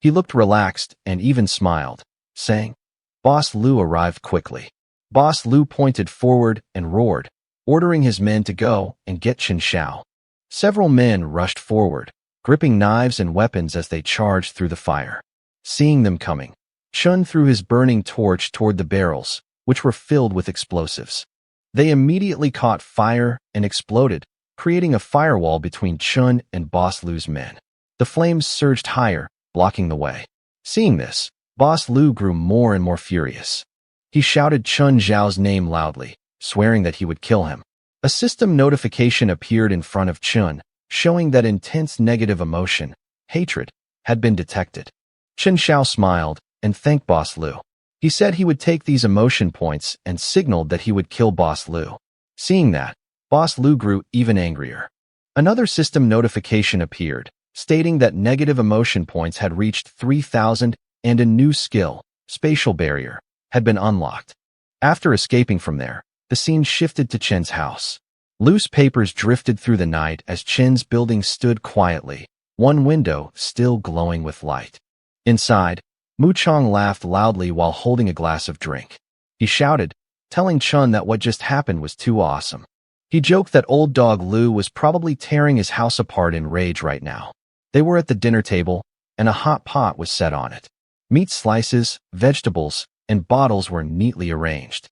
He looked relaxed and even smiled, saying, Boss Lu arrived quickly. Boss Lu pointed forward and roared, ordering his men to go and get Chen Xiao. Several men rushed forward, gripping knives and weapons as they charged through the fire. Seeing them coming, Chen threw his burning torch toward the barrels, which were filled with explosives. They immediately caught fire and exploded, creating a firewall between Chen and Boss Lu's men. The flames surged higher, blocking the way. Seeing this, Boss Lu grew more and more furious. He shouted Chen Zhao's name loudly, swearing that he would kill him. A system notification appeared in front of Chen, showing that intense negative emotion, hatred, had been detected. Chen Xiao smiled and thanked Boss Lu. He said he would take these emotion points and signaled that he would kill Boss Lu. Seeing that, Boss Lu grew even angrier. Another system notification appeared, stating that negative emotion points had reached 3,000 and a new skill, Spatial Barrier, had been unlocked. After escaping from there, the scene shifted to Chen's house. Loose papers drifted through the night as Chen's building stood quietly, one window still glowing with light. Inside, Mu Chong laughed loudly while holding a glass of drink. He shouted, telling Chen that what just happened was too awesome. He joked that old dog Lu was probably tearing his house apart in rage right now. They were at the dinner table, and a hot pot was set on it. Meat slices, vegetables, and bottles were neatly arranged.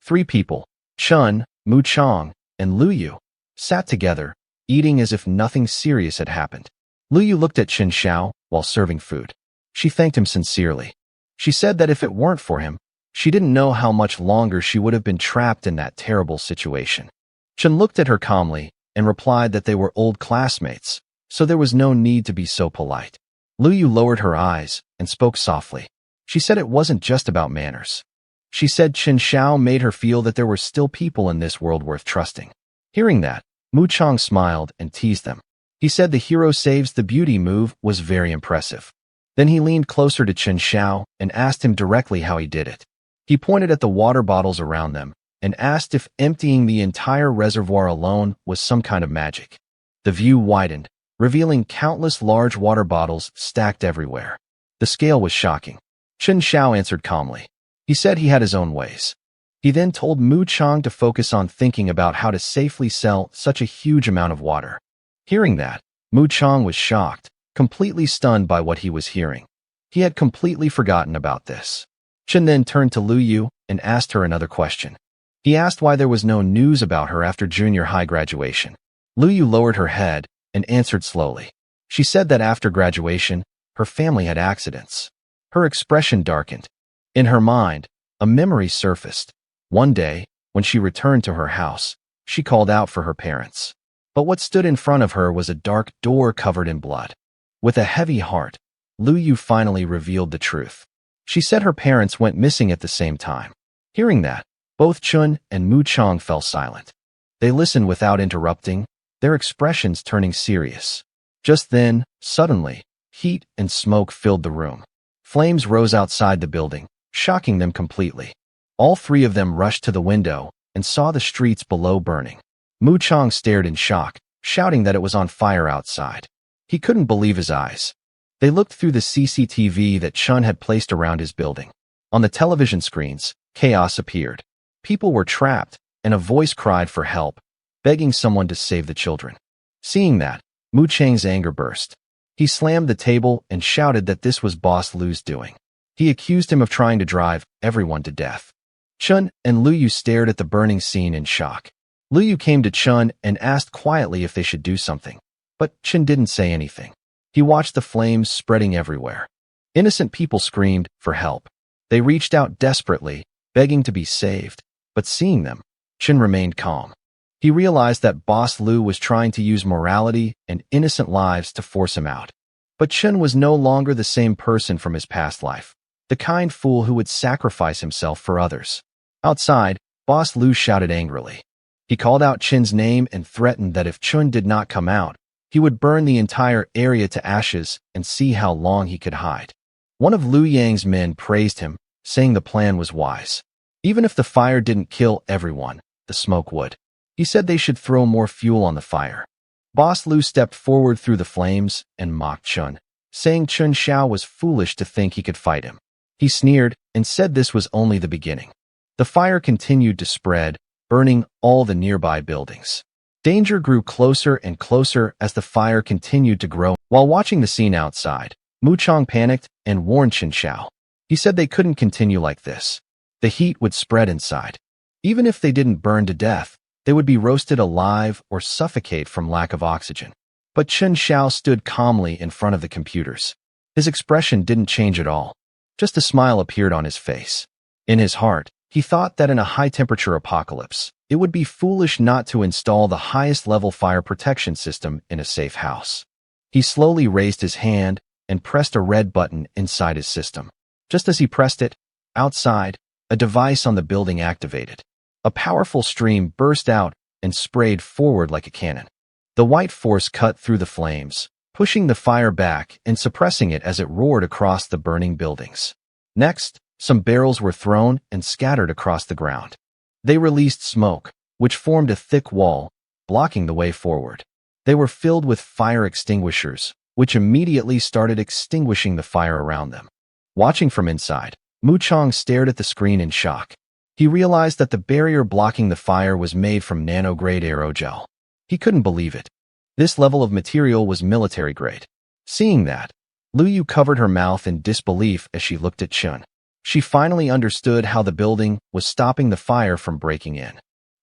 3 people, Chen, Mu Chong, and Lu Yu, sat together, eating as if nothing serious had happened. Lu Yu looked at Chen Xiao while serving food. She thanked him sincerely. She said that if it weren't for him, she didn't know how much longer she would have been trapped in that terrible situation. Chen looked at her calmly and replied that they were old classmates, so there was no need to be so polite. Lu Yu lowered her eyes and spoke softly. She said it wasn't just about manners. She said Chen Xiao made her feel that there were still people in this world worth trusting. Hearing that, Mu Chong smiled and teased them. He said the hero saves the beauty move was very impressive. Then he leaned closer to Chen Xiao and asked him directly how he did it. He pointed at the water bottles around them and asked if emptying the entire reservoir alone was some kind of magic. The view widened, revealing countless large water bottles stacked everywhere. The scale was shocking. Chen Xiao answered calmly. He said he had his own ways. He then told Mu Chong to focus on thinking about how to safely sell such a huge amount of water. Hearing that, Mu Chong was shocked, completely stunned by what he was hearing. He had completely forgotten about this. Chen then turned to Lu Yu and asked her another question. He asked why there was no news about her after junior high graduation. Lu Yu lowered her head and answered slowly. She said that after graduation, her family had accidents. Her expression darkened. In her mind, a memory surfaced. One day, when she returned to her house, she called out for her parents. But what stood in front of her was a dark door covered in blood. With a heavy heart, Lu Yu finally revealed the truth. She said her parents went missing at the same time. Hearing that, both Chun and Mu Chong fell silent. They listened without interrupting, their expressions turning serious. Just then, suddenly, heat and smoke filled the room. Flames rose outside the building, shocking them completely. All three of them rushed to the window and saw the streets below burning. Mu Chong stared in shock, shouting that it was on fire outside. He couldn't believe his eyes. They looked through the CCTV that Chun had placed around his building. On the television screens, chaos appeared. People were trapped, and a voice cried for help, begging someone to save the children. Seeing that, Mu Chang's anger burst. He slammed the table and shouted that this was Boss Lu's doing. He accused him of trying to drive everyone to death. Chun and Lu Yu stared at the burning scene in shock. Lu Yu came to Chun and asked quietly if they should do something. But Chun didn't say anything. He watched the flames spreading everywhere. Innocent people screamed for help. They reached out desperately, begging to be saved. But seeing them, Chun remained calm. He realized that Boss Lu was trying to use morality and innocent lives to force him out. But Chun was no longer the same person from his past life, the kind fool who would sacrifice himself for others. Outside, Boss Lu shouted angrily. He called out Chun's name and threatened that if Chun did not come out, he would burn the entire area to ashes and see how long he could hide. One of Lu Yang's men praised him, saying the plan was wise. Even if the fire didn't kill everyone, the smoke would. He said they should throw more fuel on the fire. Boss Lu stepped forward through the flames and mocked Chun, saying Chun Xiao was foolish to think he could fight him. He sneered and said this was only the beginning. The fire continued to spread, burning all the nearby buildings. Danger grew closer and closer as the fire continued to grow. While watching the scene outside, Mu Chong panicked and warned Chun Xiao. He said they couldn't continue like this. The heat would spread inside. Even if they didn't burn to death, they would be roasted alive or suffocate from lack of oxygen. But Chun Xiao stood calmly in front of the computers. His expression didn't change at all. Just a smile appeared on his face. In his heart, he thought that in a high-temperature apocalypse, it would be foolish not to install the highest-level fire protection system in a safe house. He slowly raised his hand and pressed a red button inside his system. Just as he pressed it, outside, a device on the building activated. A powerful stream burst out and sprayed forward like a cannon. The white force cut through the flames, pushing the fire back and suppressing it as it roared across the burning buildings. Next, some barrels were thrown and scattered across the ground. They released smoke, which formed a thick wall, blocking the way forward. They were filled with fire extinguishers, which immediately started extinguishing the fire around them. Watching from inside, Mu Chong stared at the screen in shock. He realized that the barrier blocking the fire was made from nano-grade aerogel. He couldn't believe it. This level of material was military-grade. Seeing that, Lu Yu covered her mouth in disbelief as she looked at Chun. She finally understood how the building was stopping the fire from breaking in.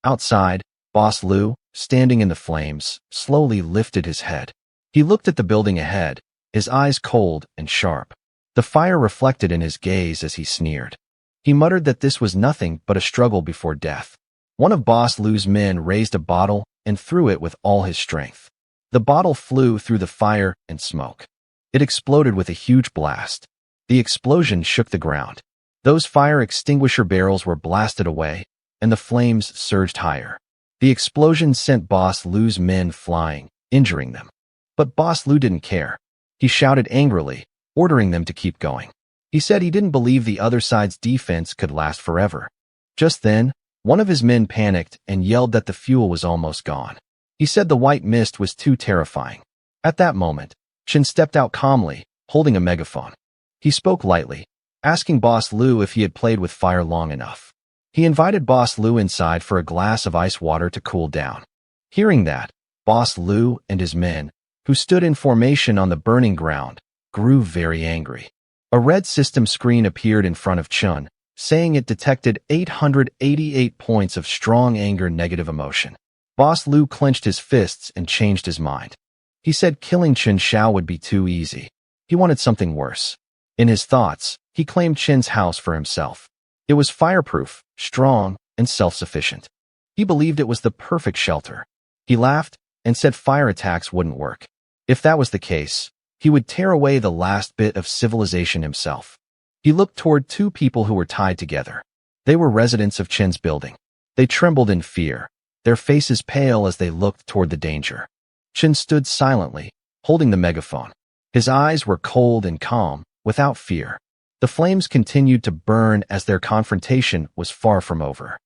Outside, Boss Lu, standing in the flames, slowly lifted his head. He looked at the building ahead, his eyes cold and sharp. The fire reflected in his gaze as he sneered. He muttered that this was nothing but a struggle before death. One of Boss Lu's men raised a bottle and threw it with all his strength. The bottle flew through the fire and smoke. It exploded with a huge blast. The explosion shook the ground. Those fire extinguisher barrels were blasted away, and the flames surged higher. The explosion sent Boss Lu's men flying, injuring them. But Boss Lu didn't care. He shouted angrily, ordering them to keep going. He said he didn't believe the other side's defense could last forever. Just then, one of his men panicked and yelled that the fuel was almost gone. He said the white mist was too terrifying. At that moment, Chen stepped out calmly, holding a megaphone. He spoke lightly, asking Boss Lu if he had played with fire long enough. He invited Boss Lu inside for a glass of ice water to cool down. Hearing that, Boss Lu and his men, who stood in formation on the burning ground, grew very angry. A red system screen appeared in front of Chun, saying it detected 888 points of strong anger negative emotion. Boss Lu clenched his fists and changed his mind. He said killing Chen Xiao would be too easy. He wanted something worse. In his thoughts, he claimed Chen's house for himself. It was fireproof, strong, and self-sufficient. He believed it was the perfect shelter. He laughed and said fire attacks wouldn't work. If that was the case, he would tear away the last bit of civilization himself. He looked toward two people who were tied together. They were residents of Chen's building. They trembled in fear, their faces pale as they looked toward the danger. Chen stood silently, holding the megaphone. His eyes were cold and calm, without fear. The flames continued to burn as their confrontation was far from over.